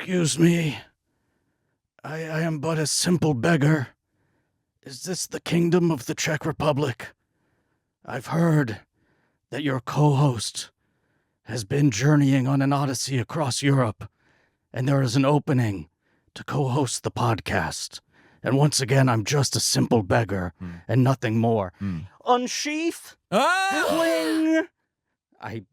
Excuse me. I am but a simple beggar. Is this the kingdom of the Czech Republic? I've heard that your co-host has been journeying on an odyssey across Europe, and there is an opening to co-host the podcast. And once again, I'm just a simple beggar and nothing more. Unsheath, cling. I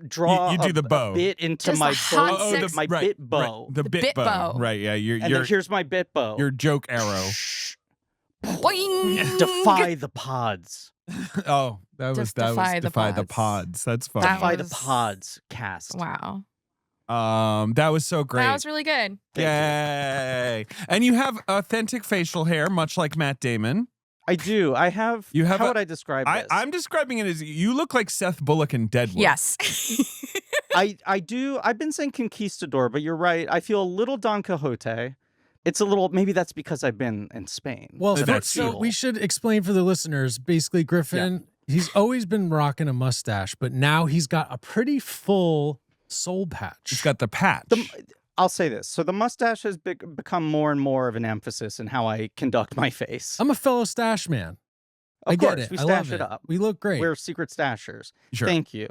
draw you do the bow. a bit into Just my the my bit bow. Right, the bit bow. Right, yeah. And then here's my bit bow. Your joke arrow. Boing! Defy the pods. Oh, that was Defy the Defy the Pods. Pods. That's fun. Defy the was- pods cast. Wow. That was so great. That was really good. Yay. And you have authentic facial hair, much like Matt Damon. I do. I have. You have how a- would I describe this? I'm describing it as you look like Seth Bullock in Deadwood. Yes. I do. I've been saying conquistador, but you're right. I feel a little Don Quixote. It's a little. Maybe that's because I've been in Spain. Well, That's so cool. we should explain for the listeners. Basically, Griffin, he's always been rocking a mustache, but now he's got a pretty full soul patch. He's got the patch. I'll say this. So the mustache has become more and more of an emphasis in how I conduct my face. I'm a fellow stash man. Of I course, get it. we I stash love it up. We look great. We're secret stashers. Sure. Thank you.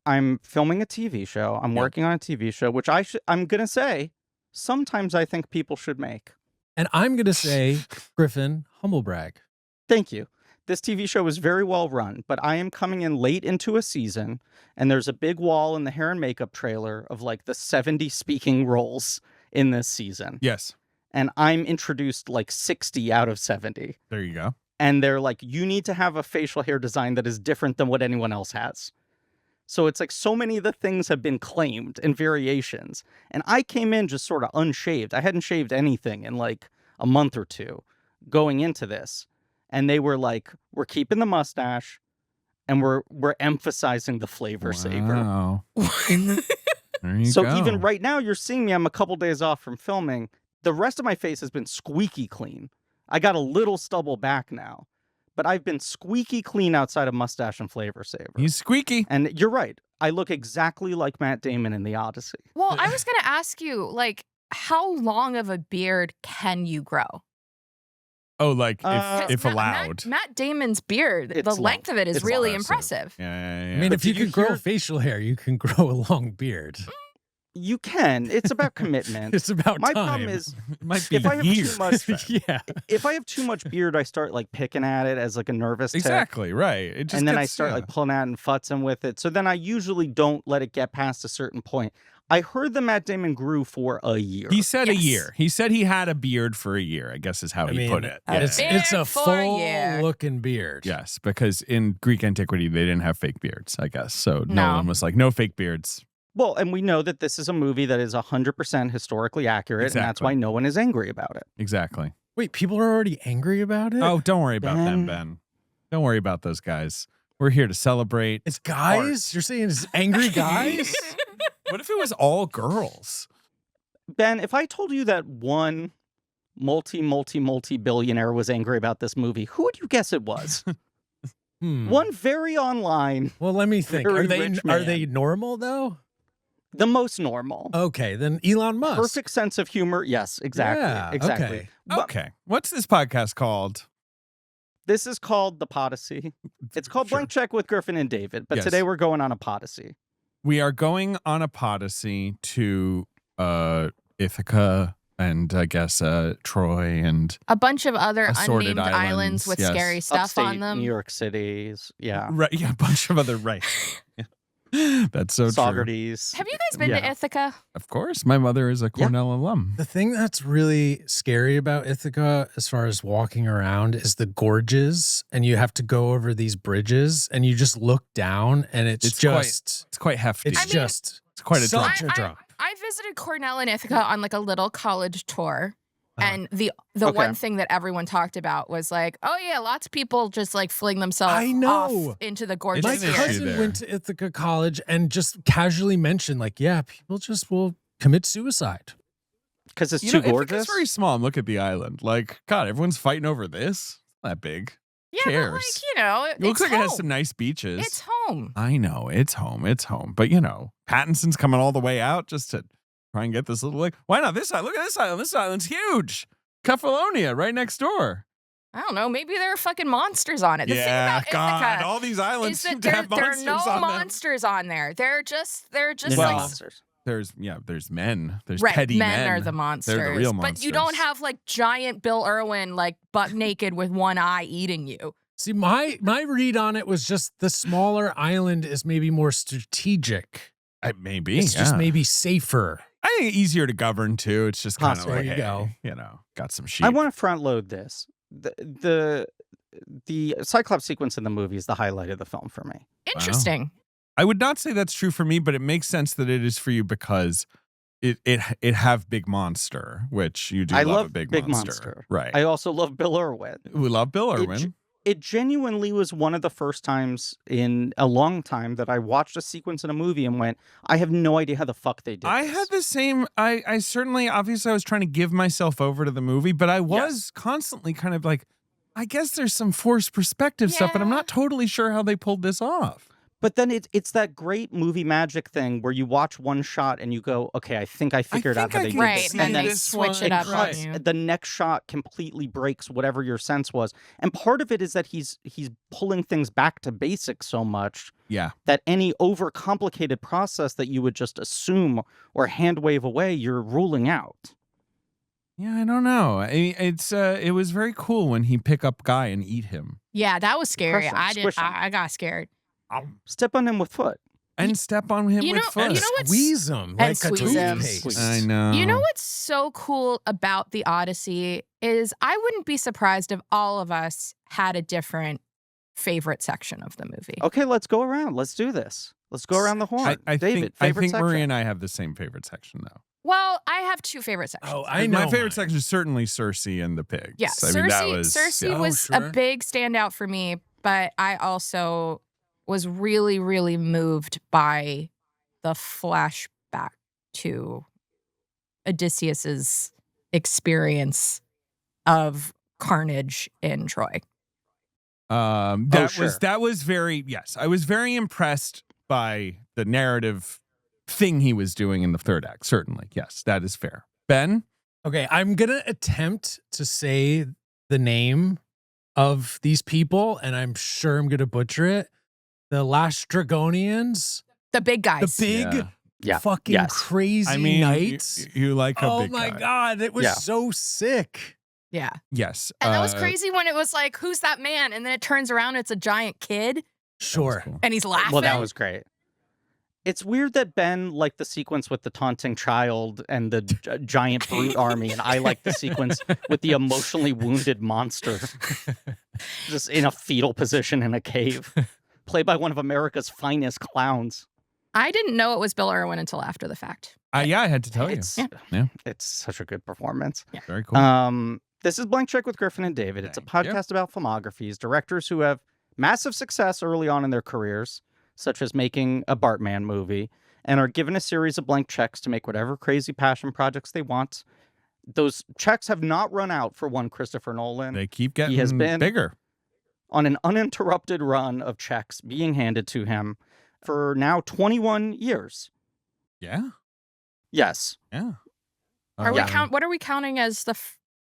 I'm filming a TV show. I'm working on a TV show, which I'm going to say, sometimes I think people should make. And I'm going to say, Griffin, humble brag. Thank you. This TV show is very well run, but I am coming in late into a season, and there's a big wall in the hair and makeup trailer of like the 70 speaking roles in this season. Yes. And I'm introduced like 60 out of 70. There you go. And they're like, you need to have a facial hair design that is different than what anyone else has. So it's like so many of the things have been claimed in variations. And I came in just sort of unshaved. I hadn't shaved anything in like a month or two going into this. And they were like, we're keeping the mustache and we're emphasizing the flavor saver. Wow. There you So go. even right now, you're seeing me, I'm a couple days off from filming. The rest of my face has been squeaky clean. I got a little stubble back now, but I've been squeaky clean outside of mustache and flavor saver. He's squeaky. And you're right. I look exactly like Matt Damon in the Odyssey. Well, I was going to ask you, like, how long of a beard can you grow? Oh, like if 'Cause allowed. Matt Damon's beard, It's the long. length of it is It's really impressive. impressive. Yeah. I mean, But if you did you can grow hear- facial hair, you can grow a long beard. You can. It's about commitment. It's about My time. problem is, It might be if I have years. too much, yeah. if I have too much beard, I start like picking at it as like a nervous tick. Exactly, right. It just And then I gets- start yeah. like pulling out and futzing with it. So then I usually don't let it get past a certain point. I heard that Matt Damon grew for a year. He said a Yes. year. He said he had a beard for a year, I guess is how he put it. A Yeah. It's beard a for a full year. looking beard. Yes, because in Greek antiquity, they didn't have fake beards, I guess. So No. Nolan was like, no fake beards. Well, and we know that this is a movie that is 100% historically accurate, and that's Exactly. why no one is angry about it. Exactly. Wait, people are already angry about it? Oh, don't worry about them, Ben. Don't worry about those guys. We're here to celebrate. It's guys? You're saying it's angry guys? What if it was all girls? Ben, if I told you that one multi-billionaire was angry about this movie, who would you guess it was? One very online, Well, let me think. very Are they rich are man. they normal though? the most normal. Okay, then Elon Musk. Perfect sense of humor. Yes, exactly. Yeah, exactly. okay. But Okay. What's this podcast called? this is called The Podyssey. It's called Sure. Blank Check with Griffin and David, but Yes. today we're going on a Podyssey. We are going on a Odyssey to Ithaca and I guess Troy and A bunch of other Assorted unnamed islands islands, with yes. scary stuff Upstate on them. New York City's, yeah. right, yeah, a bunch of other right. Yeah. That's so true. Socrates. Have you guys been to Yeah. Ithaca? Of course, my mother is a Cornell alum. The thing that's really scary about Ithaca, as far as walking around, is the gorges, and you have to go over these bridges, and you just look down, and it's quite hefty. it's just It's quite a drop. such a drop. I visited Cornell and Ithaca on like a little college tour. Uh-huh. And the Okay. one thing that everyone talked about was like, oh yeah, lots of people just like fling themselves I know. off into the gorges. My It's an issue cousin there. went to Ithaca College and just casually mentioned, like, yeah, people just will commit suicide. Because it's You too know, gorgeous. It's very small. And look at the island. Like, God, everyone's fighting over this. It's not that big. yeah, but cares? like, you know, It looks it's like it has home. some nice beaches. It's home. I know. It's home. It's home. But, you know, Pattinson's coming all the way out just to try and get this little lake. Why not this island? Look at this island. This island's huge. Kefalonia, right next door. I don't know. Maybe there are fucking monsters on it. The thing Yeah, about God, Ithaca all these islands is seem that to have there are monsters no on them. monsters on there. They're just They're Well, like monsters. There's men. There's right. petty Men men. are the monsters. They're the real But you don't monsters. have like giant Bill Irwin like butt naked with one eye eating you. See, my read on it was just the smaller island is maybe more strategic. Maybe. It's just maybe safer. I think easier to govern too. It's just kind of Possibly. like, There you hey, go. you know, got some sheep. I want to front load this. The Cyclops sequence in the movie is the highlight of the film for me. Interesting. I would not say that's true for me, but it makes sense that it is for you because it have big monster, which you do I love love a big, Big monster. Monster. Right. I also love Bill Irwin. We love Bill Irwin. It genuinely was one of the first times in a long time that I watched a sequence in a movie and went, I have no idea how the fuck they did I this. had the same. I certainly, obviously, I was trying to give myself over to the movie, but I was constantly kind of like, I guess there's some forced perspective stuff, but I'm Yeah. not totally sure how they pulled this off. But then it's that great movie magic thing where you watch one shot and you go, okay, I think I figured out think how I they can did Right. this. And then they this switch one- it up on cuts, you. the next shot completely breaks whatever your sense was. And part of it is that he's pulling things back to basics so much Yeah. that any overcomplicated process that you would just assume or hand wave away, you're ruling out. Yeah, I don't know. It was very cool when he pick up Guy and eat him Yeah, that was scary. Crush 'em, I didn't. squish 'em. I got scared. Step on him with foot. and step on him You with know- foot. you know what's- Squeeze them and like a squeeze 'em. toothpaste. I know. You know what's so cool about the Odyssey is I wouldn't be surprised if all of us had a different favorite section of the movie. Okay, let's go around. Let's do this. Let's go around the horn. I David, think favorite section? Marie and I have the same favorite section though. Well, I have two favorite sections. Oh, I know My favorite mine. section is certainly Cersei and the pigs. Yeah, I mean, that Cersei, was Cersei yeah. was sure. a big standout for me, but I also was really, really moved by the flashback to Odysseus's experience of carnage in Troy. That was very I was very impressed by the narrative thing he was doing in the third act. Certainly, yes, that is fair. Ben, Okay, I'm gonna attempt to say the name of these people, and I'm sure I'm gonna butcher it. The Lastragonians, The big guys. the big Yeah. Yeah. fucking Yes. crazy I mean, knights. you like a Oh big my guy. god, it was Yeah. so sick. Yeah. Yes, And that was crazy when it was like, who's that man? And then it turns around, it's a giant kid Sure. Cool. and he's laughing. Well, that was great. It's weird that Ben liked the sequence with the taunting child and the giant brute army, and I like the sequence with the emotionally wounded monster just in a fetal position in a cave, played by one of America's finest clowns. I didn't know it was Bill Irwin until after the fact. Yeah, I had to tell you. It's, Yeah. it's such a good performance. Very cool. This is Blank Check with Griffin and David. It's a Thank you. podcast about filmographies, directors who have massive success early on in their careers, such as making a Bartman movie, and are given a series of blank checks to make whatever crazy passion projects they want. Those checks have not run out for one Christopher Nolan. They keep getting has been- bigger. On an uninterrupted run of checks being handed to him for now 21 years. Yeah. Yes. Yeah. Are Yeah. what are we counting as the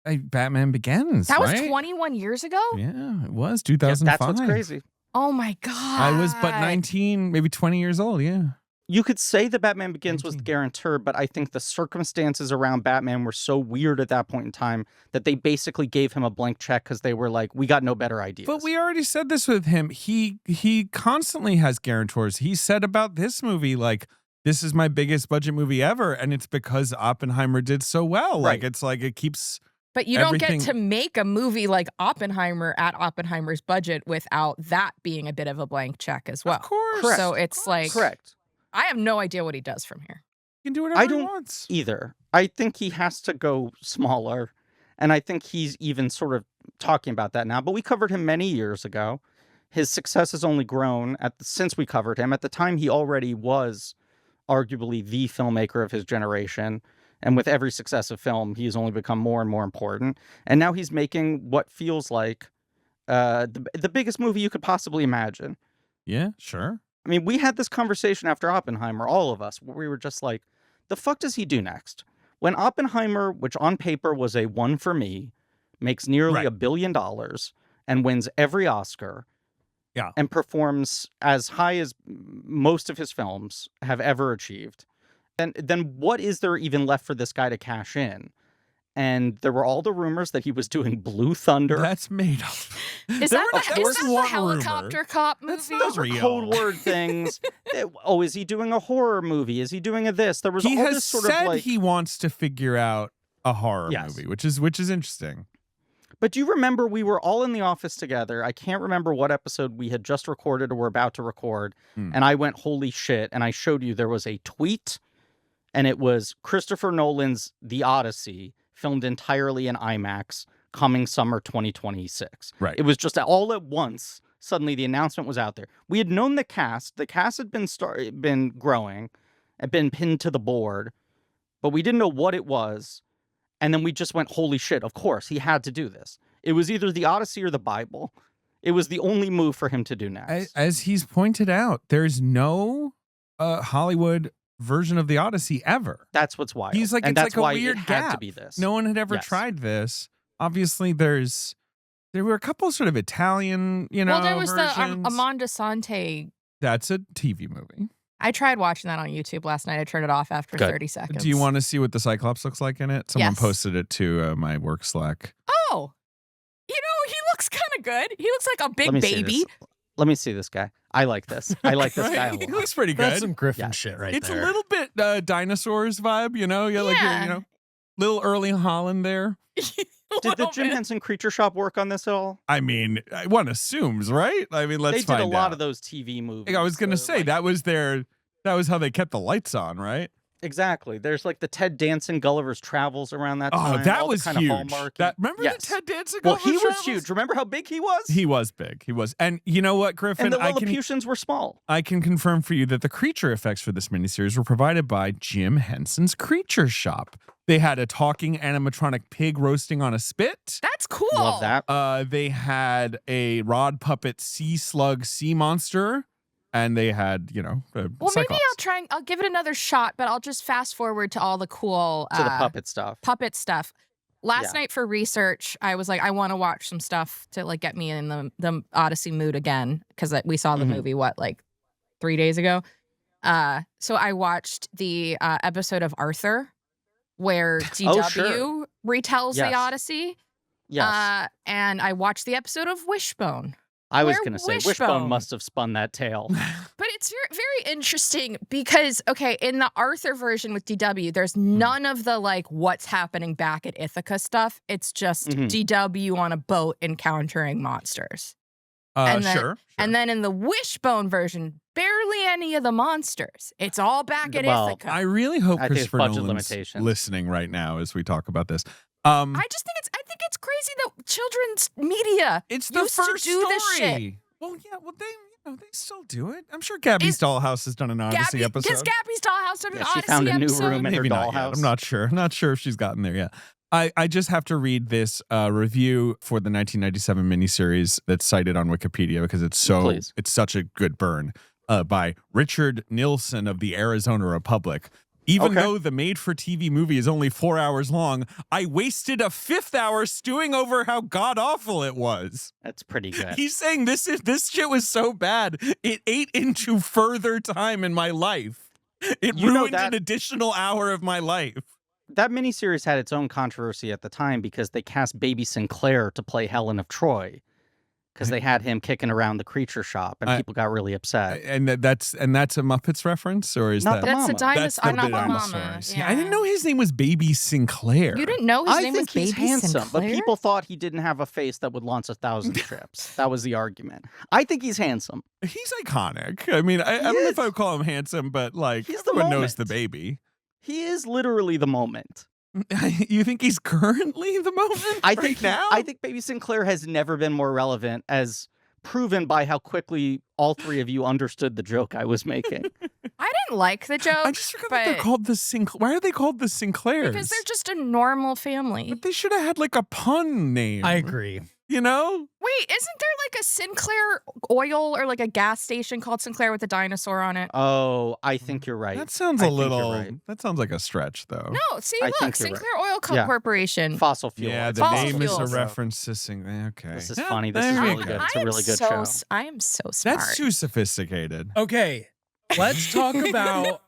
Batman Begins. that was right? 21 years ago? Yeah, it was Yeah, 2005. that's what's crazy. Oh my god. I was but 19, maybe 20 years old. Yeah. You could say that Batman Begins was the 19. guarantor, but I think the circumstances around Batman were so weird at that point in time that they basically gave him a blank check because they were like, we got no better ideas. But we already said this with him. He constantly has guarantors. He said about this movie, like, this is my biggest budget movie ever, and it's because Oppenheimer did so well. Like, Right. it's like it keeps. But you don't everything- get to make a movie like Oppenheimer at Oppenheimer's budget without that being a bit of a blank check as well. Of course. Correct. So it's like Correct. I have no idea what he does from here. He can do whatever I he don't wants. Either. I think he has to go smaller, and I think he's even sort of talking about that now. But we covered him many years ago. His success has only grown since we covered him. At the time, he already was arguably the filmmaker of his generation. And with every successive film, he's only become more and more important. And now he's making what feels like the biggest movie you could possibly imagine. Yeah, sure. I mean, we had this conversation after Oppenheimer, all of us, where we were just like, the fuck does he do next? When Oppenheimer, which on paper was a one for me, makes nearly $1 billion and wins every Oscar, and performs as high as most of his films have ever achieved, then what is there even left for this guy to cash in? And there were all the rumors that he was doing Blue Thunder. That's made up. Is that the helicopter cop movie? Those are code word things. Is he doing a horror movie? Is he doing a this? There was all this sort of like he wants to figure out a horror movie, which is interesting. But do you remember we were all in the office together? I can't remember what episode we had just recorded or were about to record. And I went, holy shit. And I showed you there was a tweet, and it was Christopher Nolan's The Odyssey, filmed entirely in IMAX, coming summer 2026. Right. It was just all at once. Suddenly the announcement was out there. We had known the cast. The cast had been growing, had been pinned to the board, but we didn't know what it was. And then we just went, holy shit, of course, he had to do this. It was either the Odyssey or the Bible. It was the only move for him to do next. As he's pointed out, there's no Hollywood version of the Odyssey ever. That's what's wild. He's like, and it's that's like a why weird it gap. had to be this. No one had ever tried this. Obviously, there were a couple sort of Italian, Well, there was versions. the Amanda Sante. That's a TV movie. I tried watching that on YouTube last night. I turned it off after 30 seconds. Do you want to see what the Cyclops looks like in it? Someone Yes. posted it to my work Slack. Oh, he looks kind of good. He looks like a big baby. Let me see this guy. I like this. I like this guy a lot. He looks pretty good. That's some Griffin shit right it's there. a little bit dinosaurs vibe, like little early Holland there. Did the Jim Henson Creature Shop work on this at all? I mean, one assumes, right? I mean, let's find out. They did a lot of those TV movies. I was going to say, that was how they kept the lights on, right? Exactly. There's like the Ted Danson Gulliver's Travels around that time. Oh, that all was the kind huge. Of Hallmark. Remember the Ted Danson Well, Gulliver's he was Travels? huge. Remember how big he was? He was big. He was. And you know what, Griffin? And the Lilliputians were small. I can confirm for you that the creature effects for this miniseries were provided by Jim Henson's Creature Shop. They had a talking animatronic pig roasting on a spit. That's cool. Love that. They had a rod puppet sea slug sea monster. And they had, well, Cyclops. maybe I'll give it another shot, but I'll just fast forward to all the cool to the puppet stuff. Last night for research, I was like, I want to watch some stuff to like get me in the Odyssey mood again, because we saw the movie 3 days ago. So I watched the episode of Arthur where DW retells the Odyssey. Yes. And I watched the episode of Wishbone. I was going to say, Wishbone must have spun that tale. But it's very, very interesting because, okay, in the Arthur version with DW, there's none of the, what's happening back at Ithaca stuff. It's just DW on a boat encountering monsters. Sure. And then in the Wishbone version, barely any of the monsters. It's all back at Ithaca. I really hope Christopher Nolan's limitations. listening right now as we talk about this. I think it's crazy that children's media it's the used first to do story. This shit. Well, yeah, they still do it. I'm sure Gabby's Dollhouse has done an Odyssey episode. Because Gabby's Dollhouse done an Odyssey episode. She found a new episode. room in Maybe her not yet. dollhouse. I'm not sure if she's gotten there yet. I just have to read this review for the 1997 miniseries that's cited on Wikipedia because it's such a good burn by Richard Nilsson of the Arizona Republic. Even though the made-for-TV movie is only 4 hours long, I wasted a fifth hour stewing over how god-awful it was. That's pretty good. He's saying this shit was so bad, it ate into further time in my life. It ruined an additional hour of my life. That miniseries had its own controversy at the time because they cast Baby Sinclair to play Helen of Troy. Because they had him kicking around the creature shop, and people got really upset. And that's a Muppets reference, or is not that the that's mama? the dinosaur? That's Not the dinosaur. mama. See, I didn't know his name was Baby Sinclair. You didn't know his name was Baby he's handsome, Sinclair? but people thought he didn't have a face that would launch 1,000 trips. That was the argument. I think he's handsome. He's iconic. I mean, I don't know if I would call him handsome, but He's the everyone knows moment. the baby. He is literally the moment. You think he's currently the moment? I think Baby Sinclair has never been more relevant, as proven by how quickly all three of you understood the joke I was making. I didn't like the joke. I just forgot that they're called the Sinclair. Why are they called the Sinclairs? Because they're just a normal family. But they should have had a pun name. I agree. You know? Wait, isn't there like a Sinclair oil or like a gas station called Sinclair with a dinosaur on it? Oh, I think you're right. That sounds a little. That sounds like a stretch, though. No, see, I look, think you're Sinclair Oil Yeah. Corporation. Fossil fuel. Yeah, It's the fossil name is a fuels. reference to Okay. This is Yeah, funny. This there is we really go. good. It's a really good show. I am so smart. That's too sophisticated. Okay, let's talk about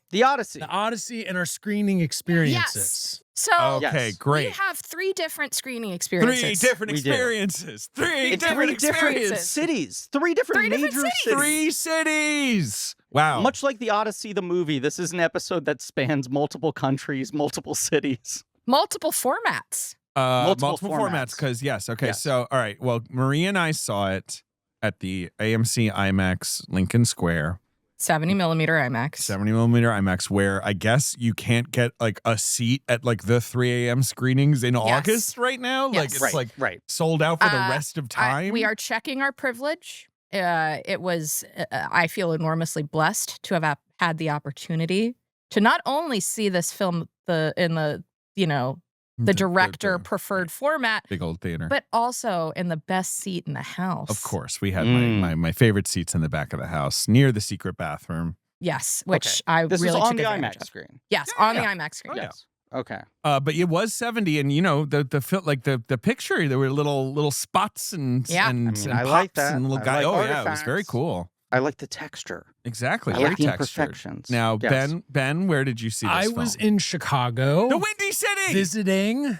The Odyssey. the Odyssey and our screening experiences. So Okay, Yes. great. we have 3 different screening experiences. 3 different We do. experiences. 3 It's different 3 different experiences. cities. 3 different 3 different major cities. 3 cities. Wow. Much like the Odyssey, the movie, this is an episode that spans multiple countries, multiple cities. Multiple formats. Multiple multiple formats. formats. Because yes. Okay. Yes. So all right. Well, Marie and I saw it at the AMC IMAX Lincoln Square. 70 millimeter IMAX. 70 millimeter IMAX, where I guess you can't get like a seat at like the 3 a.m. screenings in August right now. Like Yes. it's like right. sold out for the rest of time. We are checking our privilege. It was, I feel enormously blessed to have had the opportunity to not only see this film in the director preferred format, big old theater, but also in the best seat in the house. of course we had my favorite seats in the back of the house near the secret bathroom. Yes, which Okay. I This really is on took the advantage IMAX of. screen. Yes, Yeah, on yeah. the IMAX screen. Oh, yeah. Yes. Okay. But it was 70, and the picture, there were little spots and Yeah. and, I mean, and I like pops that. and little I guys. like Yeah, it was very artifacts. cool. I like the texture. Exactly, I very like the textured. imperfections. Now, Yes. Ben, where did you see this I film? was in Chicago the Windy City. visiting,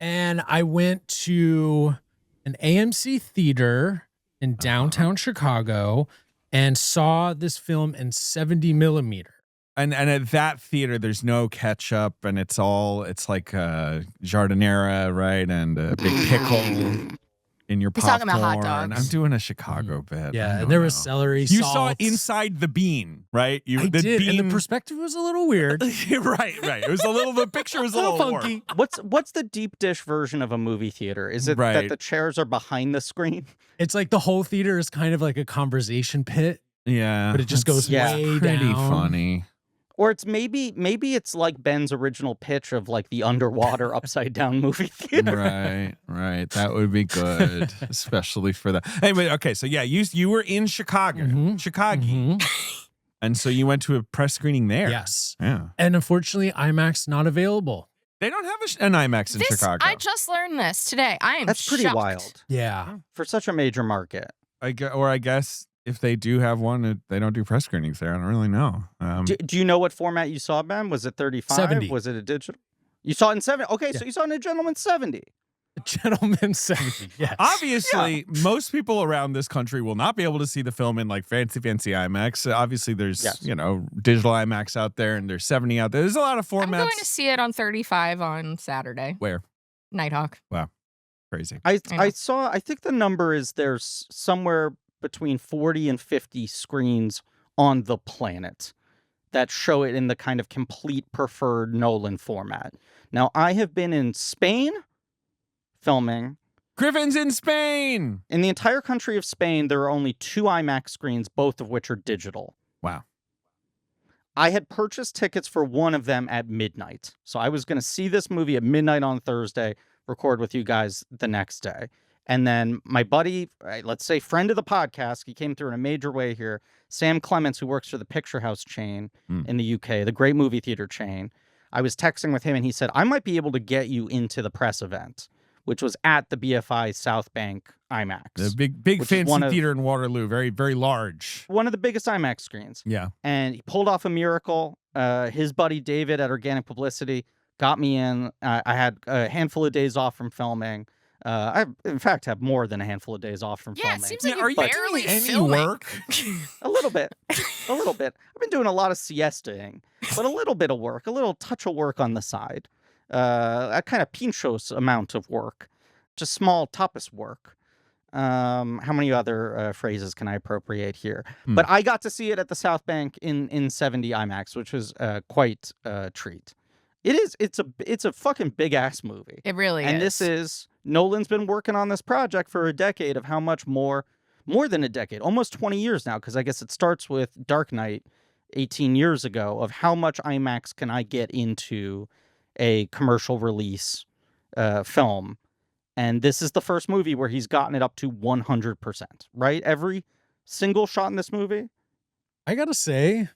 and I went to an AMC theater in downtown Chicago and saw this film in 70 millimeter. And at that theater, there's no ketchup, and it's like jardinera, right, and a big pickle in your He's popcorn. talking about hot dogs. I'm doing a Chicago bit. Yeah, I and don't there was know. celery. You salt. saw inside the bean, right? I did, and the perspective was a little weird. right. It was a little. The picture was a little funky. What's the deep dish version of a movie theater? Is it Right. that the chairs are behind the screen? It's like the whole theater is kind of like a conversation pit, Yeah, but it just that's goes Yeah. way pretty down. funny. Or it's maybe it's like Ben's original pitch of like the underwater upside down movie theater. Right. That would be good, especially for that. Anyway, okay, so yeah, you were in Chicago, Mhm. and so you went to a press screening there. Yes. Yeah. And unfortunately, IMAX not available. They don't have an IMAX in Chicago. I just learned this today. I am That's pretty shocked. wild Yeah. for such a major market. I guess if they do have one, they don't do press screenings there. I don't really know. Do you know what format you saw, Ben? Was it 35? 70. Was it a digital? You saw it in 70. Okay, so you saw it in a Gentleman 70. Gentleman 70. Yes. Obviously, most people around this country will not be able to see the film in like fancy IMAX. Obviously, there's Yes. digital IMAX out there, and there's 70 out there. There's a lot of formats. I'm going to see it on 35 on Saturday. Where? Nighthawk. Crazy. I know. I think the number is there's somewhere between 40 and 50 screens on the planet that show it in the kind of complete preferred Nolan format. Now, I have been in Spain filming. Griffin's in Spain. In the entire country of Spain, there are only 2 IMAX screens, both of which are digital. Wow. I had purchased tickets for one of them at midnight. So I was going to see this movie at midnight on Thursday, record with you guys the next day. And then my buddy, let's say friend of the podcast, he came through in a major way here, Sam Clements, who works for the Picture House chain in the UK, the great movie theater chain. I was texting with him and he said, I might be able to get you into the press event, which was at the BFI South Bank IMAX. The big which is fancy one of- theater in Waterloo. Very, very large. One of the biggest IMAX screens. Yeah. And he pulled off a miracle. His buddy David at Organic Publicity got me in. I had a handful of days off from filming. I, in fact, have more than a handful of days off from Yeah, filming. it seems like Are you're you barely doing any filming. work? A little bit. A little bit. I've been doing a lot of siestaing, but a little bit of work, a little touch of work on the side. A kind of pinchos amount of work. Just small tapas work. How many other phrases can I appropriate here? But I got to see it at the South Bank in 70 IMAX, which was quite a treat. It's a fucking big ass movie. It really And is. this is Nolan's been working on this project for a decade of how much more than a decade, almost 20 years now, because I guess it starts with Dark Knight 18 years ago, of how much IMAX can I get into a commercial release film And this is the first movie where he's gotten it up to 100%, right? Every single shot in this movie. I gotta say,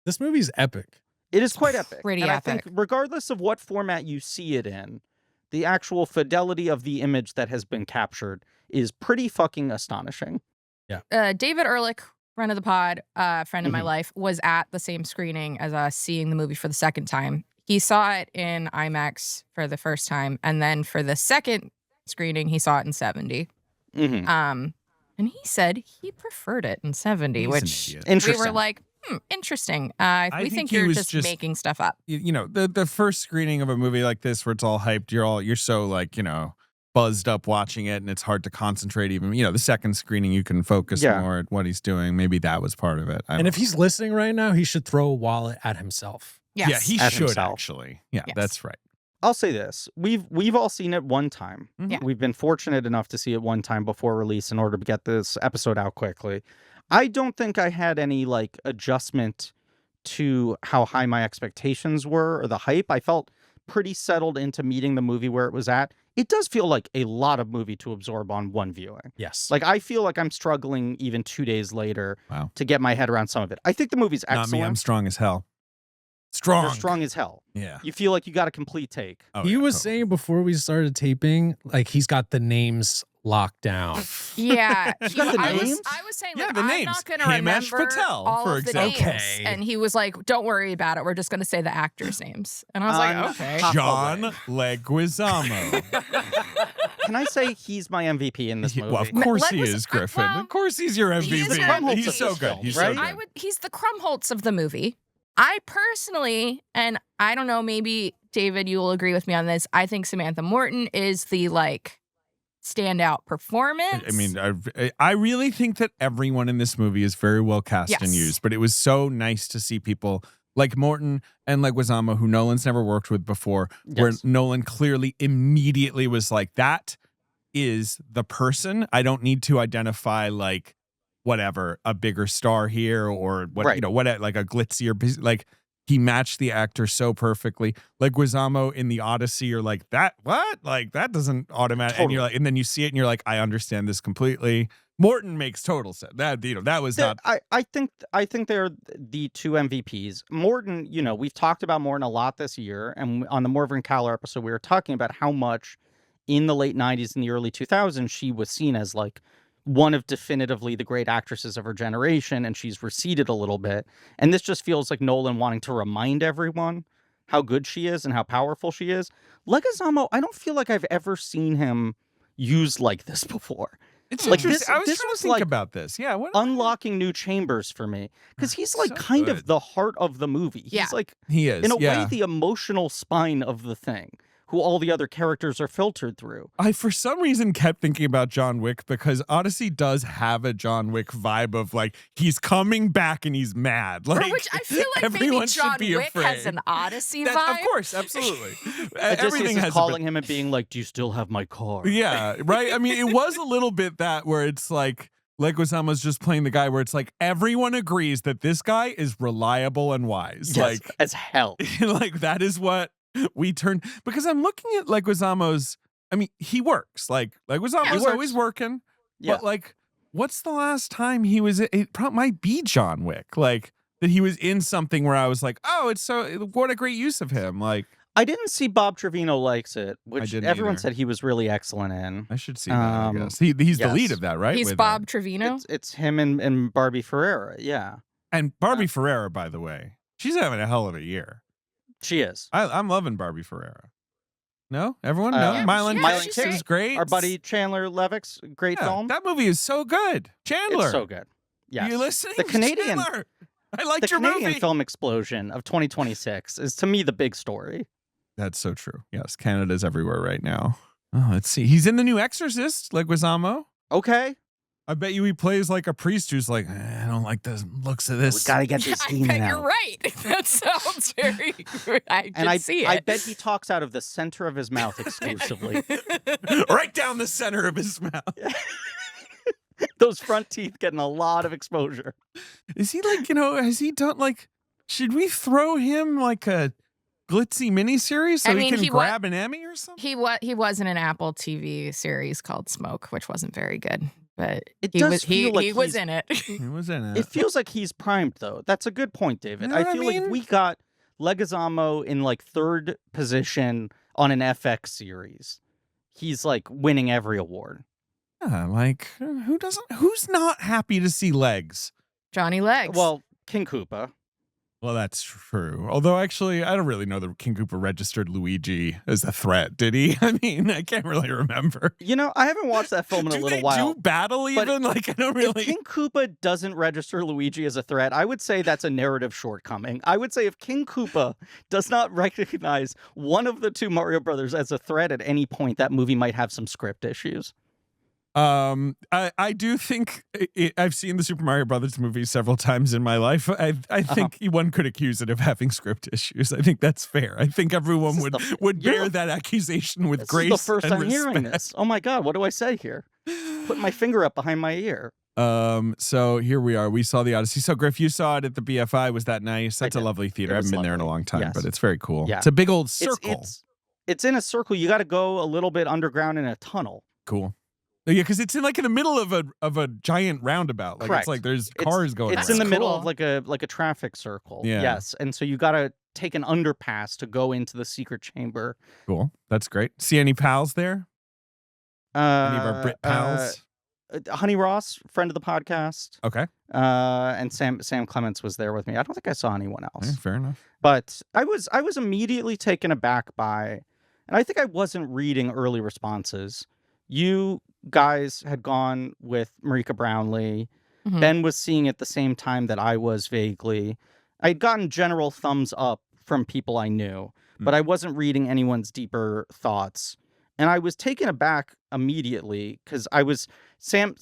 this movie's epic. It is quite epic. Pretty and epic. I think regardless of what format you see it in, the actual fidelity of the image that has been captured is pretty fucking astonishing. Yeah. David Ehrlich, friend of the pod, friend of my life, was at the same screening as us, seeing the movie for the second time. He saw it in IMAX for the first time, and then for the second screening, he saw it in 70. Mm-hmm. And he said he preferred it in 70, He's which Interesting. we were like, interesting. We think he you're was just making stuff up. You know, the first screening of a movie like this where it's all hyped, you're so like, you know, buzzed up watching it and it's hard to concentrate even. You know, the second screening you can focus more at what he's doing. Maybe that was part of it. And if he's listening right now, he should throw a wallet at himself. Yes. Yeah, he At should himself. actually. Yeah, Yes. that's right. I'll say this. We've all seen it one time. Yeah. We've been fortunate enough to see it one time before release in order to get this episode out quickly. I don't think I had any like adjustment to how high my expectations were or the hype. I felt pretty settled into meeting the movie where it was at. It does feel like a lot of movie to absorb on one viewing. Yes. Like I feel like I'm struggling even 2 days later Wow. to get my head around some of it. I think the movie's excellent. Not me, I'm strong as hell. You're strong as hell. Yeah. You feel like you got a complete take. Oh, he yeah, was totally. saying before we started taping, like he's got the names locked down. Yeah, got the I names? was saying, Yeah, like, the I'm names. not going to Himesh remember Patel, all for of the example. names. Okay. And he was like, "Don't worry about it. We're just going to say the actors' names." And I was like, "Okay." Pop John away. Leguizamo. Can I say he's my MVP in this movie? Well, of course Let he was- is, Griffin. well, of course he's your he is MVP. Krumholtz He's of so this good. film, He's right? so good. He's the Krumholtz of the movie. I personally, and I don't know, maybe David, you will agree with me on this. I think Samantha Morton is the like standout performance. I mean, I really think that everyone in this movie is very well cast and Yes. used, but it was so nice to see people like Morton and Leguizamo, who Nolan's never worked with before, where Yes. Nolan clearly immediately was like, that is the person. I don't need to identify like whatever, a bigger star here or what, Right. you know, what, like a glitzier, like he matched the actor so perfectly. Like Leguizamo in the Odyssey, you're like, that, what? Like that doesn't automatic. And you're Totally. like, and then you see it and you're like, I understand this completely. Morton makes total sense. That, you know, that was not. I think they're the two MVPs. Morton, you know, we've talked about Morton a lot this year, and on the Morgan Caller episode, we were talking about how much in the late 90s and the early 2000s she was seen as like one of definitively the great actresses of her generation, and she's receded a little bit. And this just feels like Nolan wanting to remind everyone how good she is and how powerful she is. Leguizamo, I don't feel like I've ever seen him used like this before. It's like interesting. I was this trying was to think like about this. Yeah. What, unlocking new chambers for me, because he's like So kind good. of the heart of the movie. He's Yeah. like, he is. in a yeah. way, the emotional spine of the thing, who all the other characters are filtered through. I, for some reason, kept thinking about John Wick because Odyssey does have a John Wick vibe of like, he's coming back and he's mad. Like, Which I feel like maybe everyone should John be Wick afraid. has an Odyssey That- vibe. Of course, absolutely. Odysseus Everything is has calling him and being like, "Do you still have my car?" Yeah, right. I mean, it was a little bit that where it's like Leguizamo's just playing the guy where it's like everyone agrees that this guy is reliable and wise. Yes, Like, as hell. like that is what we turn, because I'm looking at Leguizamo's. I mean, he works. Like Leguizamo's works. always working. Yeah. But like, what's the last time he was? It probably might be John Wick. Like that he was in something where I was like, oh, it's so what a great use of him. Like I didn't see Bob Trevino Likes It, which didn't everyone either. said he was really excellent in. I should see that. I Um, guess he's the yes. lead of that, right? He's With, Bob Trevino. It's him and Barbie Ferreira. Yeah, and Barbie Ferreira, by the way, she's having a hell of a year. she is. I'm loving Barbie Ferreira. No, everyone, no. Yeah, Mylan yeah, Kicks she's is great. Our buddy Chandler Levick's great Yeah, film. that movie is so good. Chandler, It's so good. Yes. you listening? The Canadian, Chandler, I liked the your Canadian movie. film explosion of 2026 is to me the big story. That's so true. Yes, Canada's everywhere right now. Oh, let's see. He's in the new Exorcist, Leguizamo. Okay, I bet you he plays like a priest who's like, I don't like the looks of this. we gotta get this I demon bet out. you're right. That sounds very. I And can see it. I bet he talks out of the center of his mouth exclusively. Right down the center of his mouth. Those front teeth getting a lot of exposure. Is he like, has he done like, should we throw him like a glitzy miniseries so he can he grab an Emmy or something? He was in an Apple TV series called Smoke, which wasn't very good, but he was in it. He was in it. It feels like he's primed, though. That's a good point, David. You know I feel like we got Leguizamo in like third position on an FX series. He's like winning every award. Yeah, like who's not happy to see Legs? Johnny Legs. Well, King Koopa. Well, that's true. Although, actually, I don't really know that King Koopa registered Luigi as a threat, did he? I mean, I can't really remember. You know, I haven't watched that film in a little while. Do battle even? Like, I don't really. If King Koopa doesn't register Luigi as a threat, I would say that's a narrative shortcoming. I would say if King Koopa does not recognize one of the two Mario Brothers as a threat at any point, that movie might have some script issues. I do think I've seen the Super Mario Brothers movie several times in my life. I think one could accuse it of having script issues. I think that's fair. I think everyone would bear that accusation with grace. This is the first and time respect. hearing this. Oh my God, what do I say here? Put my finger up behind my ear. So here we are. We saw the Odyssey. So Griff, you saw it at the BFI. Was that nice? That's a lovely theater. I haven't been there in a long time, but it's very cool. Yeah. It's a big old circle. It's in a circle. You got to go a little bit underground in a tunnel. Cool. Yeah, because it's in the middle of a giant roundabout. Like, correct. It's like there's cars going. It's around. in the middle of like a traffic circle. Yeah. Yes, and so you got to take an underpass to go into the secret chamber. Cool. That's great. See any pals there? Any of our Brit pals? Honey Ross, friend of the podcast. Okay. And Sam Clements was there with me. I don't think I saw anyone else. Okay, fair enough. But I was immediately taken aback by, and I think I wasn't reading early responses. You guys had gone with Marika Brownlee. Mm-hmm. Ben was seeing it the same time that I was vaguely. I'd gotten general thumbs up from people I knew, but I wasn't reading anyone's deeper thoughts. And I was taken aback immediately because Sam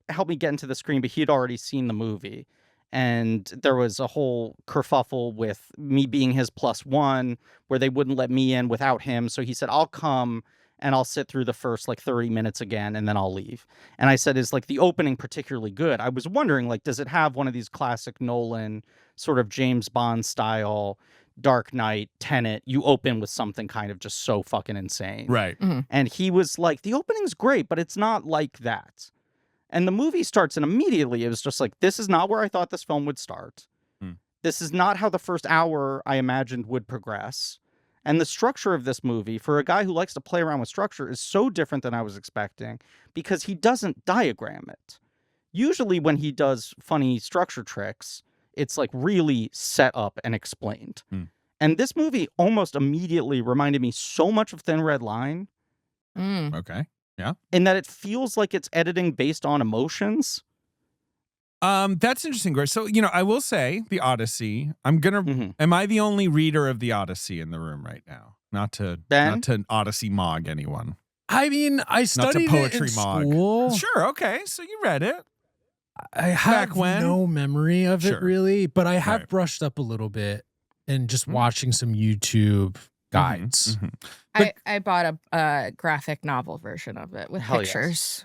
helped me get into the screen, but he had already seen the movie. And there was a whole kerfuffle with me being his +1 where they wouldn't let me in without him. So he said, I'll come and I'll sit through the first 30 minutes again and then I'll leave. And I said, is the opening particularly good? I was wondering, does it have one of these classic Nolan sort of James Bond style Dark Knight, Tenet, you open with something kind of just so fucking insane. Right. Mm-hmm. And he was like, the opening's great, but it's not like that. And the movie starts and immediately it was just like, this is not where I thought this film would start. This is not how the first hour I imagined would progress. And the structure of this movie, for a guy who likes to play around with structure, is so different than I was expecting because he doesn't diagram it. Usually when he does funny structure tricks, it's really set up and explained. And this movie almost immediately reminded me so much of Thin Red Line. Okay. Yeah. In that it feels like it's editing based on emotions. That's interesting, Grace. So, I will say the Odyssey, am I the only reader of the Odyssey in the room right now? Not to Odyssey mog anyone. I mean, I studied poetry it in mog. school. Sure. Okay. So you read it. I have no memory of it really, but I have brushed up a little bit and just watching some YouTube guides. I bought a graphic novel version of it with pictures. Yes.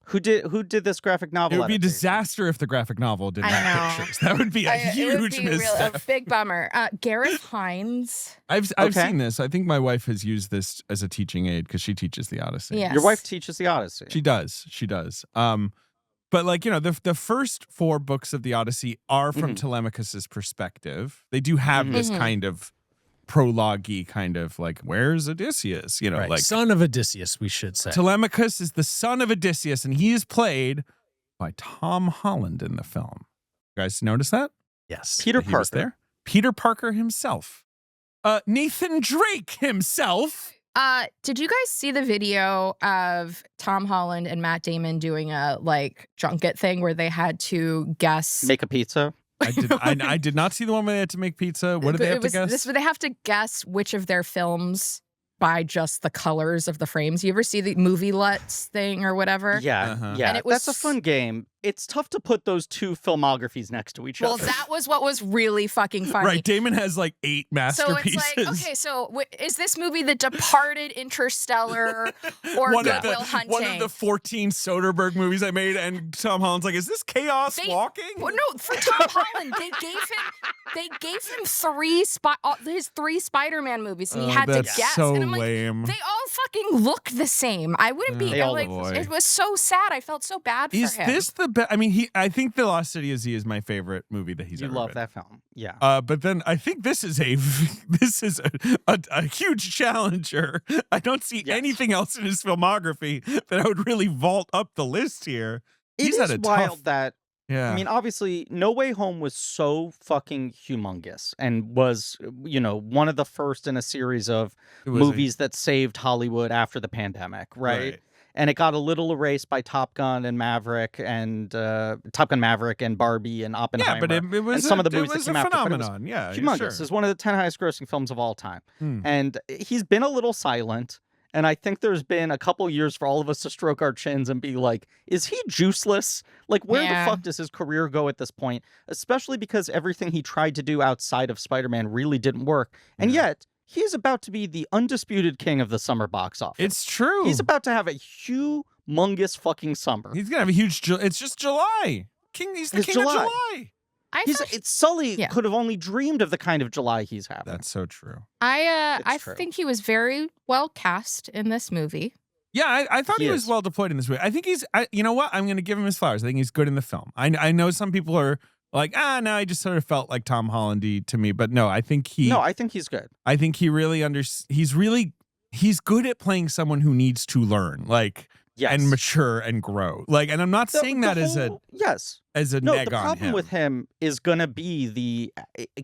Who did this graphic novel? It would be a disaster if the graphic novel didn't have pictures. That would be a huge mistake. A big bummer. Gareth Hines. I've seen this. I think my wife has used this as a teaching aid because she teaches the Odyssey. Yes. Your wife teaches the Odyssey. She does. But the first 4 books of the Odyssey are from Telemachus's perspective. They do have this kind of prologue-y kind of where's Odysseus? Son of Odysseus, we should say. Telemachus is the son of Odysseus, and he is played by Tom Holland in the film. You guys notice that? Yes. Peter Parker was there. Peter Parker himself. Nathan Drake himself. Did you guys see the video of Tom Holland and Matt Damon doing a junket thing where they had to guess make a pizza? I did not see the one where they had to make pizza. What did they have to guess? They have to guess which of their films by just the colors of the frames. You ever see the movie LUTs thing or whatever? Yeah, yeah. And it was, that's a fun game. it's tough to put those two filmographies next to each Well, other. that was what was really fucking funny. Right, Damon has like 8 So masterpieces. it's like, okay, so is this movie The Departed, Interstellar, or Good Will Hunting? One of the 14 Soderbergh movies I made, and Tom Holland's like, is this Chaos Walking? Well, no, for Tom Holland, they gave him his 3 Spider-Man movies, and he had to guess. So and I'm like, lame. they all fucking look the same. I wouldn't be like, it was so sad. I felt so bad for him. Is this the best? I mean, I think The Lost City of Z is my favorite movie that he's ever love been. that film, yeah. But then I think this is a huge challenger. I don't see anything else in his filmography that I would really vault up the list here. It is wild that. Yeah. I mean, obviously, No Way Home was so fucking humongous and was, one of the first in a series of movies that saved Hollywood after the pandemic, right? And it got a little erased by Top Gun Maverick and Barbie and Oppenheimer. Yeah, but it was and some of the movies that came after. Phenomenon. Yeah, humongous. Sure. It's one of the 10 highest grossing films of all time. And he's been a little silent. And I think there's been a couple years for all of us to stroke our chins and be like, is he juiceless? Like, where the fuck does his career go at this point? Especially because everything he tried to do outside of Spider-Man really didn't work. And yet, he is about to be the undisputed king of the summer box office. It's true. He's about to have a humongous fucking summer. He's going to have a huge... It's just July. He's the king of July. Sully could have only dreamed of the kind of July he's having. That's so true. I think he was very well cast in this movie. Yeah, I thought he was well deployed in this movie. I think you know what? I'm going to give him his flowers. I think he's good in the film. I know some people are like, no, I just sort of felt like Tom Holland-y to me. But no, I think he's good. I think he really he's good at playing someone who needs to learn. Like, and mature and grow. Like, and I'm not saying that as a neg the on problem him. with him is gonna be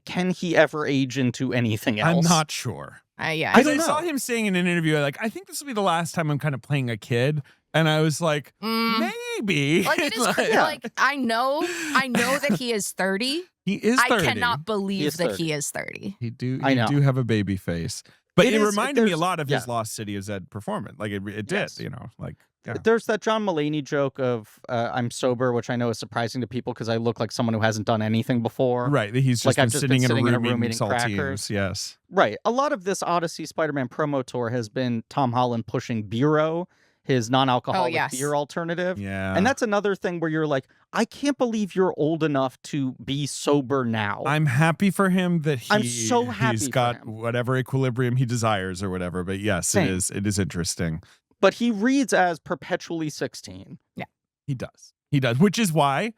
can he ever age into anything else? I'm not sure. I saw him saying in an interview, like, I think this will be the last time I'm kind of playing a kid. And I was like, maybe. Like, it is like I know that he is 30. He is 30. I cannot believe that he is 30. You do have a baby face. But it reminded me a lot of his Lost City of Z performance. Like it did, like. Yeah. There's that John Mulaney joke of I'm sober, which I know is surprising to people because I look like someone who hasn't done anything before. Right. He's just been sitting in a room eating saltines. Crackers. Yes. Right. A lot of this Odyssey Spider-Man promo tour has been Tom Holland pushing Biro, his non-alcoholic beer alternative. Yeah. And that's another thing where you're like, I can't believe you're old enough to be sober now. I'm happy for him that he's got for him. Whatever equilibrium he desires or whatever. But yes, it is interesting. But he reads as perpetually 16. Yeah. He does, which is why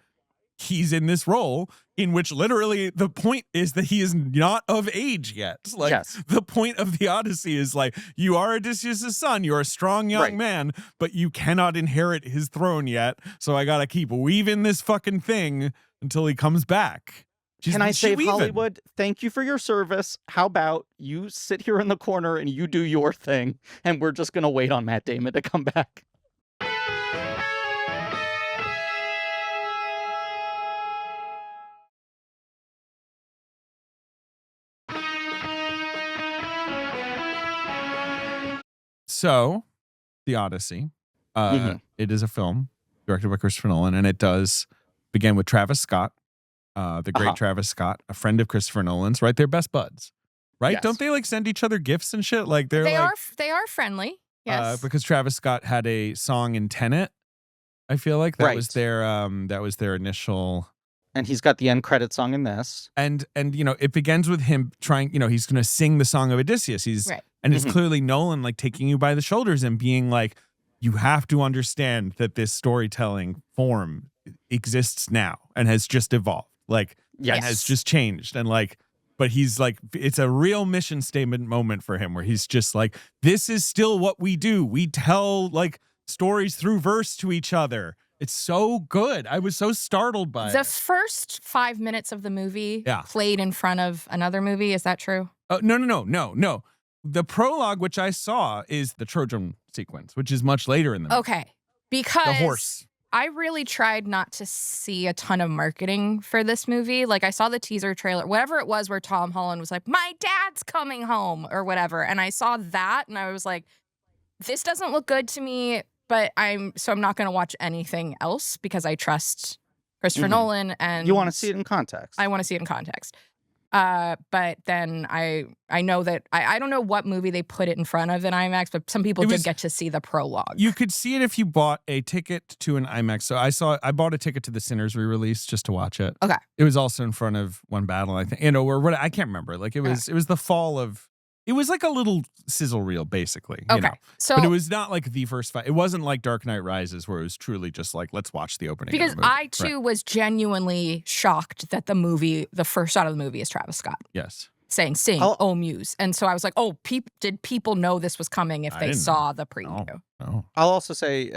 he's in this role in which literally the point is that he is not of age yet. Like, the point of the Odyssey is like, you are Odysseus' son, you're a strong young man, but you cannot inherit his throne yet. So I got to keep weaving this fucking thing until he comes back. Can I save Hollywood? Thank you for your service. How about you sit here in the corner and you do your thing, and we're just going to wait on Matt Damon to come back. So, The Odyssey, it is a film directed by Christopher Nolan, and it does begin with Travis Scott. The great Travis Scott, a friend of Christopher Nolan's, right? They're best buds, right? Yes. Don't they like send each other gifts and shit? Like they are friendly. Yes, because Travis Scott had a song in Tenet. I feel like that was their initial. And he's got the end credit song in this. And it begins with him trying. He's going to sing the song of Odysseus. And it's clearly Nolan like taking you by the shoulders and being like, you have to understand that this storytelling form exists now and has just evolved. Like, has just changed. And like, but he's like, it's a real mission statement moment for him where he's just like, this is still what we do. We tell like stories through verse to each other. It's so good. I was so startled by the first 5 minutes of the movie played in front of another movie. Is that true? No. The prologue, which I saw, is the Trojan sequence, which is much later in the movie. Okay. Because the horse. I really tried not to see a ton of marketing for this movie. Like, I saw the teaser trailer, whatever it was, where Tom Holland was like, my dad's coming home or whatever. And I saw that and I was like, this doesn't look good to me. but I'm not going to watch anything else because I trust Christopher Nolan, and you want to see it in context. I want to see it in context. But then I know that I don't know what movie they put it in front of in IMAX, but some people did get to see the prologue. You could see it if you bought a ticket to an IMAX. So I bought a ticket to the Sinners re-release just to watch it. Okay. It was also in front of One Battle, I think, or what, I can't remember. Like it was the fall of. It was like a little sizzle reel, basically. Okay. You know? So, but it was not like the first fight. It wasn't like Dark Knight Rises, where it was truly just like, let's watch the opening. Because of the movie. I too was genuinely shocked that the first shot of the movie is Travis Scott. Yes. Saying "Sing, oh Muse," and so I was like, "Oh, did people know this was coming if they saw the preview?" No. I'll also say,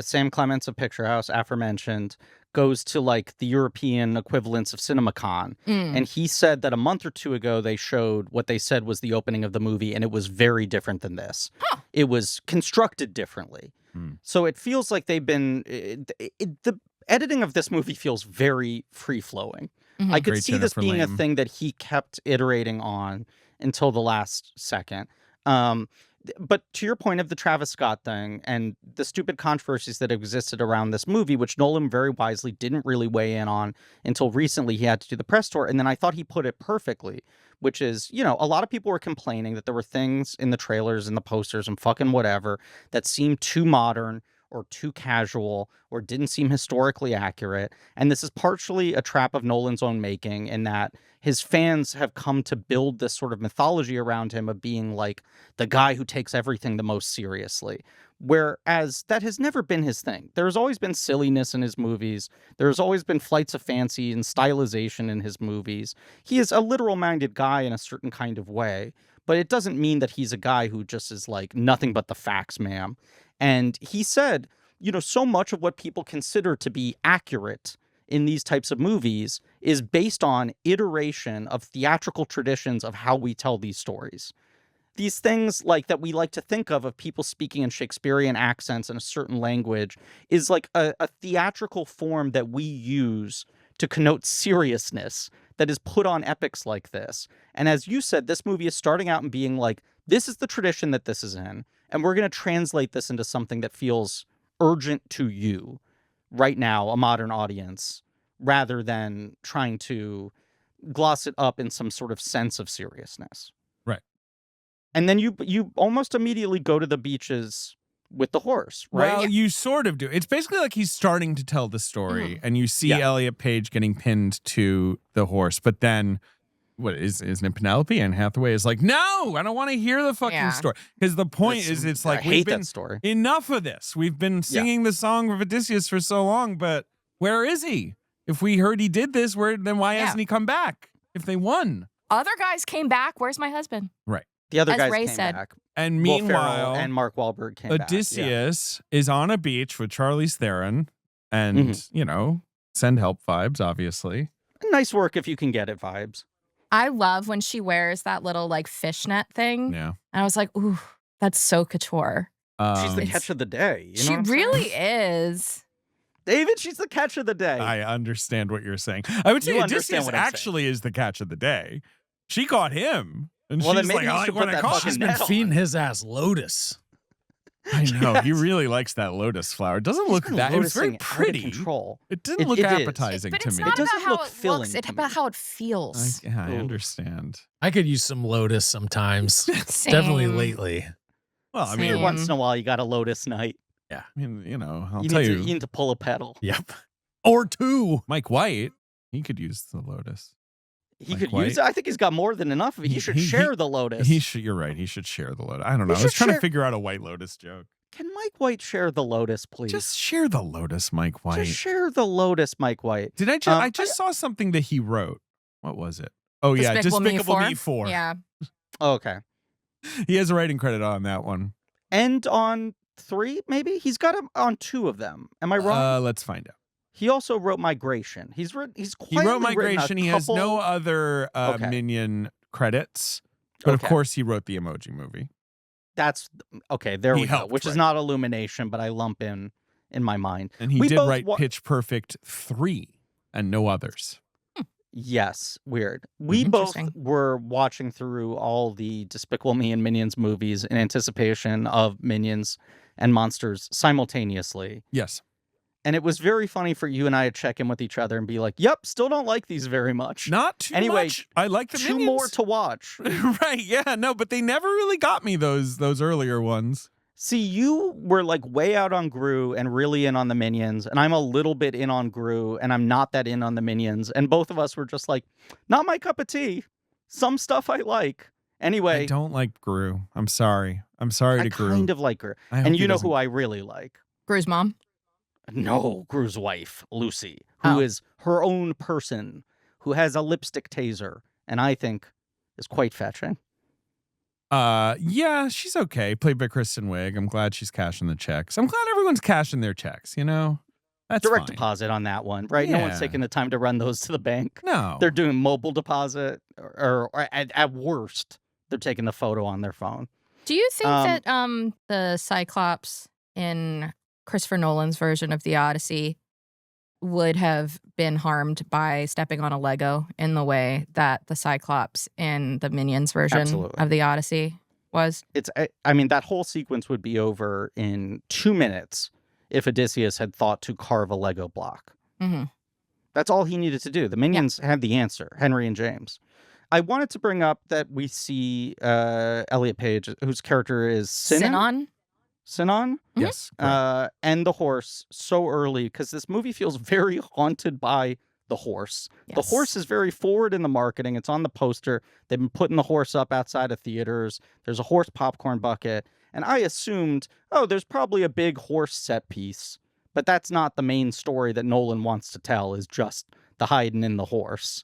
Sam Clements of Picture House, aforementioned, goes to like the European equivalents of CinemaCon, and he said that a month or two ago they showed what they said was the opening of the movie, and it was very different than this. Huh. It was constructed differently, so it feels like they've been. The editing of this movie feels very free flowing. I could see this being a thing that he kept iterating on until the last second. But to your point of the Travis Scott thing and the stupid controversies that existed around this movie, which Nolan very wisely didn't really weigh in on until recently, he had to do the press tour. And then I thought he put it perfectly, which is, a lot of people were complaining that there were things in the trailers and the posters and fucking whatever that seemed too modern or too casual or didn't seem historically accurate. And this is partially a trap of Nolan's own making in that his fans have come to build this sort of mythology around him of being like the guy who takes everything the most seriously. Whereas that has never been his thing. There's always been silliness in his movies. There's always been flights of fancy and stylization in his movies. He is a literal-minded guy in a certain kind of way, but it doesn't mean that he's a guy who just is like nothing but the facts, ma'am. And he said, so much of what people consider to be accurate in these types of movies is based on iteration of theatrical traditions of how we tell these stories. These things like that we like to think of people speaking in Shakespearean accents in a certain language is like a theatrical form that we use to connote seriousness that is put on epics like this. And as you said, this movie is starting out and being like, this is the tradition that this is in, and we're going to translate this into something that feels urgent to you right now, a modern audience, rather than trying to gloss it up in some sort of sense of seriousness. Right. And then you almost immediately go to the beaches with the horse, right? Well, you sort of do. It's basically like he's starting to tell the story, and you see Elliot Page getting pinned to the horse, but then what isn't it Penelope? Anne Hathaway is like, no, I don't want to hear the fucking story. Because the point is, it's like, I hate that story. Enough of this. We've been singing the song of Odysseus for so long, but where is he? If we heard he did this, then why hasn't he come back? If they won. Other guys came back. Where's my husband? Right. The other As guys Ray came said. back. And Will meanwhile, Ferrell and Mark Wahlberg came back. Odysseus is on a beach with Charlize Theron and, send help vibes, obviously. Nice work if you can get it vibes. I love when she wears that little like fishnet thing. Yeah. And I was like, ooh, that's so couture. She's the catch of the day. She really is. David, she's the catch of the day. I understand what you're saying. I would say Odysseus actually is the catch of the day. She caught him. And well, she's then maybe like, you should put that fucking She's been feeding his ass lotus. I know. He really likes that lotus flower. It doesn't look that. It was very pretty. It didn't look appetizing to me. But it's not about how it looks. It's about how it feels. I understand. I could use some lotus sometimes. Definitely lately. Well, I mean, once in a while, you got a lotus night. Yeah. I mean, I'll you tell need you. You need to pull a pedal. Yep. Or two. Mike White, he could use the lotus. He could use it. I think he's got more than enough of it. He should share the lotus. You're right. He should share the lotus. I don't know. I was trying to figure out a White Lotus joke. Can Mike White share the lotus, please? Just share the lotus, Mike White. Just share the lotus, Mike White. Did I just? I just saw something that he wrote. What was it? Oh yeah, Despicable Me 4. Yeah. Oh, okay. He has a writing credit on that one. And on 3, maybe he's got him on 2 of them. Am I wrong? Let's find out. He also wrote Migration. He wrote Migration. He has no other Minion credits, but of course he wrote the Emoji Movie. That's okay. There we go. Which is not Illumination, but I lump in my mind. And he did write Pitch Perfect 3 and no others. Yes, weird. We both were watching through all the Despicable Me and Minions movies in anticipation of Minions and monsters simultaneously. Yes. And it was very funny for you and I to check in with each other and be like, yep, still don't like these very much. Not too much. I like the two Minions. more to watch. Right, yeah, no, but they never really got me those earlier ones. See, you were like way out on Gru and really in on the Minions, and I'm a little bit in on Gru, and I'm not that in on the Minions. And both of us were just like, not my cup of tea. Some stuff I like. Anyway. I don't like Gru. I'm sorry. To Gru. I kind of like her. And you know who I really like? Gru's mom? No, Gru's wife, Lucy, who is her own person, who has a lipstick taser, and I think is quite fetching. Yeah, she's okay. Played by Kristen Wiig. I'm glad she's cashing the checks. I'm glad everyone's cashing their checks, you know? That's direct fine. deposit on that one, right? Yeah. No one's taking the time to run those to the bank. No. They're doing mobile deposit, or at worst, they're taking the photo on their phone. Do you think that the Cyclops in Christopher Nolan's version of the Odyssey would have been harmed by stepping on a Lego in the way that the Cyclops in the Minions version of the Odyssey was? I mean, that whole sequence would be over in 2 minutes if Odysseus had thought to carve a Lego block. Mm-hmm. That's all he needed to do. The Minions had the answer, Henry and James. I wanted to bring up that we see Elliot Page, whose character is Sinon? Sinon? Mm-hmm. Yes. And the horse so early, because this movie feels very haunted by the horse. Yes. The horse is very forward in the marketing. It's on the poster. They've been putting the horse up outside of theaters. There's a horse popcorn bucket. And I assumed, there's probably a big horse set piece. But that's not the main story that Nolan wants to tell, is just the hiding in the horse.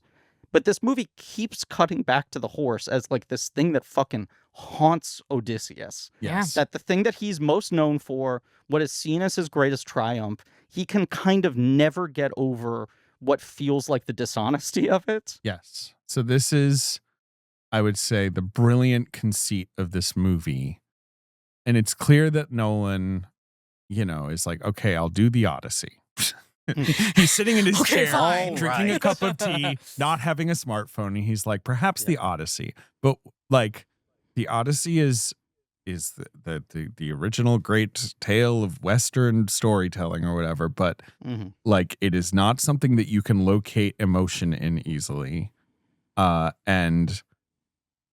But this movie keeps cutting back to the horse as like this thing that fucking haunts Odysseus. Yes. That the thing that he's most known for, what is seen as his greatest triumph, he can kind of never get over what feels like the dishonesty of it. Yes. So this is, I would say, the brilliant conceit of this movie. And it's clear that Nolan, is like, okay, I'll do the Odyssey. He's sitting in his chair, drinking a cup of tea, not having a smartphone. And he's like, perhaps the Odyssey. But like, the Odyssey is the original great tale of Western storytelling or whatever. But like, it is not something that you can locate emotion in easily. But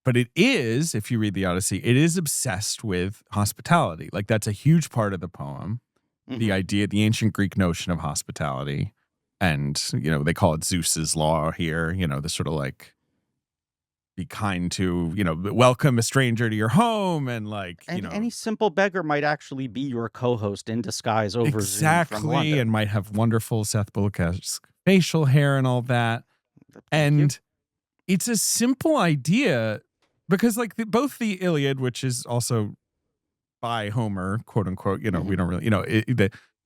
it is, if you read the Odyssey, it is obsessed with hospitality. Like, that's a huge part of the poem. The idea, the ancient Greek notion of hospitality. And, they call it Zeus's law here, the sort of like, be kind to, welcome a stranger to your home and like, any simple beggar might actually be your co-host in disguise over Zoom from London. And might have wonderful Seth Bullock-esque facial hair and all that. And it's a simple idea because like both the Iliad, which is also by Homer, quote unquote, we don't really,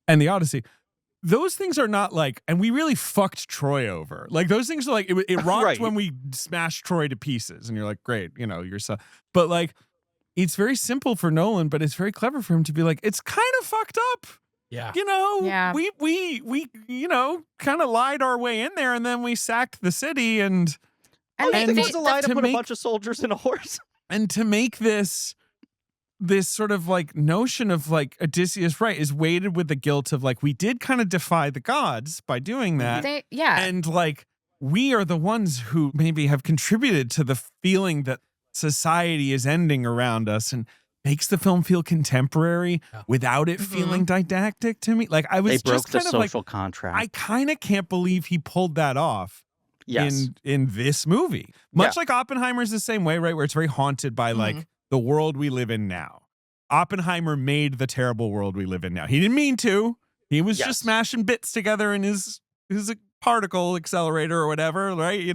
and the Odyssey, those things are not like, and we really fucked Troy over. Like those things are like, it rocked when we smashed Troy to pieces and you're like, great, your son. But like, it's very simple for Nolan, but it's very clever for him to be like, it's kind of fucked up. Yeah. We kind of lied our way in there and then we sacked the city and you think it was a lie to put a bunch of soldiers in a horse? And to make this sort of like notion of like Odysseus, right, is weighted with the guilt of like, we did kind of defy the gods by doing that. And like, we are the ones who maybe have contributed to the feeling that society is ending around us and makes the film feel contemporary without it feeling didactic to me. Like I was they broke just kind the of social like, contract. I kind of can't believe he pulled that off. Yes. In this movie. Much like Oppenheimer's the same way, right? Where it's very haunted by like the world we live in now. Oppenheimer made the terrible world we live in now. He didn't mean to. He was just smashing bits together in his particle accelerator or whatever, right?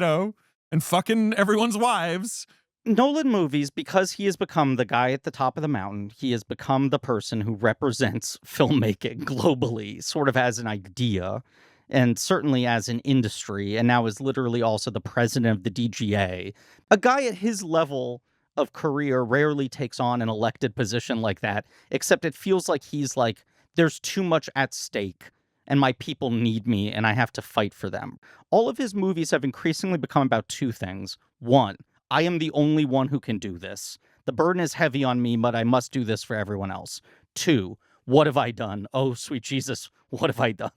And fucking everyone's wives. Nolan movies, because he has become the guy at the top of the mountain, he has become the person who represents filmmaking globally, sort of as an idea. And certainly as an industry, and now is literally also the president of the DGA. A guy at his level of career rarely takes on an elected position like that, except it feels like he's like, there's too much at stake, and my people need me, and I have to fight for them. All of his movies have increasingly become about two things. One, I am the only one who can do this. The burden is heavy on me, but I must do this for everyone else. Two, what have I done? Oh, sweet Jesus, what have I done?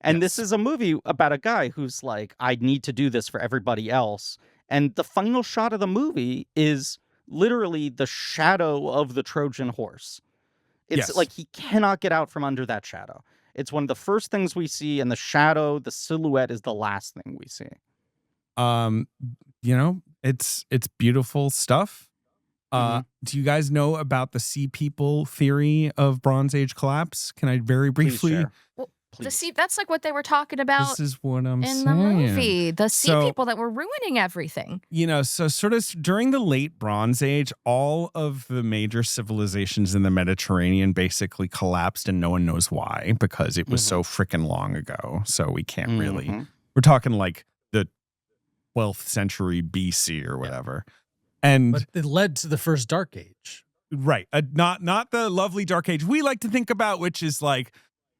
And this is a movie about a guy who's like, I need to do this for everybody else. And the final shot of the movie is literally the shadow of the Trojan horse. It's like he cannot get out from under that shadow. It's one of the first things we see, and the shadow, the silhouette, is the last thing we see. You know, it's beautiful stuff. Do you guys know about the sea people theory of Bronze Age collapse? Can I very briefly? The sea, that's like what they were talking about. This is what I'm saying. In the movie, the sea people that were ruining everything. You know, so sort of during the late Bronze Age, all of the major civilizations in the Mediterranean basically collapsed, and no one knows why, because it was so freaking long ago. So we can't really. We're talking like the 12th century BC or whatever. And but it led to the first Dark Age. Right. Not the lovely Dark Age we like to think about, which is like,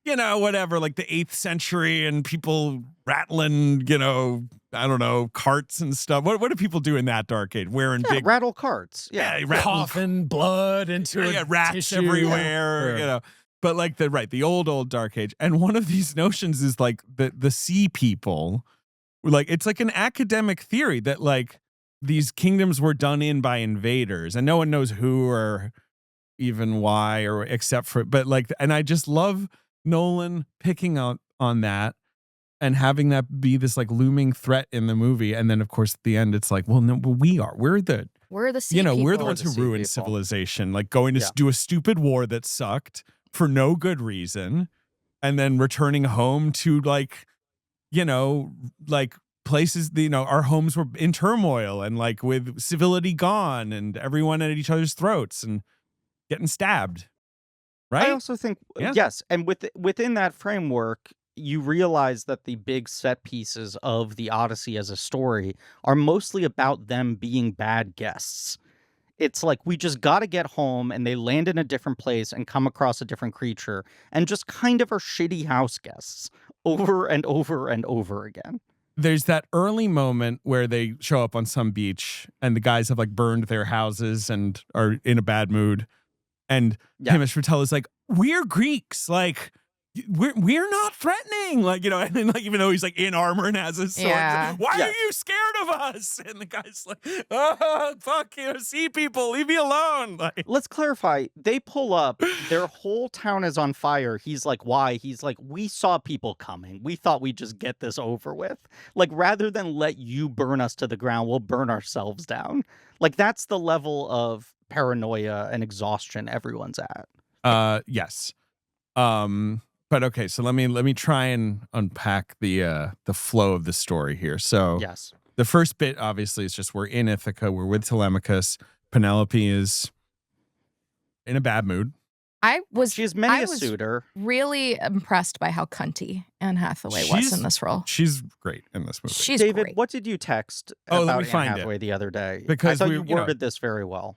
you know, whatever, like the 8th century and people rattling, you know, I don't know, carts and stuff. What do people do in that Dark Age? Wearing big rattle carts. Coughing blood into it. Rats tissue. everywhere, you know. But like the old Dark Age. And one of these notions is like the sea people, like it's like an academic theory that like these kingdoms were done in by invaders, and no one knows who or even why or except for, but like, and I just love Nolan picking out on that and having that be this like looming threat in the movie. And then of course at the end it's like, well, no, we're the sea you know, people. we're the ones who ruined civilization, like going to do a stupid war that sucked for no good reason, and then returning home to like, you know, like places, you know, our homes were in turmoil and like with civility gone and everyone at each other's throats and getting stabbed. Right. I also think, yes. And within that framework, you realize that the big set pieces of the Odyssey as a story are mostly about them being bad guests. It's like, we just got to get home, and they land in a different place and come across a different creature and just kind of are shitty house guests over and over and over again. There's that early moment where they show up on some beach and the guys have like burned their houses and are in a bad mood. And Hamish Patel is like, we're Greeks, like we're not threatening, like, you know, and then like even though he's like in armor and has his sword, like, why are you scared of us? And the guy's like, oh fuck, you know, sea people, leave me alone. Like, let's clarify. They pull up, their whole town is on fire. He's like, why? He's like, we saw people coming. We thought we'd just get this over with. Like, rather than let you burn us to the ground, we'll burn ourselves down. Like, that's the level of paranoia and exhaustion everyone's at. Yes. But okay, so let me try and unpack the flow of the story here. So the first bit obviously is just we're in Ithaca, we're with Telemachus. Penelope is in a bad mood. She's many a suitor. Really impressed by how cunty Anne Hathaway was in this role. She's great in this movie. She's David, great. What did you text about Anne Hathaway the other day? Because I thought you worded this very well.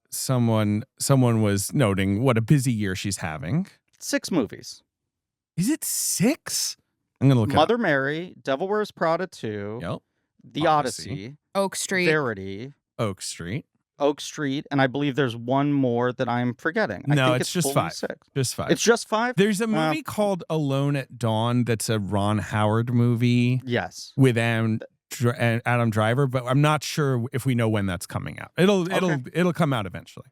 Someone was noting what a busy year she's having. 6 movies. Is it 6? I'm gonna look. Mother Mary, Devil Wears Prada 2. Yep. The Odyssey. Oak Street. Verity. Oak Street, and I believe there's one more that I'm forgetting. I think it's just 5. 6. Just 5. It's just 5? There's a movie called Alone at Dawn that's a Ron Howard movie. Yes. With Adam Driver, but I'm not sure if we know when that's coming out. It'll come out eventually.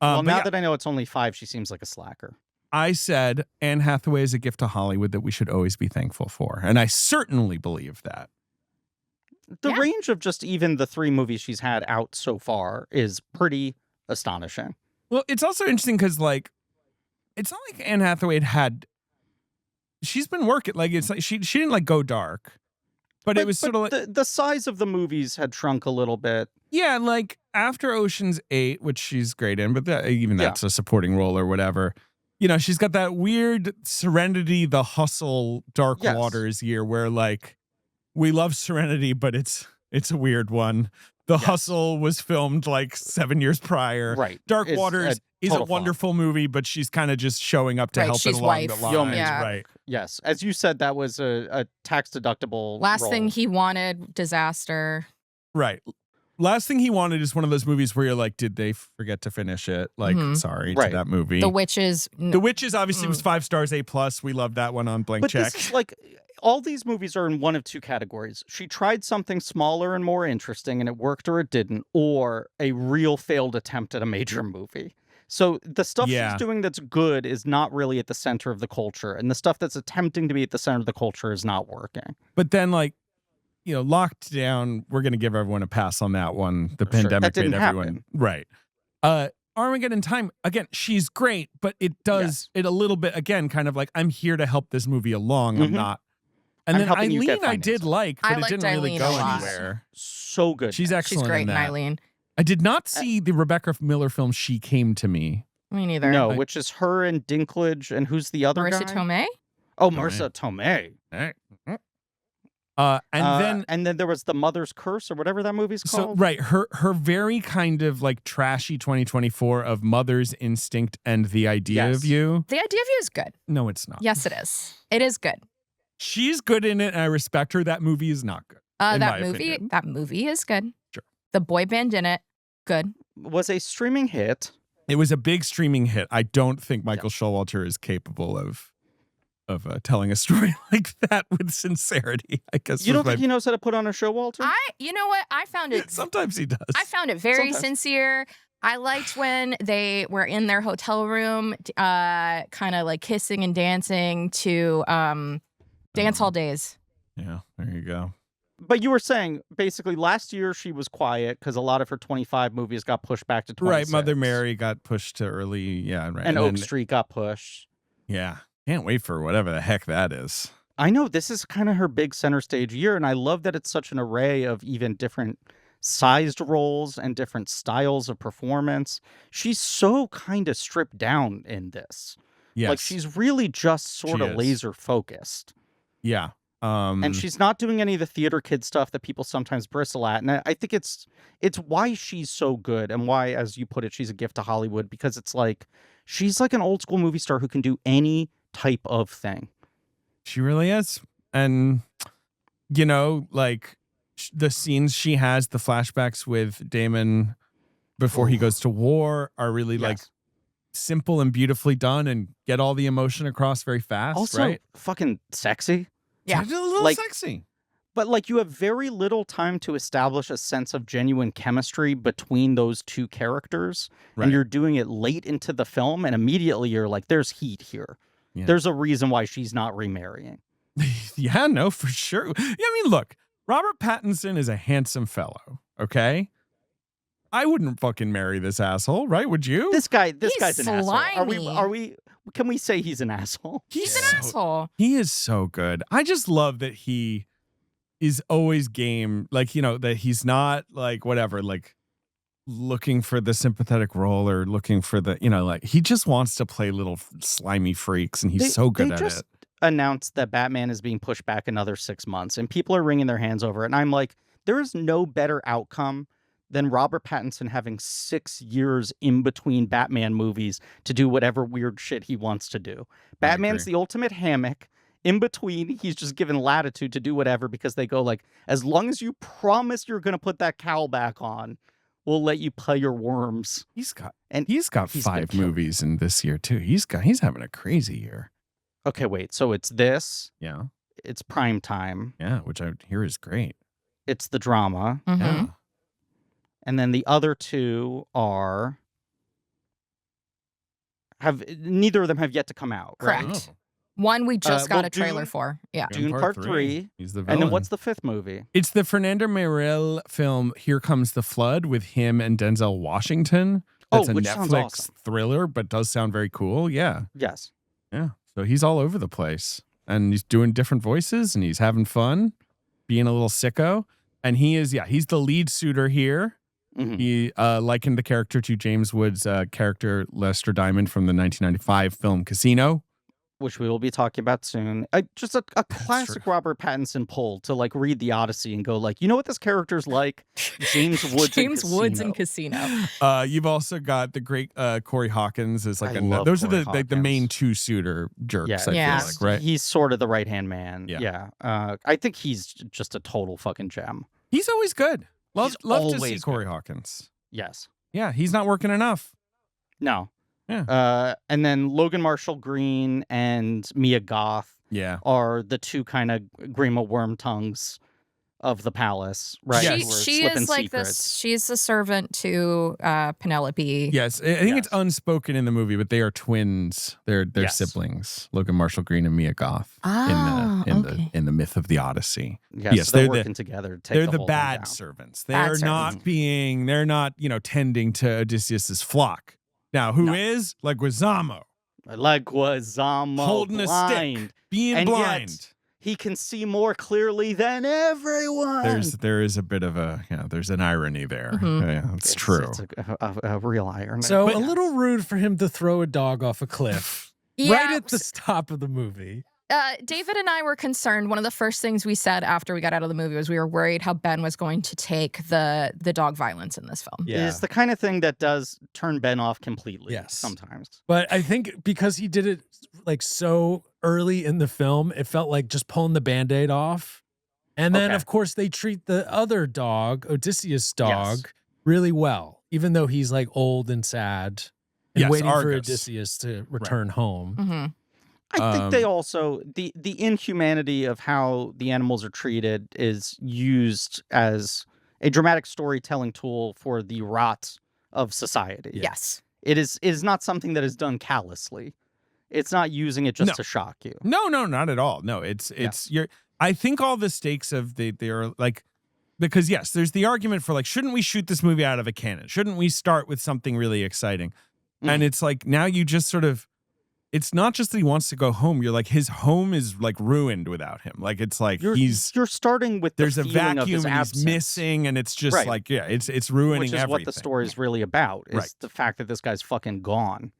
Well, now that I know it's only 5, she seems like a slacker. I said Anne Hathaway is a gift to Hollywood that we should always be thankful for. And I certainly believe that. The range of just even the 3 movies she's had out so far is pretty astonishing. Well, it's also interesting because, like, it's not like Anne Hathaway she's been working, like, it's like she didn't, like, go dark. But it was sort of like... The size of the movies had shrunk a little bit. Yeah, like, after Ocean's 8, which she's great in, but that's a supporting role or whatever... You know, she's got that weird Serenity, The Hustle, Dark Waters year where, like, we love Serenity, but it's a weird one. The Hustle was filmed like 7 years prior. Right. Dark Waters is a wonderful movie, but she's kind of just showing up to help it along the line. Right. Yes. As you said, that was a tax deductible Last thing he wanted, disaster. Right. last thing he wanted is one of those movies where you're like, did they forget to finish it? Like, sorry to that movie. The Witches. The Witches obviously was 5 stars, A+. We love that one on blank check. This is like, all these movies are in one of two categories. She tried something smaller and more interesting and it worked or it didn't, or a real failed attempt at a major movie. So the stuff she's doing that's good is not really at the center of the culture, and the stuff that's attempting to be at the center of the culture is not working. But then, like, you know, Locked Down, we're going to give everyone a pass on that one. The pandemic made everyone happen. Right. Armageddon Time, again, she's great, but it does it a little bit, again, kind of like, I'm here to help this movie along. I'm not. And then Eileen I did like, but it didn't really go anywhere. So good. She's excellent. She's great in that. Eileen. I did not see the Rebecca Miller film She Came to Me. Me neither. No, which is her and Dinklage, and who's the other Marissa guy? Tomei? Oh, Marissa Tomei. And then there was The Mother's Curse or whatever that movie's called. So her very kind of like trashy 2024 of Mother's Instinct and The Idea of You. The Idea of You is good. No, it's not. Yes, it is. It is good. She's good in it, and I respect her. That movie is not good. That movie is good. Sure. The boy band in it, good. Was a streaming hit. It was a big streaming hit. I don't think Michael Showalter is capable of telling a story like that with sincerity. I guess you don't think he knows how to put on a show, Walter? You know what? I found it. Sometimes he does. I found it very sincere. I liked when they were in their hotel room, kind of like kissing and dancing to Dance Hall Days. Yeah, there you go. But you were saying, basically, last year she was quiet because a lot of her 25 movies got pushed back to 26. Right, Mother Mary got pushed to early, right. And Oak Street got pushed. Yeah, can't wait for whatever the heck that is. I know, this is kind of her big center stage year, and I love that it's such an array of even different sized roles and different styles of performance. She's so kind of stripped down in this. Yes. Like, she's really just sort of laser focused. Yeah. And she's not doing any of the theater kid stuff that people sometimes bristle at. And I think it's why she's so good and why, as you put it, she's a gift to Hollywood, because it's like, she's like an old school movie star who can do any type of thing. She really is. And, you know, like the scenes she has, the flashbacks with Damon before he goes to war are really like simple and beautifully done and get all the emotion across very fast. Also, fucking sexy. Yeah. A little sexy. But like, you have very little time to establish a sense of genuine chemistry between those two characters. Right. And you're doing it late into the film, and immediately you're like, there's heat here. Yeah. There's a reason why she's not remarrying. Yeah, no, for sure. Yeah, I mean, look, Robert Pattinson is a handsome fellow, okay? I wouldn't fucking marry this asshole, right? Would you? This guy's an slimy. asshole. Are we can we say he's an asshole? He's an asshole. He is so good. I just love that he is always game, like, you know, that he's not like whatever, like looking for the sympathetic role or looking for the, you know, like he just wants to play little slimy freaks, and he's so good at it. Announced that Batman is being pushed back another 6 months, and people are wringing their hands over it. And I'm like, there is no better outcome than Robert Pattinson having 6 years in between Batman movies to do whatever weird shit he wants to do. Batman's the ultimate hammock. In between, he's just given latitude to do whatever, because they go like, as long as you promise you're going to put that cowl back on, we'll let you play your worms. He's got 5 movies in this year too. He's having a crazy year. Okay, wait. So it's this. Yeah. It's Prime Time. Yeah, which I hear is great. It's the drama. Mm-hmm. Yeah. And then the other two neither of them have yet to come out. Correct. Right? Oh. One we just got a trailer for. Yeah. Dune Part 3. He's the villain. And then what's the 5th movie? It's the Fernando Meirelles film Here Comes the Flood with him and Denzel Washington. That's a which sounds Netflix awesome. thriller, but does sound very cool. Yeah. Yes. Yeah. So he's all over the place, and he's doing different voices, and he's having fun, being a little sicko. And he's the lead suitor here. Mm-hmm. He likened the character to James Woods' character Lester Diamond from the 1995 film Casino, which we will be talking about soon. Just a classic Robert Pattinson pull to like read the Odyssey and go like, you know what this character's like? James Woods. Woods in Casino. You've also got the great Corey Hawkins as like those Corey are the main 2 suitor jerks. Yeah. I feel like, right? He's sort of the right hand man. Yeah. I think he's just a total fucking gem. He's always good. Love to see always Corey good. Hawkins. Yes. Yeah, he's not working enough. No. Yeah. And then Logan Marshall Green and Mia Goth Yeah. are the two kind of Grima Wormtongues of the palace, right? Yes. Who are She slipping is like secrets. this. She's the servant to Penelope. Yes, I think it's unspoken in the movie, but they are twins. They're Yes. siblings. Logan Marshall Green and Mia Goth Ah, in the myth of the Odyssey. Yes, they're they're working together to take They're the the whole thing bad down. servants. Bad They're not tending to Odysseus's flock. Now, who is Leguizamo? Leguizamo Holding blind. a stick, being And blind. Yet, he can see more clearly than everyone. There is a bit of a there's an irony there. Mhm. Yeah, it's true. It's a real irony. So But- a little rude for him to throw a dog off a cliff Yeah, right at the top of the movie. David and I were concerned. One of the first things we said after we got out of the movie was we were worried how Ben was going to take the dog violence in this film. It is the kind of thing that does turn Ben off completely. Yes. Sometimes. But I think because he did it like so early in the film, it felt like just pulling the Band-Aid off. And then, Okay. of course, they treat the other dog, Odysseus' dog, really well, even though he's like old and sad and Yes, waiting for Argus. Odysseus to return home. Mm-hmm. I think they also the inhumanity of how the animals are treated is used as a dramatic storytelling tool for the rot of society. Yes. It is not something that is done callously. It's not using it just to shock you. No, not at all. No, it's I think all the stakes of they are like, because yes, there's the argument for like, shouldn't we shoot this movie out of a cannon? Shouldn't we start with something really exciting? And it's like now you just sort of, it's not just that he wants to go home. You're like, his home is like ruined without him. Like it's like You're starting with there's the a feeling of his vacuum and he's absence, missing, and it's just Right. like it's ruining which is everything. what the story is really about. Is Right. the fact that this guy's fucking gone.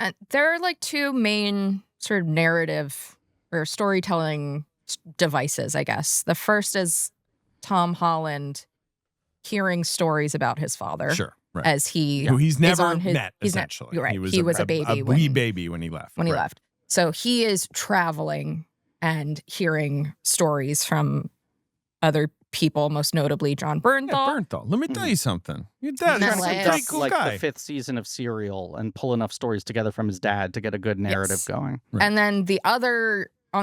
And there are like two main sort of narrative or storytelling devices, I guess. The first is Tom Holland hearing stories about his father. Sure, right. As he Who he's is never on his, met, he's essentially. You're right. He was a baby a wee baby when he left. when he right. left. So he is traveling and hearing stories from other people, most notably John Bernthal. Yeah, Bernthal. Let me tell you something. Your dad He's is a like- pretty That's cool like guy. the 5th season of Serial and pull enough stories together from his dad to get a good narrative Yes. going. Right. And then on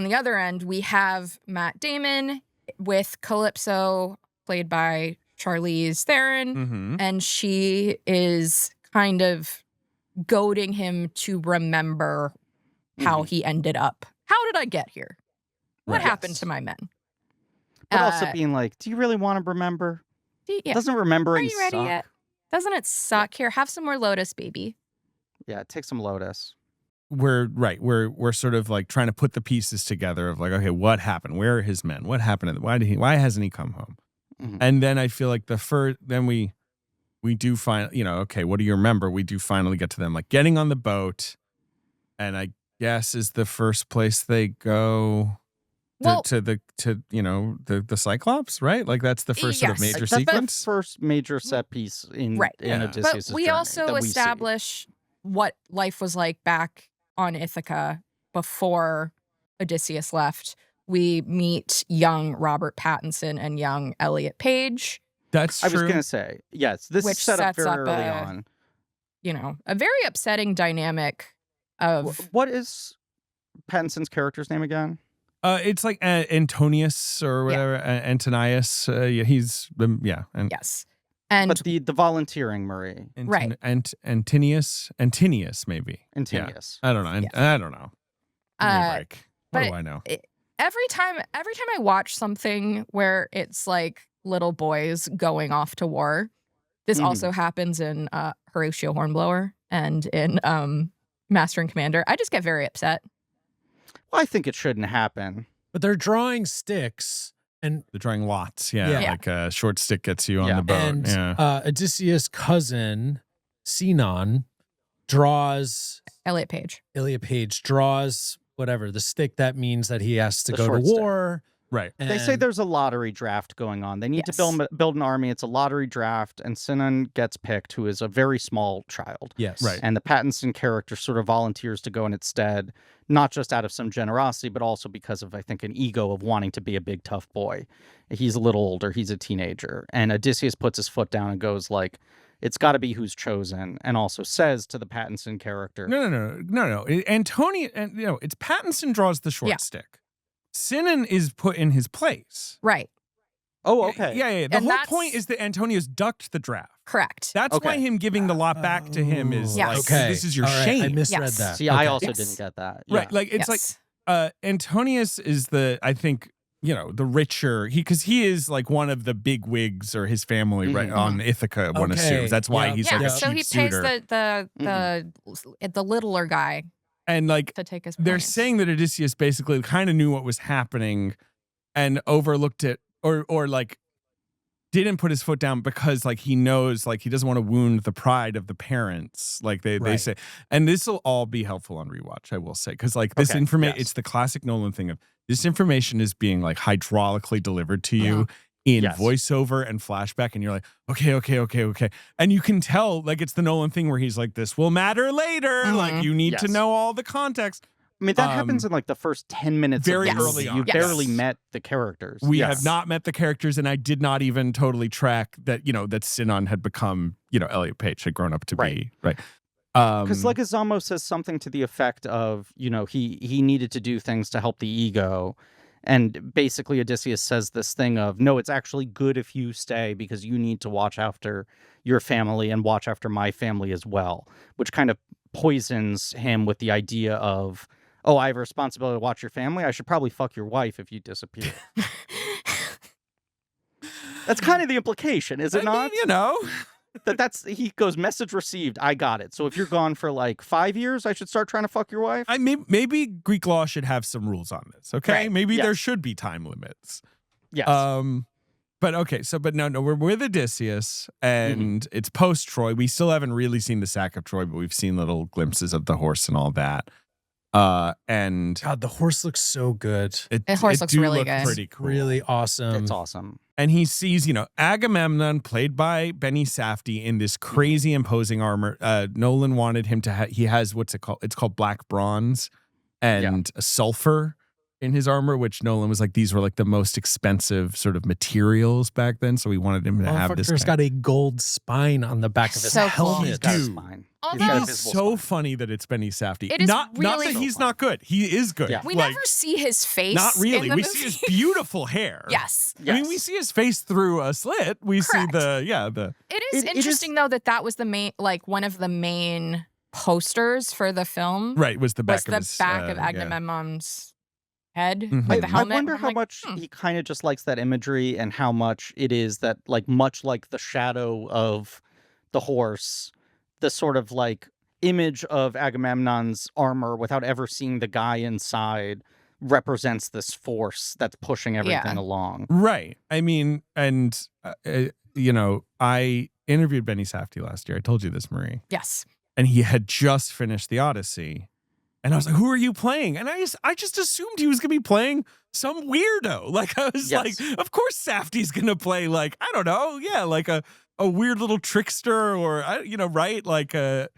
the other end, we have Matt Damon with Calypso, played by Charlize Theron. Mm-hmm. And she is kind of goading him to remember how he ended up. How did I get here? What Right. happened Yes. to my men? But also being like, do you really want to remember? Doesn't remembering Are you ready suck? yet? Doesn't it suck? Here, have some more Lotus, baby. Yeah, take some Lotus. We're sort of like trying to put the pieces together of like, okay, what happened? Where are his men? What happened? Why hasn't he come home? Mhm. And then I feel like then we do find, okay, what do you remember? We do finally get to them like getting on the boat, and I guess is the first place they go to the Cyclops, right? Like that's the first sort of Yes. major That's sequence. the first major set piece in Right. Yeah. Odysseus' But we journey also that we see. establish what life was like back on Ithaca before Odysseus left. We meet young Robert Pattinson and young Elliot Page. That's I true. was gonna say, yes, this Which is set up sets very up early a- on. A very upsetting dynamic of What is Pattinson's character's name again? It's like Antonius or whatever, Antonius. He's and yes. And But the volunteering Marie, Right. Antinius maybe. Antinius. I don't know. Yes. I don't know. Give me a Uh, break. What do but I know? every time I watch something where it's like little boys going off to war, this Mhm. also happens in Horatio Hornblower and in Master and Commander. I just get very upset. Well, I think it shouldn't happen. But they're drawing sticks, and They're drawing lots. Yeah. Like a short stick gets you on Yeah. the boat. and Odysseus' cousin Sinon draws Elliot Page. Ilya Page draws whatever the stick that means that he has to The go to short stick. war, Right. They say there's a lottery draft going on. They need to build an army. It's a lottery draft, and Sinan gets picked, who is a very small child. Yes. Right. And the Pattinson character sort of volunteers to go in its stead, not just out of some generosity, but also because of, I think, an ego of wanting to be a big, tough boy. He's a little older. He's a teenager. And Odysseus puts his foot down and goes like, it's got to be who's chosen, and also says to the Pattinson character, No. Antonio, and it's Pattinson draws the short stick. Sinan is put in his place. Right. Oh, okay. Yeah. The whole point is that Antonio's ducked the draft. Correct. That's why him giving the lot back to him is like, this is your shame. I misread that. See, I also didn't get that. Right. Like, it's like Antonius is I think, the richer, because he is like one of the big wigs, or his family right on Ithaca, one assumes. That's why he's like a so cheap he suitor. pays the littler guy. And like, to take his they're points. saying that Odysseus basically kind of knew what was happening and overlooked it, or like didn't put his foot down because like he knows, like he doesn't want to wound the pride of the parents. Like they say, and this will all be helpful on rewatch, I will say, because like this information, it's the classic Nolan thing of this information is being like hydraulically delivered to you in voiceover and flashback, and you're like, okay. And you can tell, like, it's the Nolan thing where he's like, this will matter later. Like, you need to know all the context. I mean, that happens in like the first 10 minutes very of the early movie. on. You barely met the characters. We have not met the characters, and I did not even totally track that, that Sinan had become, Elliot Page had grown up to be. Right. Because Leguizamo says something to the effect of, he needed to do things to help the ego. And basically Odysseus says this thing of, no, it's actually good if you stay because you need to watch after your family and watch after my family as well, which kind of poisons him with the idea of, oh, I have a responsibility to watch your family. I should probably fuck your wife if you disappear. That's kind of the implication, is it not? That's he goes, message received, I got it. So if you're gone for like 5 years, I should start trying to fuck your wife? Maybe Greek law should have some rules on this, okay? Right. Maybe there should be time limits. Yes. But okay, but no, we're with Odysseus, and it's post-Troy. We still haven't really seen the sack of Troy, but we've seen little glimpses of the horse and all that. And God, the horse looks so good. The horse looks really good. Pretty cool. Really awesome. It's awesome. And he sees, Agamemnon, played by Benny Safdie, in this crazy imposing armor. Nolan wanted him to he has, what's it called? It's called black bronze and sulfur in his armor, which Nolan was like, these were like the most expensive sort of materials back then. So he wanted him to have this. He's got a gold spine on the back of his helmet. He's got a spine. It is so funny that it's Benny Safdie. It is not really that he's not good. He is good. We never see his face. Not really. In the We movie. see his beautiful hair. Yes. I mean, we see his face through a slit. We see the It is interesting though that was the main, like one of the main posters for the film. Right, was the back of Agamemnon's head Mhm. with the helmet. I wonder how much he kind of just likes that imagery, and how much it is that, like, much like the shadow of the horse, the sort of like image of Agamemnon's armor without ever seeing the guy inside represents this force that's pushing everything along. Right. I mean, and I interviewed Benny Safdie last year. I told you this, Marie. Yes. And he had just finished the Odyssey. And I was like, who are you playing? And I just assumed he was going to be playing some weirdo. Like, I was like, of course Safdie's going to play, like, I don't know. Yeah, like a weird little trickster, or, right? Like a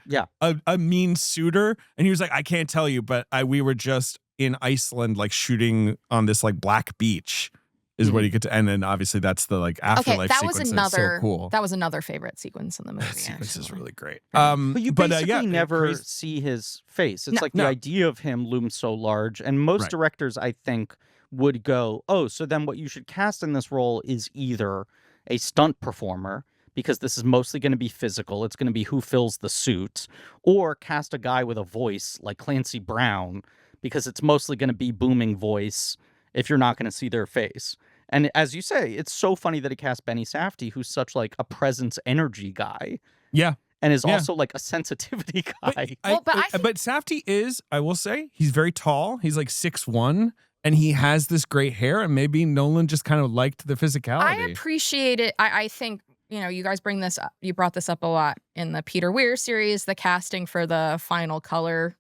mean suitor. And he was like, I can't tell you, but we were just in Iceland, like shooting on this like black beach is what he could, and then obviously that's the like afterlife sequence. That's so cool. That was another favorite sequence in the movie. That sequence is really great. But you basically never see his face. It's the idea of him looms so large, and most directors, I think, would go, oh, so then what you should cast in this role is either a stunt performer, because this is mostly going to be physical. It's going to be who fills the suit, or cast a guy with a voice like Clancy Brown, because it's mostly going to be booming voice if you're not going to see their face. And as you say, it's so funny that he cast Benny Safdie, who's such like a presence energy guy. Yeah. And is also like a sensitivity guy. But Safdie is, I will say, he's very tall. He's like 6'1", and he has this great hair, and maybe Nolan just kind of liked the physicality. I appreciate it. I think, you guys bring this up. You brought this up a lot in the Peter Weir series, the casting for the final color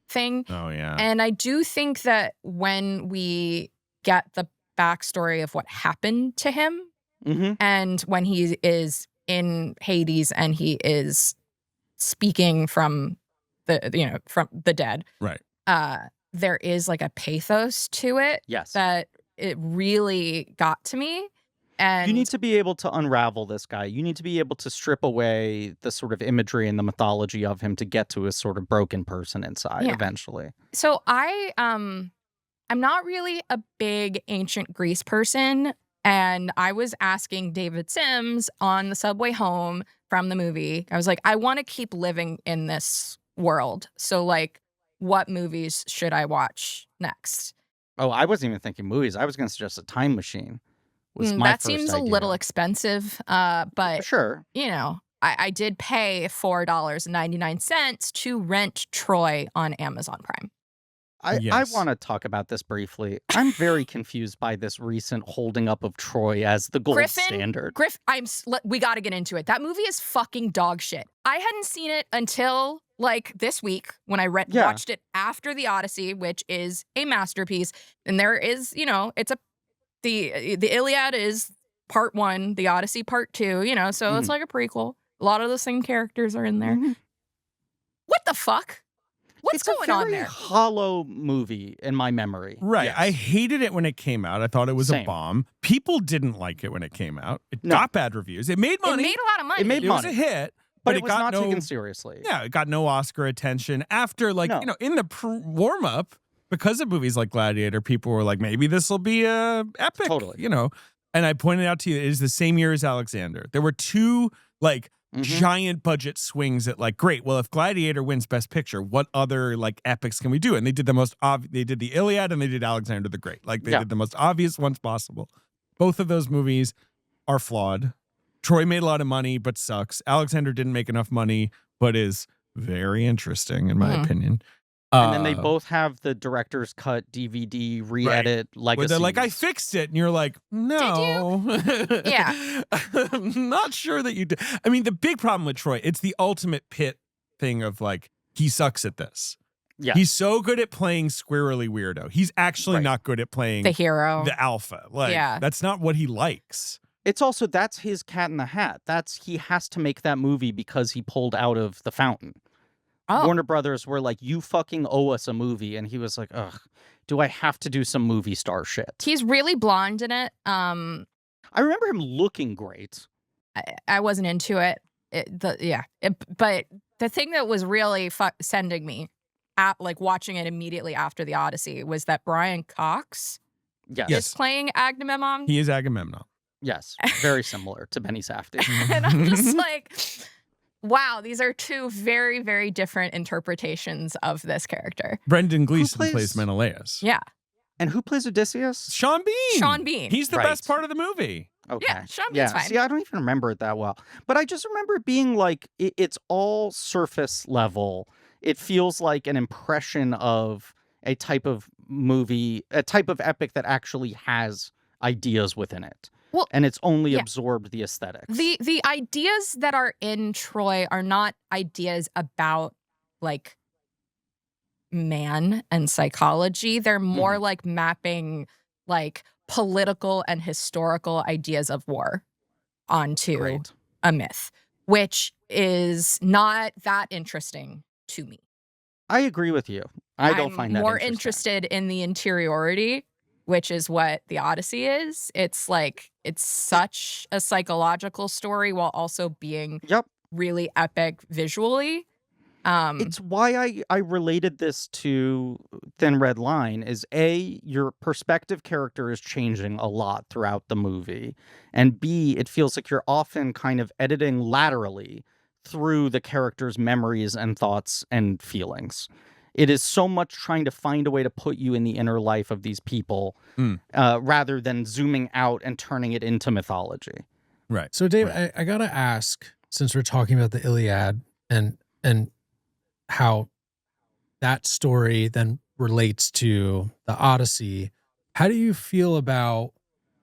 thing. Oh, yeah. And I do think that when we get the backstory of what happened to him. Mm-hmm. And when he is in Hades and he is speaking from the dead. Right. There is like a pathos to it. Yes. That it really got to me. And you need to be able to unravel this guy. You need to be able to strip away the sort of imagery and the mythology of him to get to a sort of broken person inside eventually. So I'm not really a big ancient Greece person. And I was asking David Sims on the subway home from the movie. I was like, I want to keep living in this world. So like, what movies should I watch next? Oh, I wasn't even thinking movies. I was going to suggest A Time Machine. That seems a little expensive, but sure, you know, I did pay $4.99 to rent Troy on Amazon Prime. I want to talk about this briefly. I'm very confused by this recent holding up of Troy as the gold standard. We got to get into it. That movie is fucking dog shit. I hadn't seen it until like this week when I watched it after the Odyssey, which is a masterpiece. And there is, you know, the Iliad is part 1, the Odyssey part 2, you know, so it's like a prequel. A lot of the same characters are in there. What the fuck? What's going on there? It's a very hollow movie in my memory. Right. Yes. I hated it when it came out. I thought it was a bomb. People didn't like it when it came out. It got bad reviews. It made money. It made a lot of money. It was a hit. But it was not taken seriously. Yeah, it got no Oscar attention. After, you know, in the warm-up, because of movies like Gladiator, people were like, maybe this will be a epic. Totally. You know, and I pointed out to you, it is the same year as Alexander. There were two, giant budget swings at great, well, if Gladiator wins Best Picture, what other epics can we do? And they did they did the Iliad and they did Alexander the Great. They did the most obvious ones possible. Both of those movies are flawed. Troy made a lot of money, but sucks. Alexander didn't make enough money, but is very interesting in my opinion. And then they both have the director's cut DVD re-edit legacy. Where they're like, I fixed it. And you're like, no. Did you? Yeah. I'm not sure that you did. I mean, the big problem with Troy, it's the ultimate pit thing of he sucks at this. Yeah. He's so good at playing squirrely weirdo. He's actually not good at playing the hero, the alpha. That's not what he likes. It's also, that's his Cat in the Hat. He has to make that movie because he pulled out of The Fountain. Oh. Warner Brothers were like, you fucking owe us a movie. And he was like, ugh, do I have to do some movie star shit? He's really blonde in it. I remember him looking great. I wasn't into it. But the thing that was really sending me at watching it immediately after the Odyssey was that Brian Cox is playing Agamemnon. He is Agamemnon. Yes, very similar to Benny Safdie. And I'm just like, wow, these are two very, very different interpretations of this character. Brendan Gleeson plays Menelaus. Yeah. And who plays Odysseus? Sean Bean. Sean Bean. He's the best part of the movie. Okay. Yeah, Sean Bean's fine. See, I don't even remember it that well. But I just remember it being it's all surface level. It feels like an impression of a type of movie, a type of epic that actually has ideas within it. Well, and it's only absorbed the aesthetics. The ideas that are in Troy are not ideas about man and psychology. They're more mapping political and historical ideas of war onto a myth, which is not that interesting to me. I agree with you. I don't find that more interested in the interiority, which is what the Odyssey is. It's it's such a psychological story while also being really epic visually. It's why I related this to Thin Red Line is A, your perspective character is changing a lot throughout the movie. And B, it feels like you're often kind of editing laterally through the character's memories and thoughts and feelings. It is so much trying to find a way to put you in the inner life of these people rather than zooming out and turning it into mythology. Right. So, Dave, I got to ask, since we're talking about the Iliad and how that story then relates to the Odyssey, how do you feel about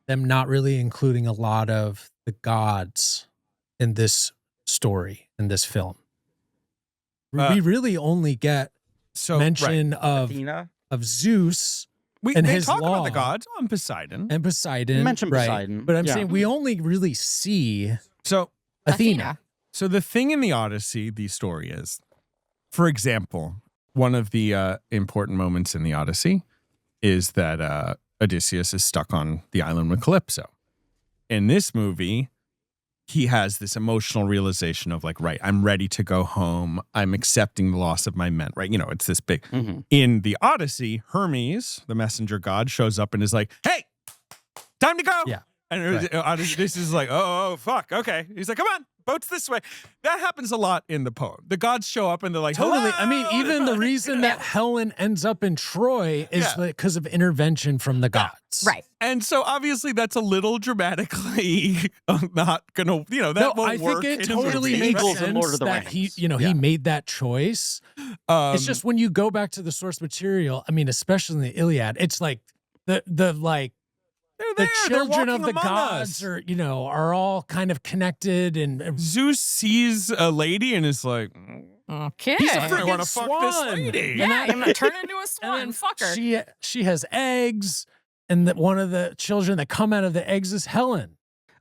them not really including a lot of the gods in this story, in this film? We really only get mention of Athena? of Zeus and they his talk law about the gods. Oh, and Poseidon. and Poseidon. You mentioned right. Poseidon. But I'm Yeah. saying we only really see So Athena. So the thing in the Odyssey, the story is, for example, one of the important moments in the Odyssey is that Odysseus is stuck on the island with Calypso. In this movie, he has this emotional realization of like, right, I'm ready to go home. I'm accepting the loss of my men, right? You know, it's this big. Mm-hmm. In the Odyssey, Hermes, the messenger god, shows up and is like, hey, time to go. Yeah. And this is like, oh, fuck. Okay. He's like, come on, boat's this way. That happens a lot in the poem. The gods show up and they're like, Totally. hello! I mean, even the reason that Helen ends up in Troy is because of intervention from the gods. Right. And so obviously that's a little dramatically not gonna, that won't I work. think it in a totally movie. makes Eagles and Lord of sense the that Rings. he made that choice. It's just when you go back to the source material, I mean, especially in the Iliad, it's like the children of the gods are all kind to connected, and Zeus sees a lady and is like, Okay. he's a I want to freaking fuck this swan. lady. Yeah, I'm gonna turn into a And swan. then Fuck her. she has eggs, and that one of the children that come out of the eggs is Helen.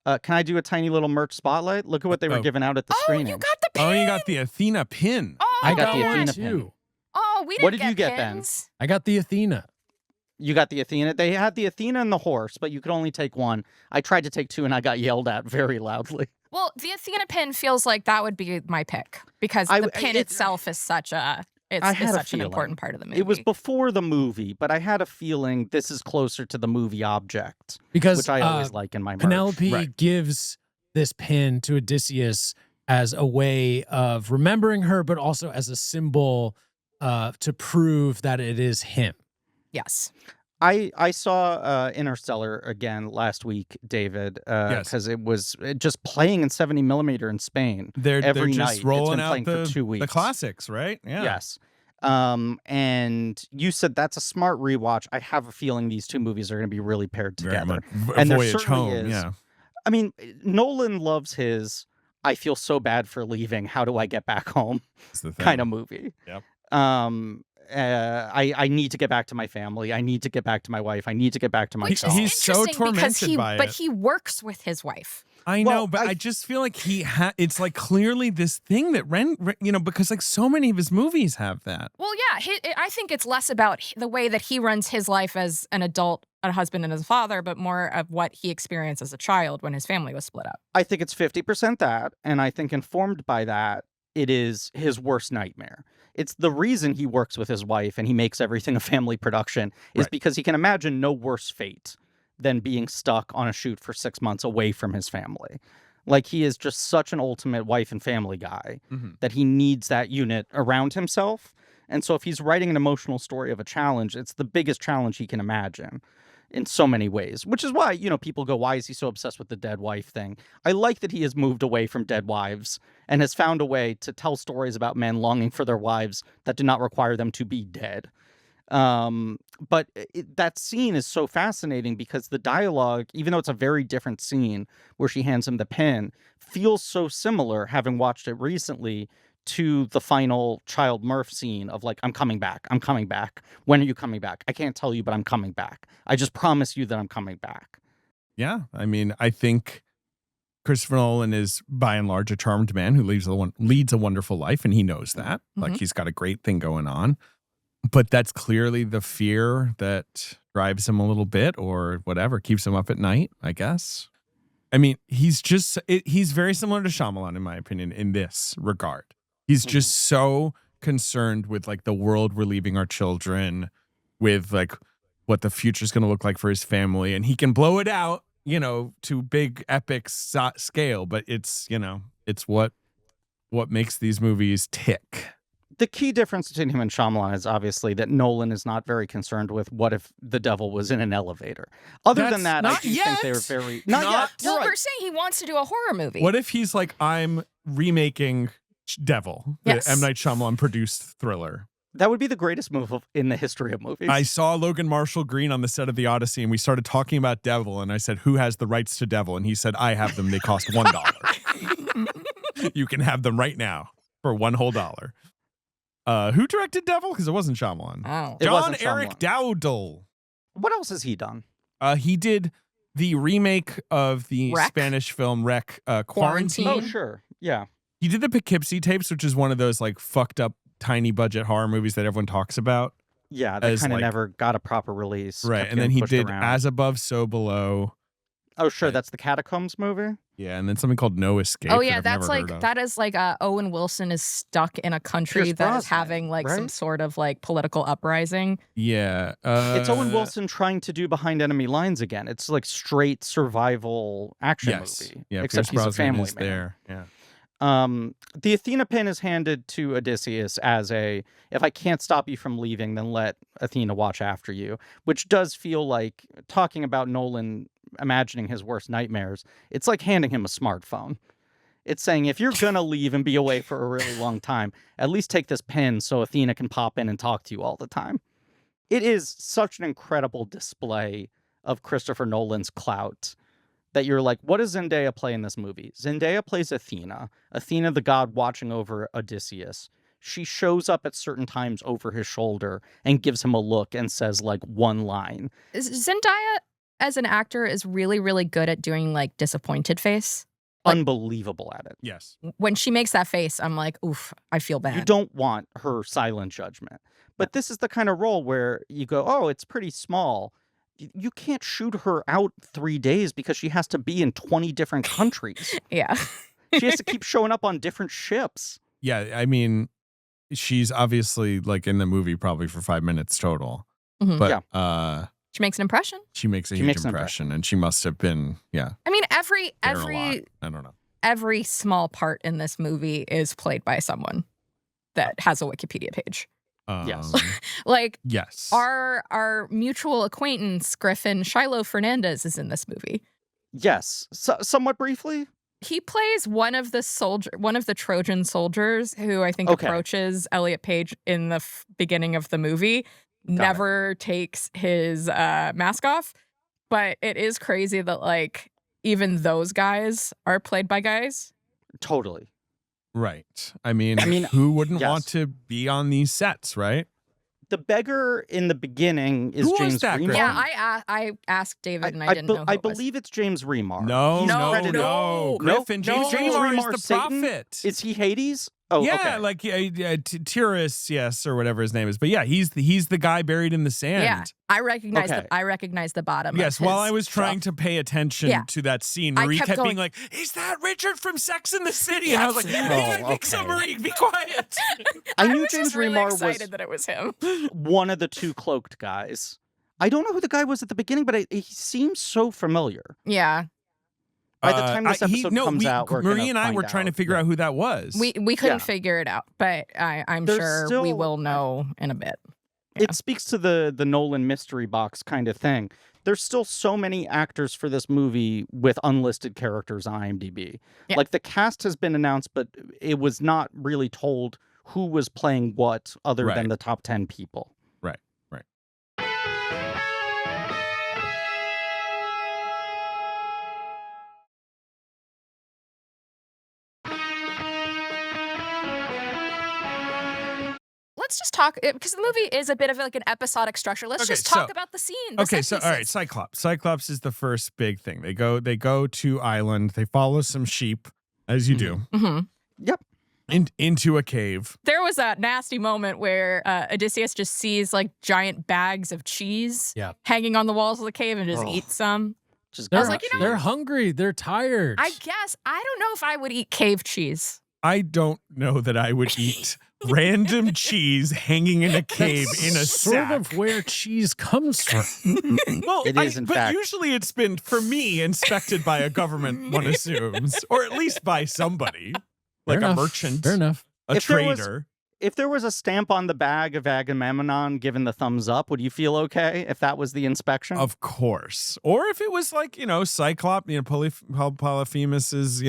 Can I do a tiny little merch spotlight? Look at what they were giving out at the Oh, screening. you got the pin. Oh, you got the Athena pin. Oh, I got the man. Athena too. pin. Oh, we didn't What did you get, Ben? pins. I got the Athena. You got the Athena. They had the Athena and the horse, but you could only take one. I tried to take two, and I got yelled at very loudly. Well, the Athena pin feels like that would be my pick because the pin itself is such a it's such an important part of the movie. It was before the movie, but I had a feeling this is closer to the movie object, Because which I always like in my merch. Penelope gives this pin to Odysseus as a way of remembering her, but also as a symbol to prove that it is him. Yes. I saw Interstellar again last week, David, because it was just playing in 70 millimeter in Spain. They're every just night. rolling it's been playing out for 2 weeks. the classics, right? Yeah. Yes. And you said that's a smart rewatch. I have a feeling these two movies are going to be really paired Very together. much. And there Voyage certainly home, is. yeah. I mean, Nolan loves his I feel so bad for leaving. How do I get back home? That's the thing. Kind of movie. Yep. I need to get back to my family. I need to get back to my wife. I need to get back to my Which child. is He's so interesting because tormented by but it. he works with his wife. I Well, know, but I just feel like it's like clearly this thing that because like so many of his movies have that. Well, yeah, I think it's less about the way that he runs his life as an adult, a husband and as a father, but more of what he experienced as a child when his family was split up. I think it's 50% that, and I think informed by that, it is his worst nightmare. It's the reason he works with his wife and he makes everything a family production is because he can imagine no worse fate than being stuck on a shoot for 6 months away from his family. Like, he is just such an ultimate wife and family guy that he needs that unit around himself. And so if he's writing an emotional story of a challenge, it's the biggest challenge he can imagine in so many ways, which is why, people go, why is he so obsessed with the dead wife thing? I like that he has moved away from dead wives and has found a way to tell stories about men longing for their wives that do not require them to be dead. But that scene is so fascinating because the dialogue, even though it's a very different scene where she hands him the pen, feels so similar, having watched it recently, to the final Child Murph scene of like, I'm coming back. I'm coming back. When are you coming back? I can't tell you, but I'm coming back. I just promise you that I'm coming back. Yeah. I mean, I think Christopher Nolan is by and large a charmed man who leads a wonderful life, and he knows that. Like, he's got a great thing going on. But that's clearly the fear that drives him a little bit or whatever, keeps him up at night, I guess. I mean, he's very similar to Shyamalan, in my opinion, in this regard. He's just so concerned with like the world we're leaving our children, with like what the future is going to look like for his family. And he can blow it out, to big epic scale. But it's what makes these movies tick. The key difference between him and Shyamalan is obviously that Nolan is not very concerned with what if the devil was in an elevator. Other than that, I do think they're very... Not yet. Well, we're saying he wants to do a horror movie. What if he's like, I'm remaking Devil, the M. Night Shyamalan produced thriller? That would be the greatest move in the history of movies. I saw Logan Marshall Green on the set of the Odyssey, and we started talking about Devil, and I said, who has the rights to Devil? And he said, I have them. They cost $1. You can have them right now for $1 whole. Who directed Devil? Because it wasn't Shyamalan. Oh. It John wasn't Eric Shyamalan. Dowdle. What else has he done? He did the remake of the Wreck? Spanish film Wreck, Quarantine. Oh, sure. Yeah. He did the Poughkeepsie tapes, which is one of those like fucked up tiny budget horror movies that everyone talks about. Yeah, that As, kind of like- never got a proper release. Right. kept And then getting he pushed did around. As Above, So Below. Oh, sure. Right. That's the Catacombs movie. Yeah. And then something called No Escape. Oh that yeah, I've that's never heard of. that is like Owen Wilson is stuck in a country Pierce that is Brosnan, having like some right? sort of like political uprising. Yeah. It's Owen Wilson trying to do Behind Enemy Lines again. It's like straight survival action Yes. movie. Yeah. Except Pierce he's a Brosnan family is man. there. Yeah. The Athena pin is handed to Odysseus as a, if I can't stop you from leaving, then let Athena watch after you, which does feel like, talking about Nolan imagining his worst nightmares, it's like handing him a smartphone. It's saying, if you're gonna leave and be away for a really long time, at least take this pin so Athena can pop in and talk to you all the time. It is such an incredible display of Christopher Nolan's clout that you're like, what does Zendaya play in this movie? Zendaya plays Athena, Athena the god watching over Odysseus. She shows up at certain times over his shoulder and gives him a look and says like one line. Zendaya as an actor is really, really good at doing like disappointed face. Unbelievable at it. Yes. When she makes that face, I'm like, oof, I feel bad. You don't want her silent judgment. But this is the kind of role where you go, oh, it's pretty small. You can't shoot her out 3 days because she has to be in 20 different countries. Yeah. She has to keep showing up on different ships. Yeah. I mean, she's obviously like in the movie probably for 5 minutes total. Mhm. But She makes an impression. she makes a She huge makes an impression, and she must have been, yeah, I mean, there a lot. every I don't know. every small part in this movie is played by someone that has a Wikipedia page. Yes. Like Yes. our mutual acquaintance Griffin Shiloh Fernandez is in this movie. Yes. Somewhat briefly. He plays one of the Trojan soldiers who I think Okay. approaches Elliot Page in the beginning of the movie. Never takes his mask off, but it is crazy that like even those guys are played by guys. Totally. Right. I mean, I mean, who wouldn't yes. want to be on these sets, right? The beggar in the beginning is Who was James that, Remar. Griffin? Yeah, I asked David and I didn't know who I it was. believe it's James Remar. No, He's no, credited- no. Griffin, James James Remar is Remar, the Satan? prophet. Is he Hades? Oh, yeah, okay. like Tyrus, yes, or whatever his name is. But yeah, he's the guy buried in the sand. Yeah, I recognize Okay. the bottom. Yes, of while his I was trying stuff. to pay attention Yeah. to that scene, I Marie kept kept being going- like, "Is that Richard from Sex and the City?" And I was like, Yes. "Yeah, I think okay. so, Marie. Be quiet." I knew was James just really Remar excited was that it was him. one of the two cloaked guys. I don't know who the guy was at the beginning, but he seems so familiar. Yeah, By the time this episode comes out, we're Marie gonna and I were find trying to out. figure out who that was. we couldn't Yeah. figure it out, but I'm There's sure we still- will know in a bit. Yeah. It speaks to the Nolan mystery box kind of thing. There's still so many actors for this movie with unlisted characters on IMDb. Yeah. Like the cast has been announced, but it was not really told who was playing what other than Right. the top 10 people. Right. Let's just talk because the movie is a bit of like an episodic structure. Let's Okay, just talk so- about the scene. Okay, so all right, Cyclops. Cyclops is the first big thing. They go to island. They follow some sheep, as you do, hmm Yep. into a cave. There was that nasty moment where Odysseus just sees like giant bags of cheese Yeah. hanging on the walls of the cave and just Oh. eats some. Just I was got like, you know- They're hungry. They're tired. I guess I don't know if I would eat cave cheese. I don't know that I would eat random cheese hanging in a cave in a sort sack. of where cheese comes from. Well, It is, in but fact. usually it's been, for me, inspected by a government, one assumes, or at least by somebody, like Fair a enough. merchant, Fair enough. a If there was- trader. If there was a stamp on the bag of Agamemnon given the thumbs up, would you feel okay if that was the inspection? Of course. Or if it was like, Cyclops, Polyphemus's,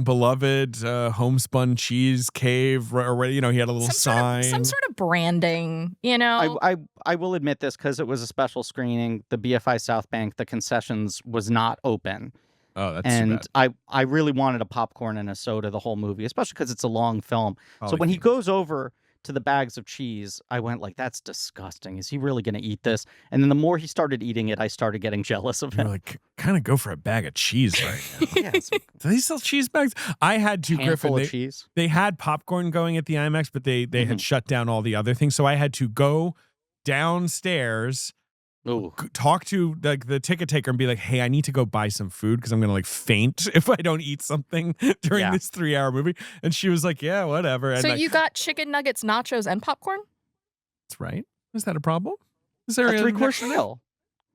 beloved homespun cheese cave, or he had a little sign. Some sort of branding, you know. I will admit this because it was a special screening. The BFI South Bank, the concessions was not open. Oh, that's too And bad. I really wanted a popcorn and a soda the whole movie, especially because it's a long film. So when he Polyphemus. goes over to the bags of cheese, I went like, that's disgusting. Is he really going to eat this? And then the more he started eating it, I started getting jealous of him. You're like, kind of go for a bag of cheese right now. Yeah, Do they sell cheese bags? I had to, Griffin. of cheese. They had popcorn going at the IMAX, but they had shut down all the other things. So I had to go downstairs, talk to the ticket taker and be like, hey, I need to go buy some food because I'm going to like faint if I don't eat something during this 3-hour movie. And she was like, yeah, whatever. And so you got chicken nuggets, nachos, and popcorn? That's right. Is that a problem? Is there a 3-course meal?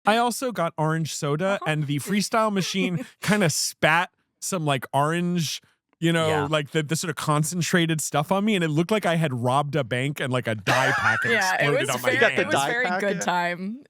I also got orange soda and the freestyle machine kind of spat some like orange, like the sort of concentrated stuff on me, and it looked like I had robbed a bank and like a dye packet exploded on my hand. It was very good time.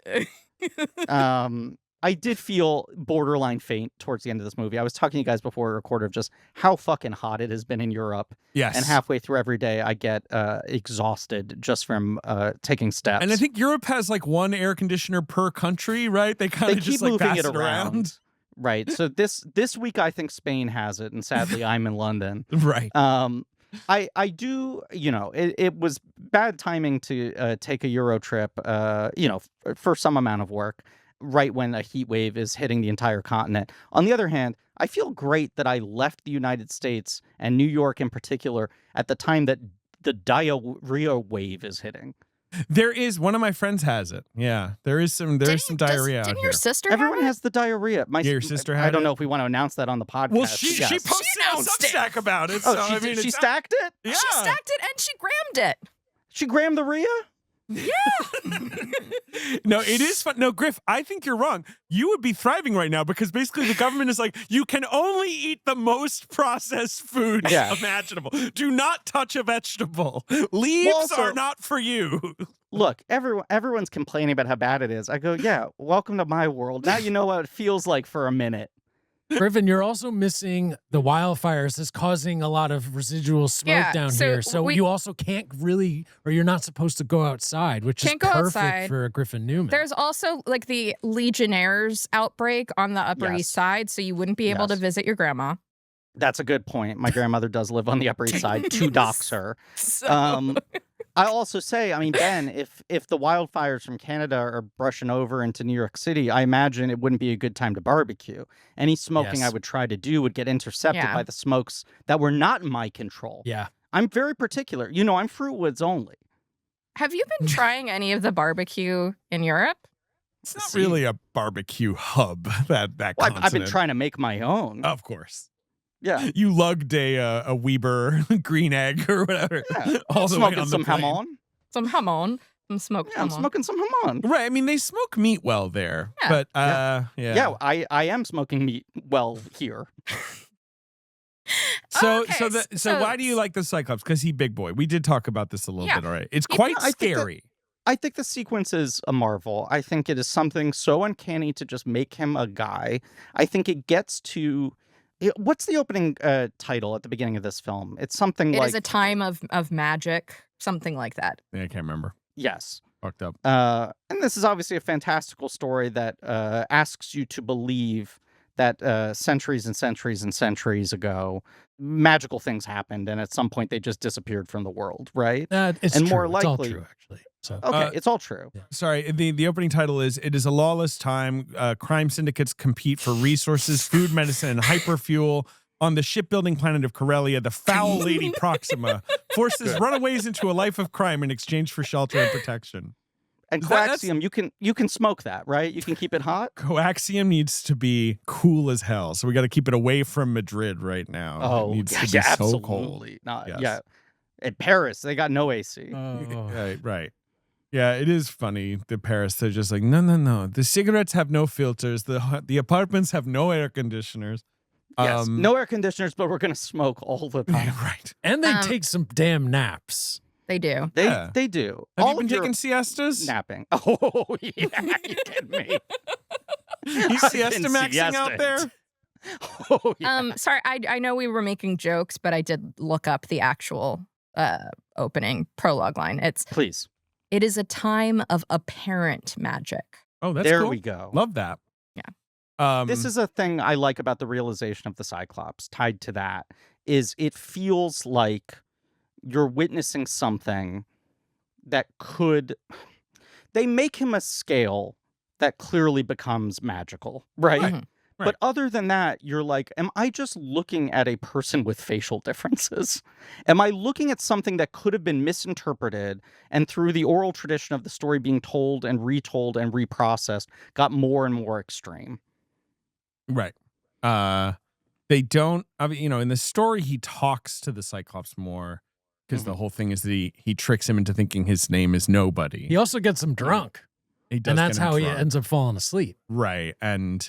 I did feel borderline faint towards the end of this movie. I was talking to you guys before we recorded of just how fucking hot it has been in Europe. Yes. And halfway through every day, I get exhausted just from taking steps. And I think Europe has like one air conditioner per country, right? They kind of just keep like moving pass it around. Right. So this week, I think Spain has it. And sadly, I'm in London. Right. I do, it was bad timing to take a Euro trip, for some amount of work, right when a heat wave is hitting the entire continent. On the other hand, I feel great that I left the United States and New York in particular at the time that the diarrhea wave is hitting. There is, one of my friends has it. Yeah, there is some diarrhea out Didn't here. your sister Everyone have it? has the diarrhea. Your sister had I don't it? know if we want to announce that on the podcast. Well, she posted on Substack about it. Oh, so, she stacked it? Yeah. She stacked it and she grammed it. She grammed the rhea? Yeah. No, it is fun. No, Griff, I think you're wrong. You would be thriving right now because basically the government is like, you can only eat the most processed food imaginable. Do not touch a vegetable. Leaves are not for you. Look, everyone's complaining about how bad it is. I go, yeah, welcome to my world. Now you know what it feels like for a minute. Griffin, you're also missing the wildfires that's causing a lot of residual smoke down here. So you also can't really, or you're not supposed to go outside, which is perfect for Griffin Newman. There's also like the Legionnaires outbreak on the Upper East Side, so you wouldn't be able to visit your grandma. That's a good point. My grandmother does live on the Upper East Side, to dox her. I'll also say, I mean, Ben, if the wildfires from Canada are brushing over into New York City, I imagine it wouldn't be a good time to barbecue. Any smoking I would try to do would get intercepted by the smokes that were not in my control. Yeah. I'm very particular. I'm Fruitwoods only. Have you been trying any of the barbecue in Europe? It's not really a barbecue hub, that continent. I've been trying to make my own. Of course. Yeah. You lugged a Weber green egg or whatever. Yeah. All the way on some the plane. hamon. Some hamon. Some smoked hamon. I'm smoking some hamon. Right. I mean, they smoke meat well there. Yeah. But, Yeah, I am smoking meat well here. So why do you like the Cyclops? Because he's big boy. We did talk about this a little bit already. It's quite scary. I think the sequence is a marvel. I think it is something so uncanny to just make him a guy. I think it gets to... What's the opening title at the beginning of this film? It's something like... It is a time of magic, something like that. Yeah, I can't remember. Yes. Fucked up. And this is obviously a fantastical story that asks you to believe that centuries and centuries and centuries ago, magical things happened, and at some point they just disappeared from the world, right? It's and true. more likely, it's all true, actually. So. Okay, it's all true. Yeah. Sorry, the opening title is "It is a lawless time. Crime syndicates compete for resources, food, medicine, and hyperfuel on the shipbuilding planet of Corellia. The foul lady Proxima forces runaways into a life of crime in exchange for shelter and protection." And coaxium, you can smoke that, right? You can keep it hot. Coaxium needs to be cool as hell, so we got to keep it away from Madrid right now. Oh, it needs to be so cold. Absolutely. Yeah. At Paris, they got no AC. Right. Yeah, it is funny. The Paris, they're just like, no. The cigarettes have no filters. The apartments have no air conditioners. Yes, no air conditioners, but we're gonna smoke all the time. Yeah, right. And they take some damn naps. They do. They do. Have you been taking siestas? Napping. Oh, yeah, you kidding me? You siesta maxing out there? Oh, yeah. Sorry, I know we were making jokes, but I did look up the actual opening prologue line. Please. It is a time of apparent magic. Oh, that's there cool. we go. Love that. Yeah. This is a thing I like about the realization of the Cyclops. Tied to that is it feels like you're witnessing something that could... They make him a scale that clearly becomes magical, right? Right. But other than that, you're like, am I just looking at a person with facial differences? Am I looking at something that could have been misinterpreted and through the oral tradition of the story being told and retold and reprocessed got more and more extreme? Right. They don't, in the story, he talks to the Cyclops more because the whole thing is that he tricks him into thinking his name is Nobody. He also gets him drunk. He does And that's get him how he drunk. ends up falling asleep. Right. And,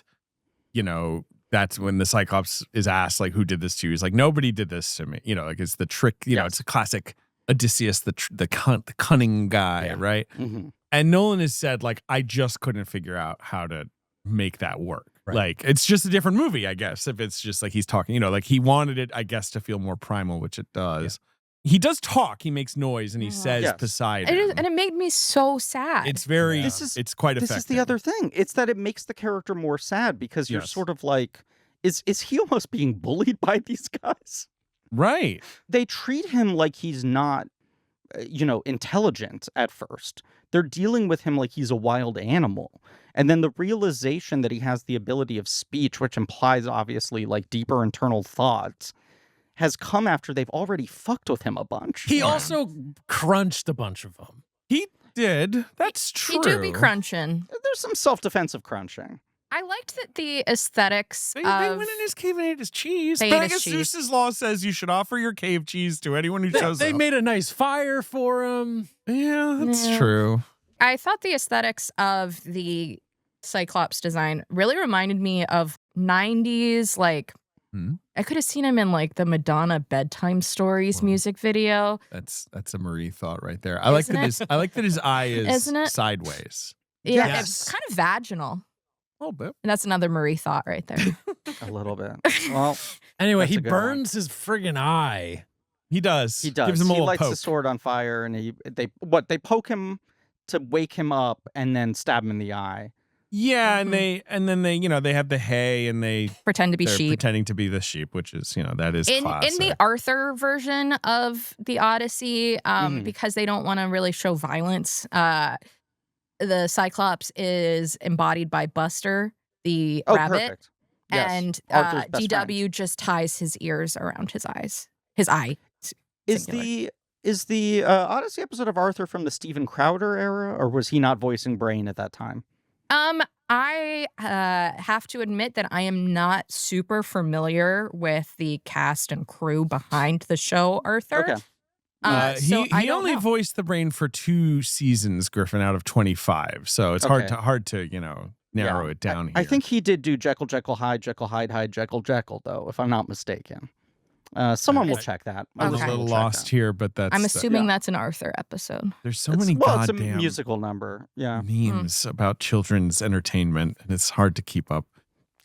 that's when the Cyclops is asked, like, who did this to you? He's like, nobody did this to me. Like, it's the trick, it's a classic Odysseus, the cunning guy, right? Mm-hmm. And Nolan has said, like, I just couldn't figure out how to make that work. Right. Like, it's just a different movie, I guess, if it's just like he's talking, like he wanted it, I guess, to feel more primal, which it does. He does talk, he makes noise, and he says Poseidon. And it made me so sad. It's very, It's quite effective. This is the other thing. It's that it makes the character more sad because you're sort of like, is he almost being bullied by these guys? Right. They treat him like he's not, intelligent at first. They're dealing with him like he's a wild animal. And then the realization that he has the ability of speech, which implies obviously like deeper internal thoughts, has come after they've already fucked with him a bunch. He also crunched a bunch of them. He did. That's true. He do be crunching. There's some self-defensive crunching. I liked that the aesthetics They of... went in his cave and ate his cheese. They But ate I his guess cheese. Zeus's law says you should offer your cave cheese to anyone who shows They up. made a nice fire for him. Yeah, that's Yeah. true. I thought the aesthetics of the Cyclops design really reminded me of 90s, like, I could have seen him in like the Madonna Bedtime Stories music video. That's a Marie thought right there. I like that his eye is Isn't it? sideways. Yeah, Yes. it's kind of vaginal. A little bit. And that's another Marie thought right there. A little bit. Well, Anyway, That's he a good burns his friggin' eye. He does. he does. Gives him a He little lights poke. the sword on fire, and they poke him to wake him up, and then stab him in the eye. Yeah, and they have the hay and they're Pretend to be sheep. pretending to be the sheep, which is, that is classic. In the Arthur version of the Odyssey, because they don't want to really show violence, the Cyclops is embodied by Buster, the rabbit. Perfect. Yes. And Arthur's best DW friend. just ties his ears around his eyes. His eye. Is the Odyssey episode of Arthur from the Steven Crowder era, or was he not voicing Brain at that time? I have to admit that I am not super familiar with the cast and crew behind the show Arthur. Okay. So I he don't only know. voiced the Brain for 2 seasons, Griffin, out of 25. So it's Okay. hard to narrow it down here. I think he did do Jekyll, Jekyll, Hyde, Jekyll, Hyde, Hyde, Jekyll, Jekyll, though, if I'm not mistaken. Someone will check that. I was Okay. a little lost here, but that's I'm assuming that's an Arthur episode. there's so many It's a goddamn musical number. Yeah. memes about children's entertainment, and it's hard to keep up.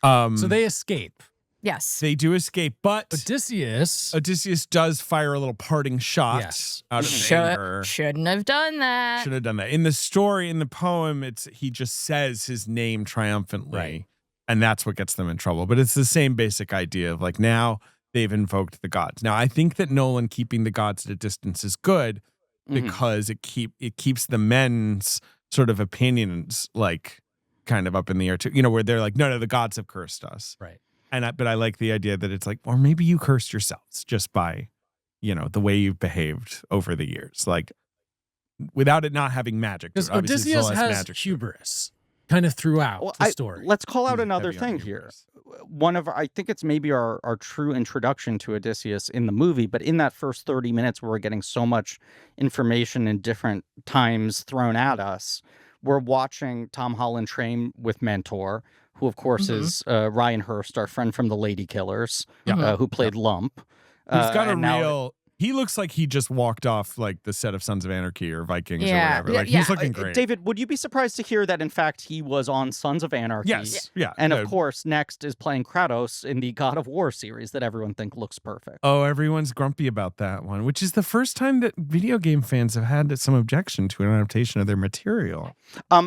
So they escape. Yes. They do escape, but Odysseus does fire a little parting shot Yes. out of anger. Shouldn't have done that. Should have done that. In the story, in the poem, he just says his name triumphantly, Right. and that's what gets them in trouble. But it's the same basic idea of like now they've invoked the gods. Now I think that Nolan keeping the gods at a distance is good because it keeps the men's sort of opinions like kind of up in the air too. Where they're like, no, the gods have cursed us. Right. But I like the idea that it's like, or maybe you cursed yourselves just by, the way you've behaved over the years, like without it not having magic. Because Obviously, Odysseus it still has magic. hubris kind of throughout the story. Let's call out He's another heavy on thing hubris. here. I think it's maybe our true introduction to Odysseus in the movie, but in that first 30 minutes where we're getting so much information in different times thrown at us, we're watching Tom Holland train with Mentor, who of course is Ryan Hurst, our friend from the Lady Killers, who played Lump. He's got and now- he looks like he just walked off like the set of Sons of Anarchy or Vikings or Yeah. whatever. Like Yeah. he's looking great. David, would you be surprised to hear that in fact he was on Sons of Anarchy? Yes. Yeah. And No. of course, next is playing Kratos in the God of War series that everyone thinks looks perfect. Oh, everyone's grumpy about that one, which is the first time that video game fans have had some objection to an adaptation of their material.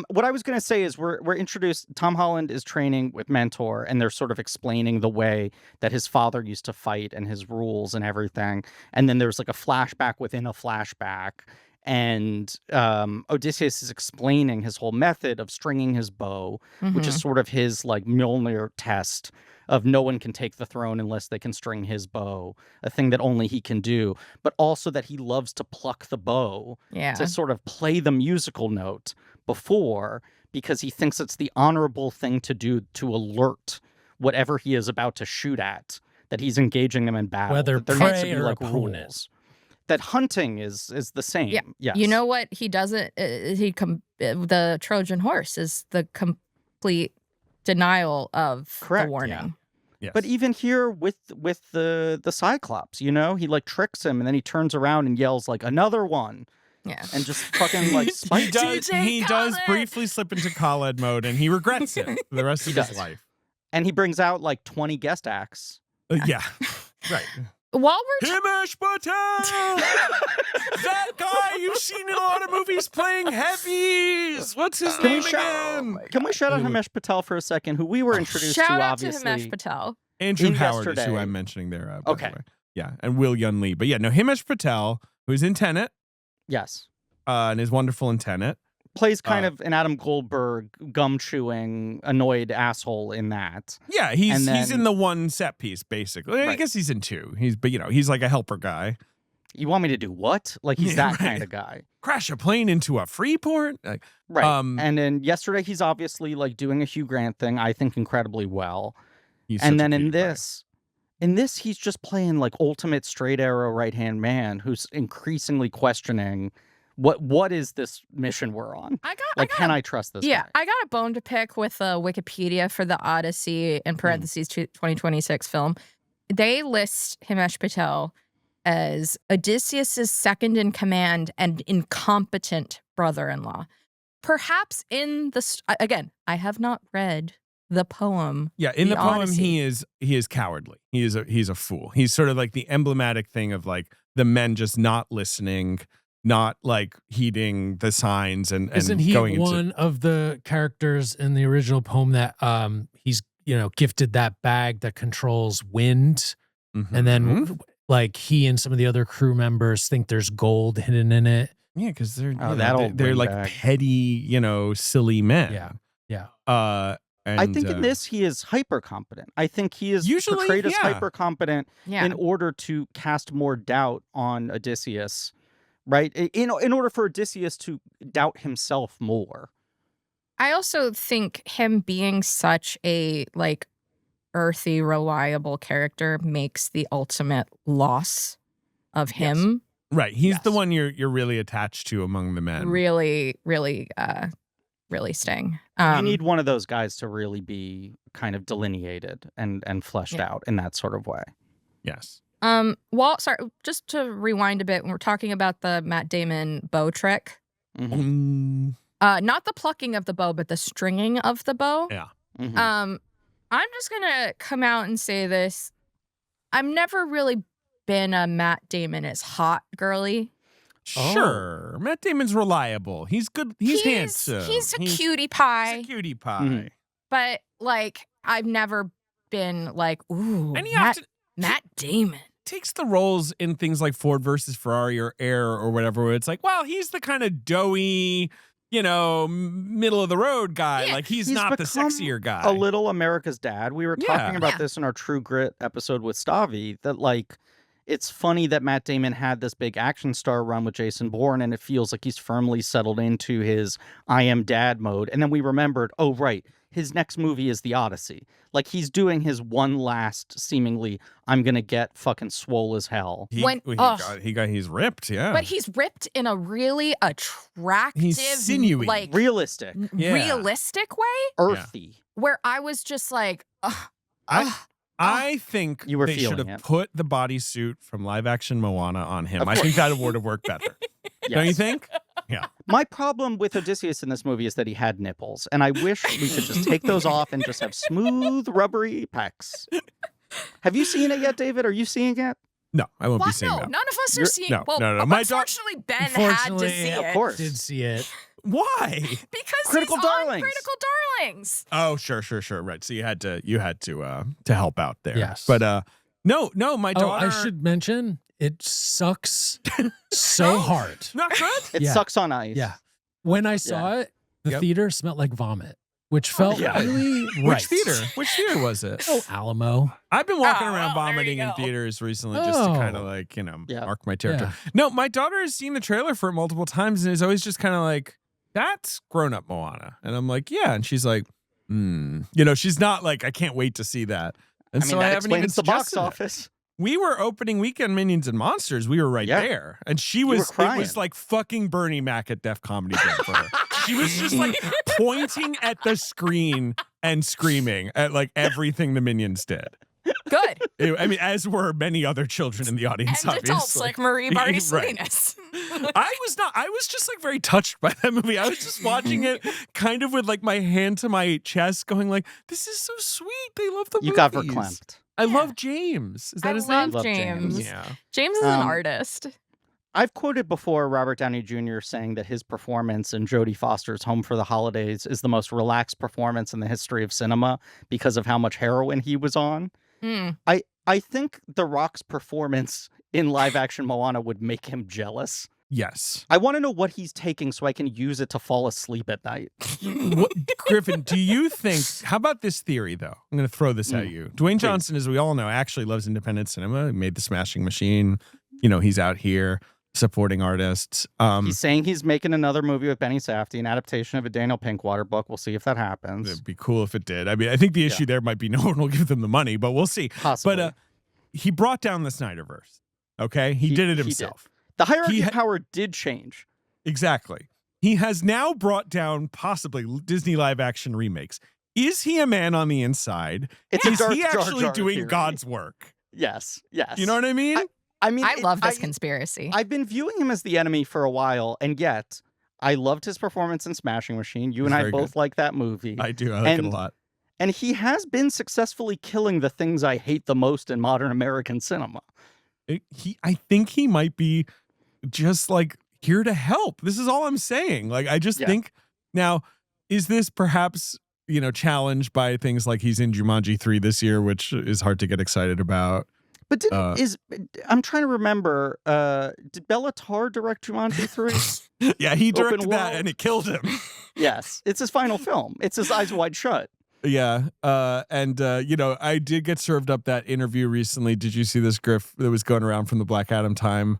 What I was going to say is we're introduced. Tom Holland is training with Mentor, and they're sort of explaining the way that his father used to fight and his rules and everything. And then there's like a flashback within a flashback, And Odysseus is explaining his whole method of stringing his bow, which is sort of his like Mjolnir test of no one can take the throne unless they can string his bow, a thing that only he can do, but also that he loves to pluck the bow to sort of play the musical note before, because he thinks it's the honorable thing to do to alert whatever he is about to shoot at, that he's engaging them in battle. Whether that there prey needs to be or like opponent. rules. That hunting is the same. Yeah. Yes. You know what he doesn't? The Trojan horse is the complete denial of Correct, the warning. Yes. But even here with the Cyclops, you know, he like tricks him and then he turns around and yells like another one. Yeah. And just fucking like spikes he does briefly slip into Khaled mode, and he regrets it for the rest of his does. life. And he brings out like 20 guest acts. Yeah. Right. While we're Himesh Patel! That guy you've seen in a lot of movies playing heavies! What's his name again? Can we shout out Himesh Patel for a second, who we were introduced shout to, out obviously. to Himesh Patel. Andrew in Howard is who Yesterday. I'm mentioning there. By Okay. the way. Yeah, and Will Yun Lee. But yeah, no, Himesh Patel, who's in Tenet, Yes. and is wonderful in Tenet. Plays kind of an Adam Goldberg, gum-chewing, annoyed asshole in that. Yeah, he's And then- in the one set piece, basically. I Right. guess he's in two. But he's like a helper guy. You want me to do what? Like, he's Yeah, that right. kind of guy. Crash a plane into a free port? Like, Right. And then yesterday, he's obviously like doing a Hugh Grant thing, I think incredibly well. he's And such a then in cutie pie. this, he's just playing like ultimate straight arrow right-hand man who's increasingly questioning what is this mission we're on? Can I trust this guy? I got a bone to pick with Wikipedia for the Odyssey in parentheses 2026 film. They list Himesh Patel as Odysseus's second in command and incompetent brother-in-law. Perhaps in again, I have not read the poem. Yeah, in the poem, Odyssey. he is cowardly. He's a fool. He's sort of like the emblematic thing of like the men just not listening, not like heeding the signs, and Isn't he going one of the characters in the original poem that he's gifted that bag that controls wind, into, and then like he and some of the other crew members think there's gold hidden in it. yeah, because they're old they're like windbag. petty, silly men. Yeah. And, I think in this, he is hyper competent. I think he is Usually, portrayed as yeah. hyper competent Yeah. in order to cast more doubt on Odysseus, right? In order for Odysseus to doubt himself more. I also think him being such a like earthy, reliable character makes the ultimate loss of him right, he's the Yes. one you're really attached to among the men. really, really, really sting. You need one of those guys to really be kind of delineated and fleshed Yeah. out in that sort of way. Yes. Sorry, just to rewind a bit, when we're talking about the Matt Damon bow trick, Mhm. not the plucking of the bow, but the stringing of the bow. Yeah. Mhm. I'm just gonna come out and say this. I've never really been a Matt Damon is hot girly. Sure. Matt Damon's reliable. He's good. He's handsome. He's a cutie pie. He's a cutie pie. Mhm. But like I've never been like, ooh, And he Matt, often Matt Damon. takes the roles in things like Ford versus Ferrari or Air or whatever, where it's like, well, he's the kind of doughy, middle of the road guy. Yeah, like he's he's not the become sexier guy. A little America's Dad. We were Yeah. talking about Yeah. this in our True Grit episode with Stavi, that like it's funny that Matt Damon had this big action star run with Jason Bourne, and it feels like he's firmly settled into his I am dad mode. And then we remembered, oh right, his next movie is the Odyssey. Like he's doing his one last seemingly I'm gonna get fucking swole as hell. He's ripped, yeah. But he's ripped in a really attractive, He's sinewy. like Realistic, Yeah. realistic way earthy. where I was just like, I think You were they should feeling have it. put the bodysuit from live action Moana on him. Of I think that would have worked better. Don't you Yes. think? My problem with Odysseus in this movie is that he had nipples, and I wish we could just take those off and just have smooth, rubbery pecs. Have you seen it yet, David? Are you seeing it? No, I won't be what? seeing No, that. none of us are You're- seeing. no, well, no. My unfortunately, Ben had to Unfortunately, see of it course. Did see it. Why? because Critical he's on Darlings. Critical Darlings. Oh, sure. Right. So you had to help out there. Yes. But No, my daughter. I should mention it sucks so hard. Not good. It sucks on ice. Yeah. When I saw it, the theater smelled like vomit, which felt really right. Which theater was it? Oh, Alamo. I've been walking around vomiting in theaters recently just to kind of like, mark my territory. Yeah. No, my daughter has seen the trailer for it multiple times and is always just kind of like, that's grown-up Moana. And I'm like, yeah. And she's like, she's not like, I can't wait to see that. And so I haven't even the box suggested it. office. We were opening weekend Minions and Monsters. We were right there. And it was like fucking Bernie Mac at Def Comedy Jam for her. She was just like pointing at the screen and screaming at like everything the Minions did. Good. I mean, as were many other children in the audience, and obviously. adults like Marie Barty Right. Salinas. I was just like very touched by that movie. I was just watching it kind of with like my hand to my chest going like, this is so sweet. They love the movies. You got verklempt. I love James. Is that his name? Love James. Yeah. James is an artist. I've quoted before Robert Downey Jr. saying that his performance in Jodie Foster's Home for the Holidays is the most relaxed performance in the history of cinema because of how much heroin he was on. I think The Rock's performance in live-action Moana would make him jealous. Yes. I want to know what he's taking so I can use it to fall asleep at night. Griffin, do you think, how about this theory, though? I'm going to throw this at you. Dwayne Johnson, as we all know, actually loves independent cinema. He made The Smashing Machine. He's out here supporting artists. He's saying he's making another movie with Benny Safdie, an adaptation of a Daniel Pinkwater book. We'll see if that happens. It'd be cool if it did. I mean, I think the issue there might be no one will give them the money, but we'll see. Possibly. But he brought down the Snyderverse, okay? He did it himself. The hierarchy of power did change. Exactly. He has now brought down possibly Disney live-action remakes. Is he a man on the inside? Is he actually doing theory. God's work? Yes. You know what I mean? I love this conspiracy. I've been viewing him as the enemy for a while, and yet I loved his performance in Smashing Machine. You and I both like that movie. I do. I like it a lot. And he has been successfully killing the things I hate the most in modern American cinema. I think he might be just like here to help. This is all I'm saying. Like, I just think now, is this perhaps, challenged by things like he's in Jumanji 3 this year, which is hard to get excited about. But I'm trying to remember, did Bella Tarr direct Jumanji 3? Yeah, he directed that and it killed him. Yes, it's his final film. It's his Eyes Wide Shut. Yeah. I did get served up that interview recently. Did you see this, Griff, that was going around from the Black Adam time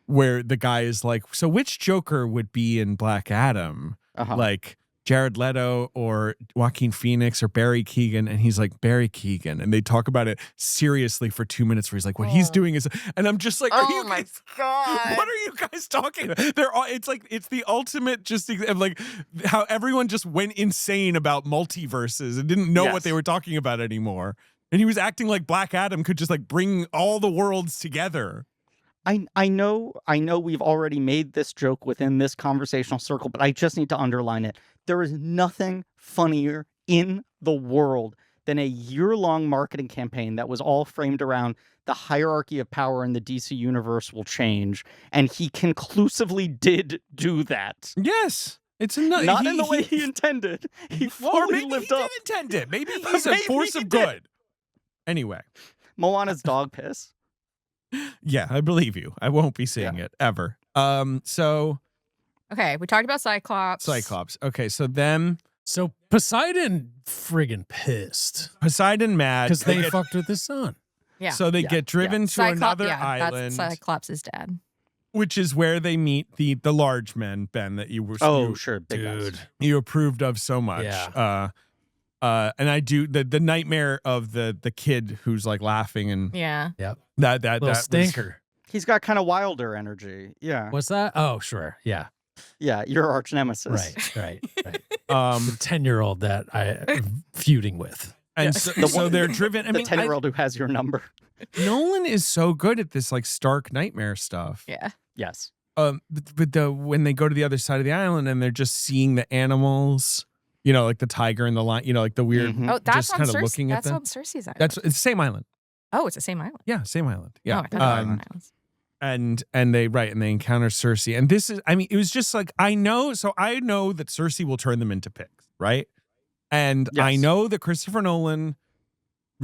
where the guy is like, so which Joker would be in Black Adam? Like Jared Leto or Joaquin Phoenix or Barry Keoghan? And he's like, Barry Keoghan. And they talk about it seriously for 2 minutes where he's like, what he's doing is, and I'm just like, God. What are you guys talking about? It's the ultimate just of like how everyone just went insane about multiverses and didn't know what they were talking about anymore. And he was acting like Black Adam could just like bring all the worlds together. I know we've already made this joke within this conversational circle, but I just need to underline it. There is nothing funnier in the world than a year-long marketing campaign that was all framed around the hierarchy of power in the DC universe will change, and he conclusively did do that. Yes. It's not in the way he intended. He fully lived up. He did intend it. Maybe he's a force of good. Anyway. Moana's dog piss. Yeah, I believe you. I won't be seeing it ever. Okay, we talked about Cyclops. Okay, so Poseidon friggin' pissed. Poseidon mad because they fucked with his son. Yeah. So they get driven to another island. That's Cyclops' dad. Which is where they meet the large men, Ben, that you were big dude. You approved of so much. Yeah. And I do the nightmare of the kid who's like laughing and that stinker. He's got kind of Wilder energy. Yeah. What's that? Oh, sure. Yeah. Yeah, your arch nemesis. Right. The 10-year-old that I'm feuding with. And so they're driven. The 10-year-old who has your number. Nolan is so good at this like stark nightmare stuff. Yeah. Yes. But when they go to the other side of the island and they're just seeing the animals, like the tiger and the lion, like the weird. Oh, that's just on kind of Cersei. looking at That's them. on Cersei's island. It's the same island. Oh, it's the same island. Yeah, same island. Yeah. Oh, I thought it was different islands. And they encounter Cersei. And this is, it was just like, I know that Cersei will turn them into pigs, right? And I know that Christopher Nolan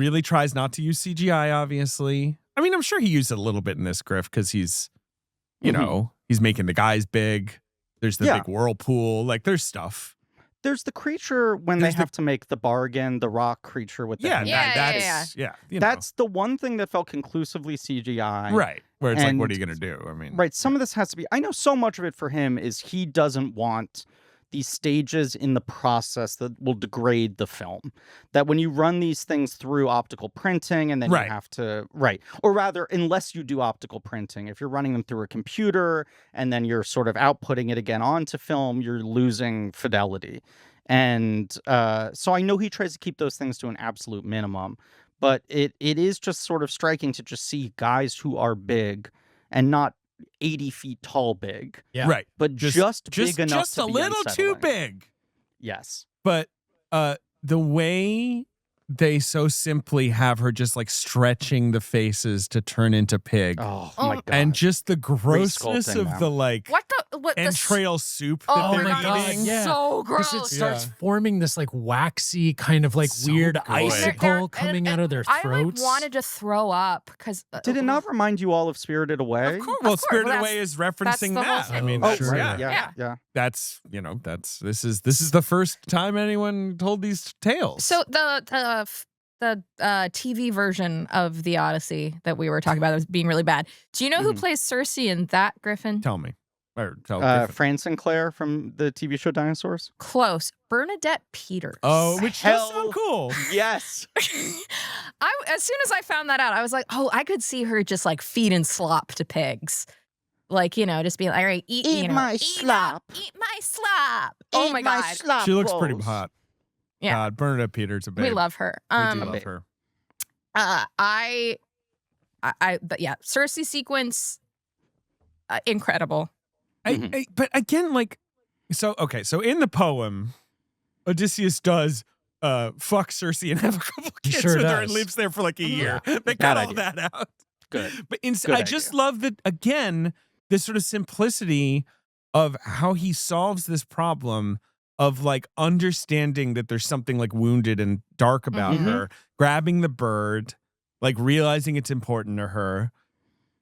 really tries not to use CGI, obviously. I mean, I'm sure he used it a little bit in this, Griff, because he's, you know, he's making the guys big. There's the big whirlpool. Like, there's stuff. There's the creature when they have to make the bargain, the rock creature with the that's that's the one thing that felt conclusively CGI. Right. Where it's like, what are you going to do? I mean, right. Some of this has to be, I know so much of it for him is he doesn't want these stages in the process that will degrade the film. That when you run these things through optical printing and then you have to, or rather, unless you do optical printing, if you're running them through a computer and then you're sort of outputting it again onto film, you're losing fidelity. And so I know he tries to keep those things to an absolute minimum, but it is just sort of striking to just see guys who are big and not 80 feet tall big. Yeah. Right. But just big enough just to a be little unsettling. too big. Yes. But the way they so simply have her just like stretching the faces to turn into pig. Oh my god. And just the grossness of them. the like what entrail soup that Oh they're my god, eating. so Because gross. it starts forming this like waxy kind of like So weird good. icicle coming out of their throats. I like wanted to throw up because Did it not remind you all of Spirited Away? Of course. Well, Spirited Well, Away is referencing the whole that. I thing. mean, Oh, sure. right. Yeah. Yeah. that's this is the first time anyone told these tales. So the TV version of the Odyssey that we were talking about that was being really bad. Do you know who plays Cersei in that, Griffin? Tell me. Or tell Griffin. Fran Sinclair from the TV show Dinosaurs? Close. Bernadette Peters. Oh, which does Hell. sound cool. Yes. As soon as I found that out, I was like, oh, I could see her just like feeding slop to pigs. Like, just being like, all right, eat my slop. Eat my slop. Oh my God. slop She looks pretty rolls. hot. Yeah. God, Bernadette Peters a babe. We love her. We do love her. But yeah, Cersei sequence, incredible. But again, like, so in the poem, Odysseus does fuck Cersei and have a couple kids sure with her does. and lives there for like a year. They Bad cut all idea. that out. Good. But Good I just love that, again, this sort of simplicity of how he solves this problem of like understanding that there's something like wounded and dark about her, grabbing the bird, like realizing it's important to her.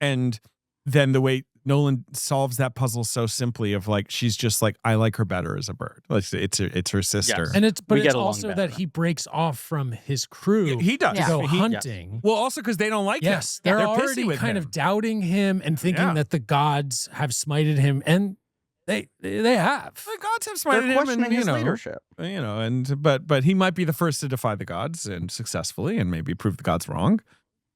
And then the way Nolan solves that puzzle so simply of like, she's just like, I like her better as a bird. Like it's her sister. Yes. And it's We get it's along also better. that he breaks off from his crew He does. to go He- hunting. Well, also because they don't like him. Yes, they're pissy already with kind him. of doubting him and thinking that the gods have smited him, and they have. The gods have They're smited him, questioning and his leadership. but he might be the first to defy the gods and successfully, and maybe prove the gods wrong.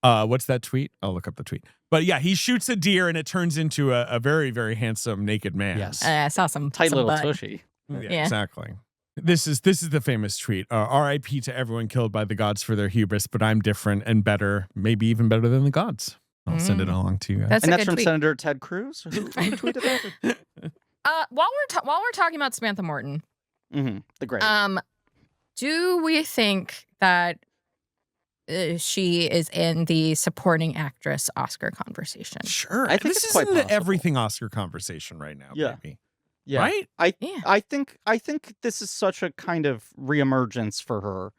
What's that tweet? I'll look up the tweet. But yeah, he shoots a deer and it turns into a very, very handsome naked man. Yes. I saw some Tight some little butt. tushy. Yeah. Exactly. This is the famous tweet. R.I.P. to everyone killed by the gods for their hubris, but I'm different and better, maybe even better than the gods. I'll send it along to you guys. That's And a that's good from tweet. Senator Ted Cruz, who tweeted that. While we're talking about Samantha Morton, The great. do we think that she is in the supporting actress Oscar conversation? Sure. I think this it's is quite in the possible. everything Oscar conversation right now, Yeah. baby. Yeah. Right? I think this is such a kind of reemergence for her.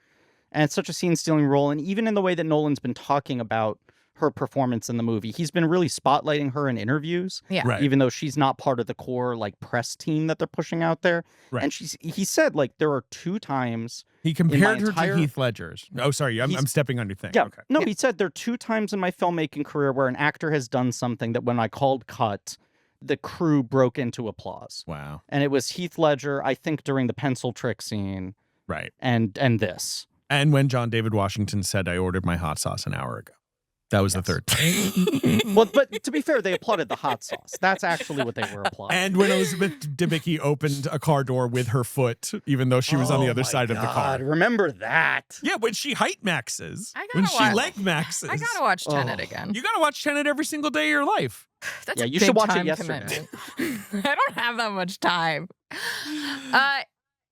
And it's such a scene-stealing role. And even in the way that Nolan's been talking about her performance in the movie, he's been really spotlighting her in interviews. Yeah. Right. Even though she's not part of the core like press team that they're pushing out there. Right. And he said like there are 2 times. He compared her entire- to Heath Ledger's. Oh, sorry. I'm stepping on your thing. Yeah. Okay. No, he said there are 2 times in my filmmaking career where an actor has done something that when I called cut, the crew broke into applause. Wow. And it was Heath Ledger, I think, during the pencil trick scene, Right. and this. And when John David Washington said, I ordered my hot sauce an hour ago. That was the third time. Well, but to be fair, they applauded the hot sauce. That's actually what they were applauding. And when Elizabeth Debicki opened a car door with her foot, even though she was on the other side of the car. Remember that? Yeah, when she height maxes. I gotta When she watch- leg maxes. I gotta watch Tenet again. You gotta watch Tenet every single day of your life. That's Yeah, a you should big watch it time yesterday. commitment. I don't have that much time.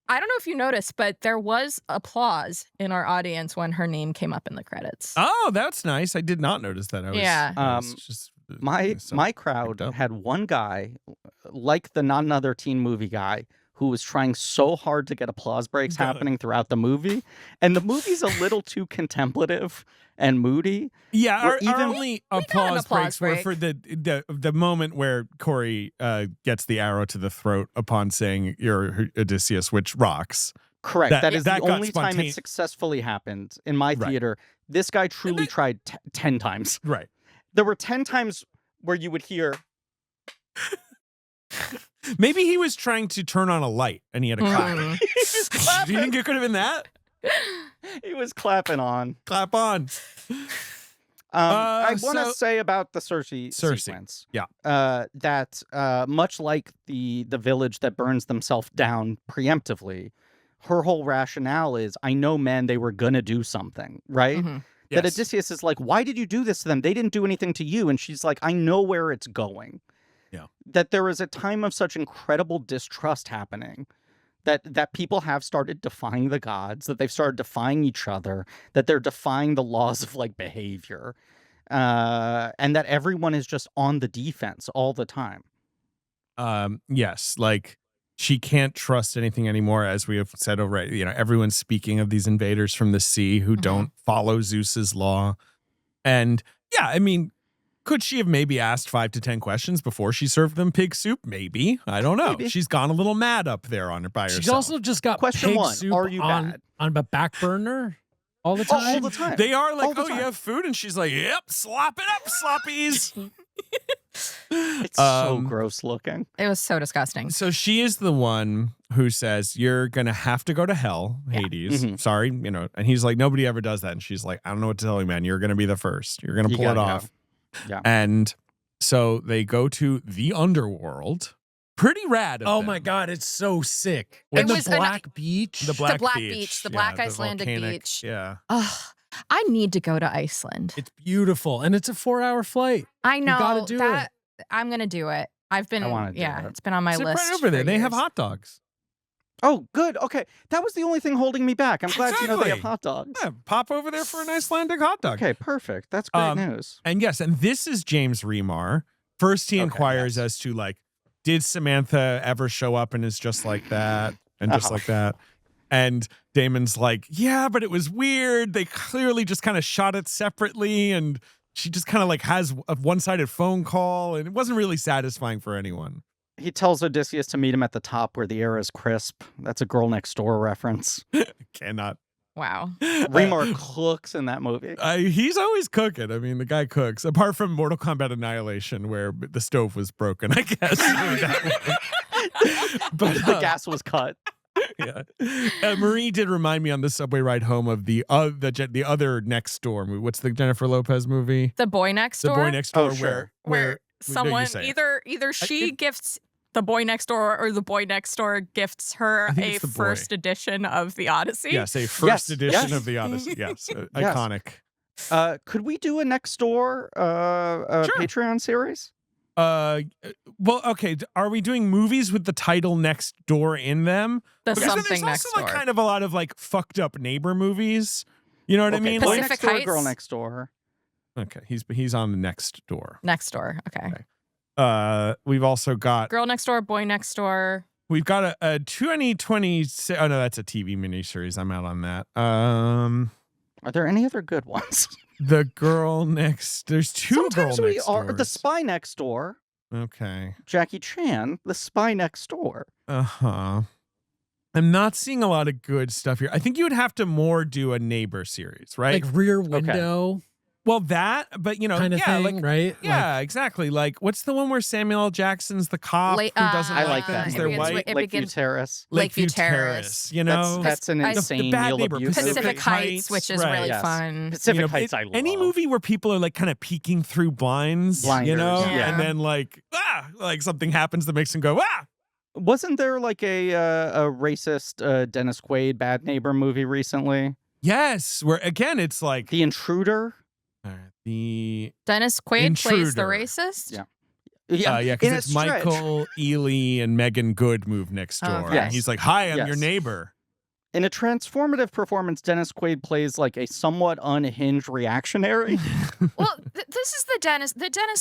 I don't know if you noticed, but there was applause in our audience when her name came up in the credits. Oh, that's nice. I did not notice that. Yeah. I was just My crowd up. had one guy, like the Not Another Teen Movie guy, who was trying so hard to get applause breaks happening throughout the movie. And the movie's a little too contemplative and moody. Yeah, our even only applause breaks were for the moment where Corey gets the arrow to the throat upon saying you're Odysseus, which rocks. Correct. That is the got only time it successfully happened in my theater. This guy truly tried 10 times. Right. There were 10 times where you would hear. Maybe he was trying to turn on a light and he had a clap. Do you think it could have been that? He was clapping on. Clap on. I want to say about the Cersei sequence. Yeah. That much like the village that burns themselves down preemptively, her whole rationale is, I know, men, they were going to do something, right? Mm-hmm. That Odysseus is like, why did you do this to them? They didn't do anything to you. And she's like, I know where it's going. Yeah. That there is a time of such incredible distrust happening that people have started defying the gods, that they've started defying each other, that they're defying the laws of like behavior, and that everyone is just on the defense all the time. Yes, like she can't trust anything anymore, as we have said already. You know, everyone's speaking of these invaders from the sea who don't follow Zeus's law. And yeah, I mean, could she have maybe asked 5 to 10 questions before she served them pig soup? Maybe. I don't know. Maybe. She's gone a little mad up there on her by herself. She's also just got Question pig one, soup are you on bad? On the back burner all the time. All the time. They are like, All the oh, time. you have food? And she's like, yep, slop it up, sloppies. It's so gross looking. It was so disgusting. So she is the one who says, you're going to have to go to hell, Hades. Mhm. Sorry, you know. And he's like, nobody ever does that. And she's like, I don't know what to tell you, man. You're going to be the first. You're going to You pull it gotta off. go. Yeah. And so they go to the underworld. Pretty rad. Of Oh them. my God, it's so sick. It And the was black beach. The black, beach, the black Icelandic volcanic, beach. Yeah. Ugh, I need to go to Iceland. It's beautiful. And it's a 4-hour flight. I know gotta do that. I'm gonna do it. I've been, I wanna do it. it's been on my Sit list. right over there. for They have years. hot dogs. Oh, good. Okay. That was the only thing holding me back. I'm glad you know they have Exactly. hot dogs. Yeah, pop over there for an Icelandic hot dog. Okay, perfect. That's great news. And yes, and this is James Remar. First, he Okay, inquires yes. as to like, did Samantha ever show up and is just like that and just like that? And Damon's like, yeah, but it was weird. They clearly just kind of shot it separately, and she just kind of like has a one-sided phone call, and it wasn't really satisfying for anyone. He tells Odysseus to meet him at the top where the air is crisp. That's a Girl Next Door reference. Cannot. Wow. Remar cooks in that movie. He's always cooking. I mean, the guy cooks. Apart from Mortal Kombat Annihilation, where the stove was broken, I guess. But The gas was cut. yeah, Marie did remind me on the subway ride home of the other Next Door movie. What's the Jennifer Lopez movie? The Boy Next The Door. Boy Next Door, Oh, sure. where no, someone you say it. either she gifts the Boy Next Door or the Boy Next Door gifts her I think a it's the boy. first edition of the Odyssey. Yes, a first Yes, edition yes. of the Odyssey. Yes, Yes. iconic. Could we do a Next Door Patreon series? Well, okay. Are we doing movies with the title Next Door in them? The Because something there's next also door. like kind of a lot of like fucked up neighbor movies. You know what I Okay, mean? Boy Like, Pacific Next Door, Heights? Girl Next Door. okay, he's on the Next Door. Next Door. Okay. We've also got Girl Next Door, Boy Next Door. we've got a 2020. Oh no, that's a TV miniseries. I'm out on that. Are there any other good ones? The Girl Next. There's two Sometimes Girl we Next are. The Doors. Spy Next Door. Okay. Jackie Chan, The Spy Next Door. Uh-huh. I'm not seeing a lot of good stuff here. I think you would have to more do a neighbor series, right? Like Rear Window well, that, but you know, kind of yeah, thing, like right? yeah, exactly. Like, what's the one where Samuel L. Jackson's the cop Late- who doesn't I like like them that. because it they're begins white? with- it Lakeview begins- Terrace. Lakeview Terrace. You know, That's an I- insane bad Neil neighbor, abuse. Pacific Heights, Heights, which is right. really Yes. fun. Pacific you know, Heights, I love. any movie where people are like kind of peeking through blinds, you know, Blinders, yeah. and then like like something happens that makes them go Wasn't there like a racist Dennis Quaid Bad Neighbor movie recently? Yes, where again it's like The Intruder. the Dennis Quaid plays the Intruder. racist. Yeah. yeah, in because a it's stretch. Michael Ealy and Megan Good move next door. Okay. And he's like, "Hi, I'm your Yes. neighbor." In a transformative performance, Dennis Quaid plays like a somewhat unhinged reactionary. Well, this is the Dennis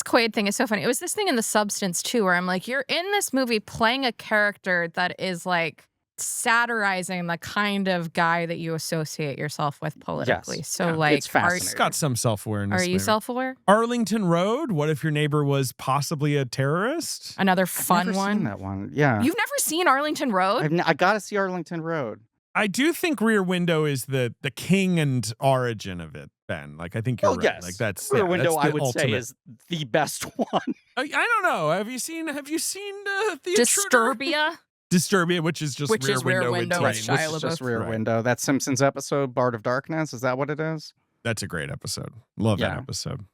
Quaid thing is so funny. It was this thing in The Substance too, where I'm like, you're in this movie playing a character that is like satirizing the kind of guy that you associate yourself with politically. Yes. So Yeah, like, it's fascinating. It's got some self-awareness. Are you self-aware? Arlington Road. What if your neighbor was possibly a terrorist? Another I've fun never one. seen that one. Yeah. You've never seen Arlington Road? I got to see Arlington Road. I do think Rear Window is the king and origin of it, Ben. Like, I think you're right. Yes. Like, that's Rear Window, that's I the would say, ultimate. is the best one. I don't know. Have you seen The Intruder? Disturbia? Disturbia, which is just Rear Window. with with Shia Shia Which is just LaBeouf. Rear Right. Window. That Simpsons episode, Bard of Darkness. Is that what it is? That's a great episode. Love that Yeah. episode.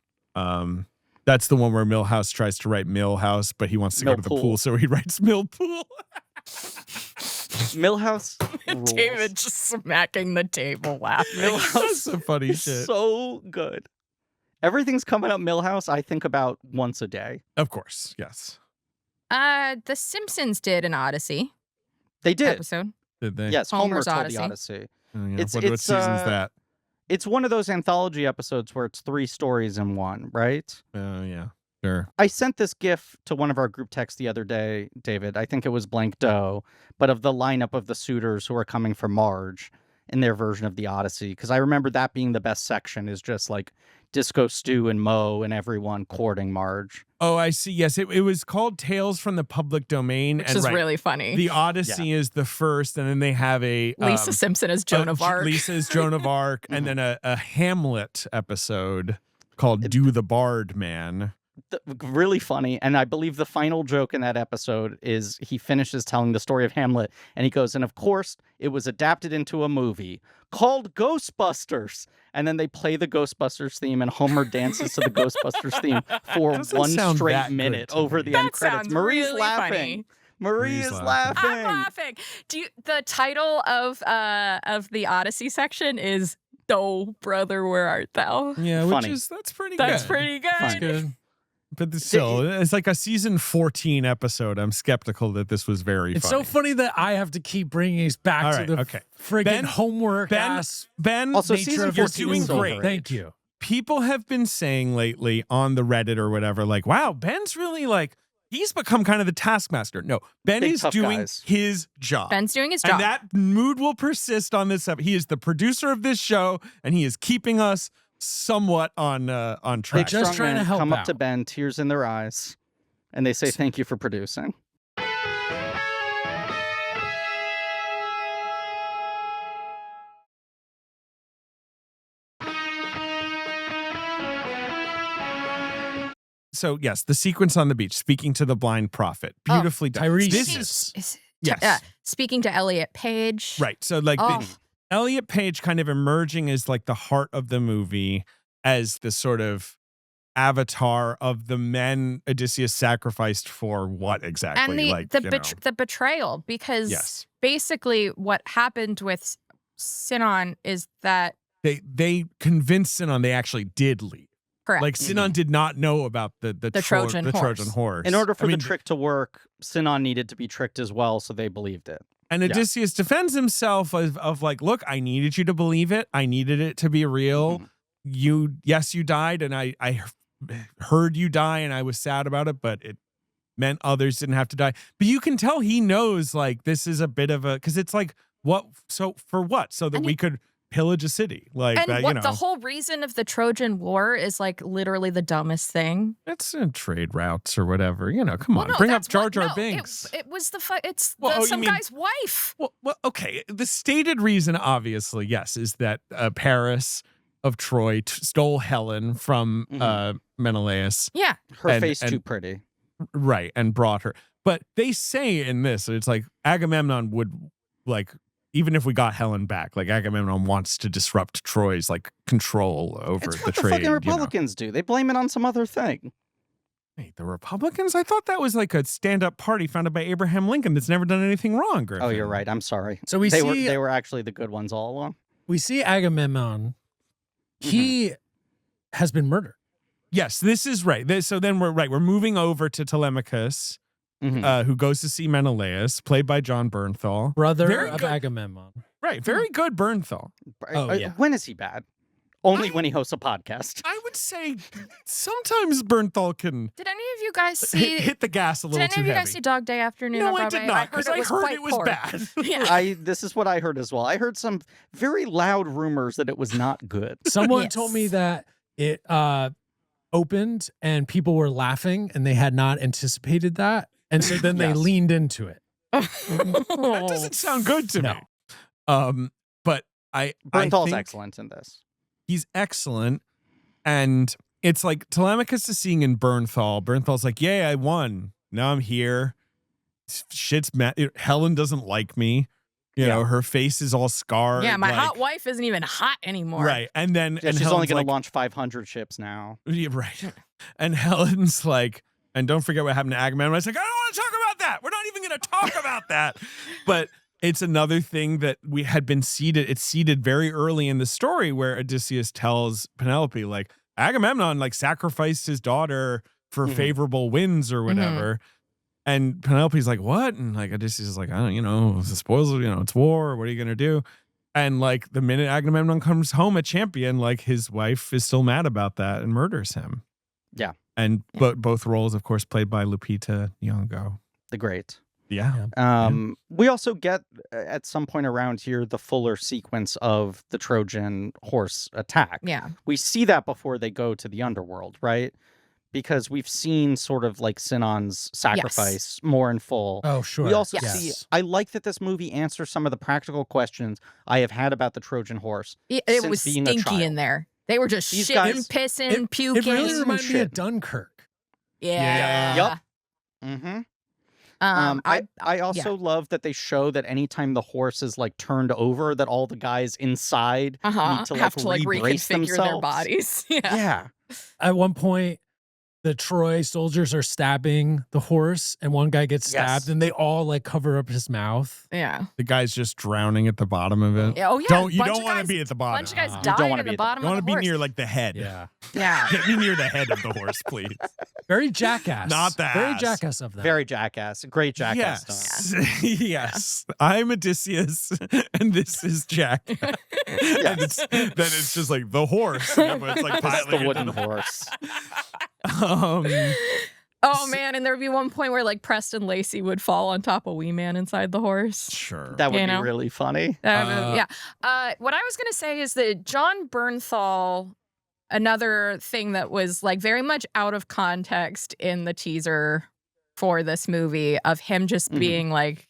That's the one where Milhouse tries to write Millhouse, but he wants to go to the Millpool. pool, so he writes Millpool. Millhouse rules. David just smacking the table laughing. Millhouse That's some funny is shit. so good. Everything's coming up Millhouse, I think about once a day. Of course, yes. The Simpsons did an Odyssey They did. episode. Did they? Yes, Homer Homer's told Odyssey. the Odyssey. Oh, yeah. It's- what it's, season's that? It's one of those anthology episodes where it's 3 stories in one, right? Oh, yeah. Sure. I sent this GIF to one of our group texts the other day, David. I think it was Blank Doe, but of the lineup of the suitors who are coming for Marge in their version of the Odyssey. Because I remember that being the best section, is just like Disco Stew and Mo and everyone courting Marge. Oh, I see. Yes, it was called Tales from the Public Domain. Which and is right, really funny. The Odyssey is the first, and then they have a Lisa Simpson as Joan of Arc. Lisa's Joan of Arc, and then a Hamlet episode called Do the Bard Man. Really funny. And I believe the final joke in that episode is he finishes telling the story of Hamlet, and he goes, and of course, it was adapted into a movie called Ghostbusters. And then they play the Ghostbusters theme, and Homer dances to the Ghostbusters theme for Doesn't one sound straight that good minute to over me. the That end credits. sounds Marie's really laughing. funny. Marie Marie's is laughing. laughing. I'm laughing. The title of the Odyssey section is "Oh Brother, Where Art Thou?" Yeah, Funny. that's pretty That's good. pretty good. That's good. But still, it's like a season 14 episode. I'm skeptical that this was very It's funny. so funny that I have to keep bringing us back All to right, the okay. friggin' Ben- homework ass Ben, Also, nature season of you're 14 doing is so great. Thank you. People have been saying lately on the Reddit or whatever, like, wow, Ben's really like, he's become kind of the taskmaster. No, Ben Big is tough doing guys. his job. Ben's doing his job. And that mood will persist on this episode. He is the producer of this show, and he is keeping us somewhat on track. Big Just strong trying to men help come up to out. Ben, tears in their eyes, and they say, thank you for producing. So yes, the sequence on the beach, speaking to the blind prophet, beautifully done. Tyrese. This is yes, speaking to Elliot Page. right. So like Oh. Elliot Page kind of emerging as like the heart of the movie, as the sort of avatar of the men Odysseus sacrificed for what exactly? And the betrayal, because Yes. basically what happened with Sinon is that they convinced Sinon they actually did leave. correct. Like Sinon did not know about the Trojan horse. Trojan horse. In order for I mean, the trick to work, Sinon needed to be tricked as well, so they believed it. And Odysseus defends himself of like, look, I needed you to believe it. I needed it to be real. Mhm. You died, and I heard you die, and I was sad about it, but it meant others didn't have to die. But you can tell he knows, like, this is a bit of a, because it's like, what? So for what? So that And we could pillage a city, like and that. what You know, the whole reason of the Trojan War is like literally the dumbest thing. it's trade routes or whatever. You know, come Well, on, no, bring up that's Jar what- Jar no, Binks. It was it's Well, you some mean- guy's wife. Well, okay. The stated reason, obviously, yes, is that Paris of Troy stole Helen from Menelaus, Yeah. Her And- face and- too pretty. right, and brought her. But they say in this, it's like Agamemnon would, like, even if we got Helen back, like Agamemnon wants to disrupt Troy's like control over It's the what the trade. fucking you know. Republicans do. They blame it on some other thing. Wait, the Republicans? I thought that was like a stand-up party founded by Abraham Lincoln that's never done anything wrong. Griffin. Oh, you're right. I'm sorry. So we They were actually the good ones all along. we see Agamemnon. He has been murdered. Yes, this is right. So then we're moving over to Mhm. who goes to see Menelaus, played by John Bernthal. Brother Very of good. Agamemnon. Right. Very good Bernthal. Oh, yeah. When is he bad? Only when he hosts a podcast. I would say sometimes Bernthal can Did any of you guys see? hit the gas a Did little any too of you heavy. guys see Dog Day Afternoon? No, on I did Broadway? not, because I heard quite it was poor. bad. Yeah. This is what I heard as well. I heard some very loud rumors that it was not good. Someone told me that it opened and people were laughing and they had not anticipated that. And so then they leaned into it. That doesn't sound good to me. But I Bernthal's think excellent in this. he's excellent. And it's like Telemachus is seeing in Bernthal. Bernthal's like, yay, I won. Now I'm here. Shit's mad. Helen doesn't like me. You know, her face is all scarred. Yeah, my hot wife isn't even hot anymore. Right. And then Yeah, and she's Helen's only going like, to launch 500 ships now. Yeah, right. And Helen's like, and don't forget what happened to Agamemnon. I was like, I don't want to talk about that. We're not even going to talk about that. But it's another thing that we had been seeded. It's seeded very early in the story where Odysseus tells Penelope, like, Agamemnon, like, sacrificed his daughter for favorable winds or whatever. And Penelope's like, what? And like, Odysseus is like, I don't, it's the spoils, it's war. What are you going to do? And like, the minute Agamemnon comes home a champion, like, his wife is still mad about that and murders him. Yeah. And both roles, of course, played by Lupita Nyong'o. The great. Yeah. We also get at some point around here the fuller sequence of the Trojan horse attack. Yeah. We see that before they go to the underworld, right? Because we've seen sort of like Sinon's sacrifice more in full. Oh, sure. We also see, I like that this movie answers some of the practical questions I have had about the Trojan horse. It was stinky in there. They were just These shitting, guys- pissing, puking. It really reminded me of Dunkirk. Yeah. Yep. Mm-hmm. I also love that they show that anytime the horse is like turned over, that all the guys inside need to have to like re-brace reconfigure their themselves. bodies. Yeah. At one point, the Troy soldiers are stabbing the horse, and one guy gets stabbed, and they all like cover up his mouth. Yeah. The guy's just drowning at the bottom of it. Oh, yeah. You don't want to be at the A bottom. bunch of guys You died don't wanna at be the at the- bottom You of want the to be horse. near like the head. Yeah. Yeah. Get me near the head of the horse, please. Very jackass. Not the Very ass. jackass of them. Very jackass. Great jackass stunt. Yes. Yes. I'm Odysseus, and this is Jack. And then it's just like the horse. And everyone's like This is piling the it wooden in. horse. Oh man, and there would be one point where like Preston Lacey would fall on top of Wee Man inside the horse. Sure. That would You be know? really funny. Yeah. What I was gonna say is that John Bernthal, another thing that was like very much out of context in the teaser for this movie of him just being like,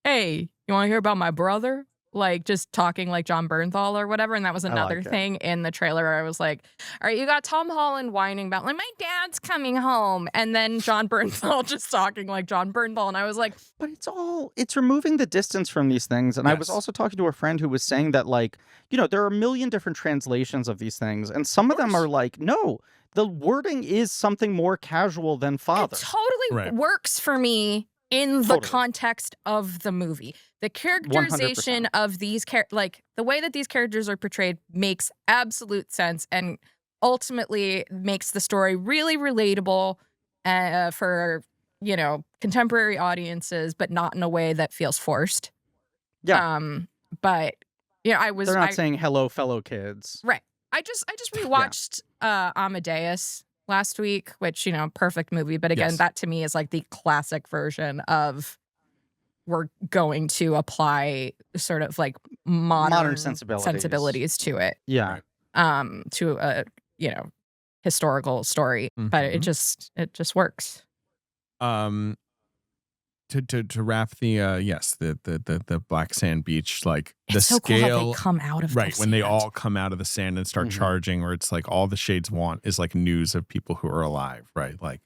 "Hey, you want to hear about my brother?" Like just talking like John Bernthal or whatever. And that was another like it. thing in the trailer where I was like, all right, you got Tom Holland whining about like my dad's coming home. And then John Bernthal just talking like John Bernthal. And I was like, But it's removing the distance from these things. And I was Yes. also talking to a friend who was saying that, like, there are a million different translations of these things. And some of them are like, no, the wording is something more casual than father. it totally Right. works for me in the Totally. context of the movie. The characterization 100%. of these like the way that these characters are portrayed makes absolute sense and ultimately makes the story really relatable for contemporary audiences, but not in a way that feels forced. Yeah. But I was They're not saying hello, fellow kids. right. I just rewatched Amadeus last week, which perfect movie, but again, Yes. that to me is like the classic version of we're going to apply sort of like modern sensibilities to it, Yeah. to a historical story, but it just works. To wrap the black sand beach, like the It's so cool scale how they come out of right the when they sand. all come out of the sand and start charging, where it's like all the shades want is like news of people who are alive, right? Like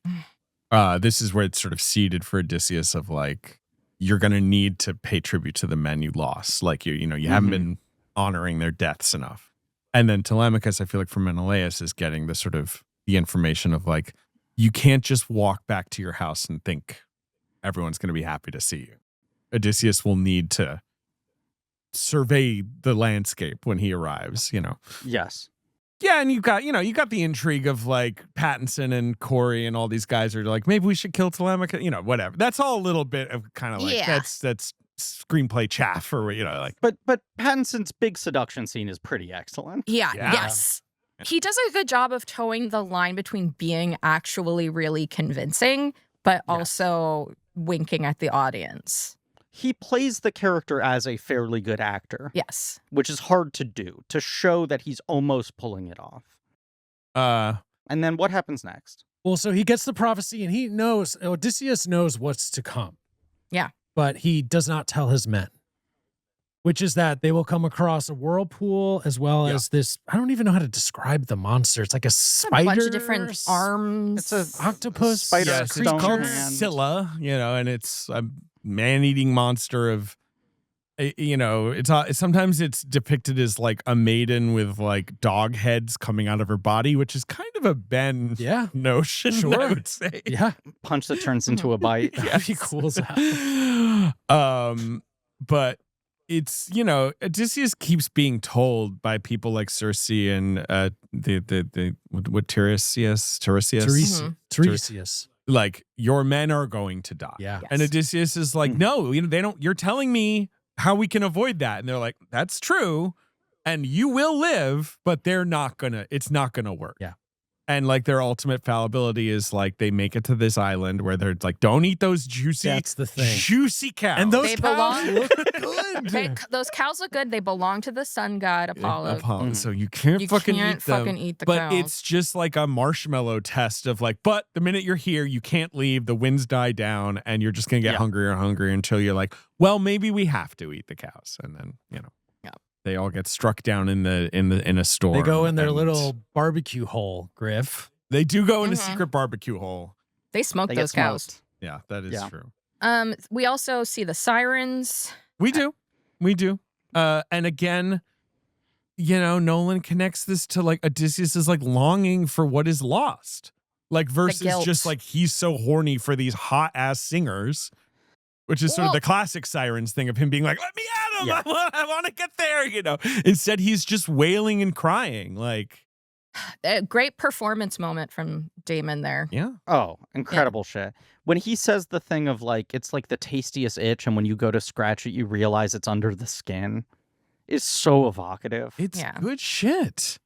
this is where it's sort of seeded for Odysseus of like, you're gonna need to pay tribute to the men you lost, like you haven't been honoring their deaths enough. And then Telemachus, I feel like, for Menelaus, is getting the sort of the information of like, you can't just walk back to your house and think everyone's going to be happy to see you. Odysseus will need to survey the landscape when he arrives, Yes. Yeah, and you got the intrigue of like Pattinson and Corey and all these guys are like, maybe we should kill Telemachus, whatever. That's all a little bit of kind of like Yeah. that's screenplay chaff or like. But Pattinson's big seduction scene is pretty excellent. Yeah. Yeah. Yes. He does a good job of towing the line between being actually really convincing, but also winking at the audience. He plays the character as a fairly good actor. Yes. Which is hard to do, to show that he's almost pulling it off. And then what happens next? Well, so he gets the prophecy and he knows, Odysseus knows what's to come. Yeah. But he does not tell his men, which is that they will come across a whirlpool as well as this. I don't even know how to describe the monster. It's like a spider. A bunch of different arms. It's a octopus. spider. Yes, it's stone called hand. Scylla, and it's a man-eating monster of, it's sometimes it's depicted as like a maiden with like dog heads coming out of her body, which is kind of a Ben notion, Sure. I would say. Yeah. Punch that turns into a bite. That'd be cool as hell. But it's, Odysseus keeps being told by people like Circe and Tiresias, like, your men are going to die. Yeah. And Odysseus is like, no, they don't. You're telling me how we can avoid that. And they're like, that's true. And you will live, but it's not gonna work. Yeah. And like their ultimate fallibility is like they make it to this island where they're like, don't eat those juicy cows. And those They cows belong- look good. Those cows look good. They belong to the sun god Apollo. So you can't You fucking can't eat them. fucking eat the but cows. it's just like a marshmallow test of like, but the minute you're here, you can't leave. The winds die down, and you're just gonna get hungrier and hungrier until you're like, well, maybe we have to eat the cows, and then they all get struck down in a storm. They go in their little barbecue hole, Griff. They do go in a secret barbecue hole. They smoke They those get cows. smoked. Yeah, that is true. We also see the sirens. We do. And again, Nolan connects this to like Odysseus is like longing for what is lost. Like versus just like he's so horny for these hot ass singers, which is sort of the classic Sirens thing of him being like, let me at him. Yeah. I want to get there, Instead, he's just wailing and crying. Like, A great performance moment from Damon there. yeah. Oh, incredible shit. When he says the thing of like, it's like the tastiest itch, and when you go to scratch it, you realize it's under the skin, is so evocative. It's good shit.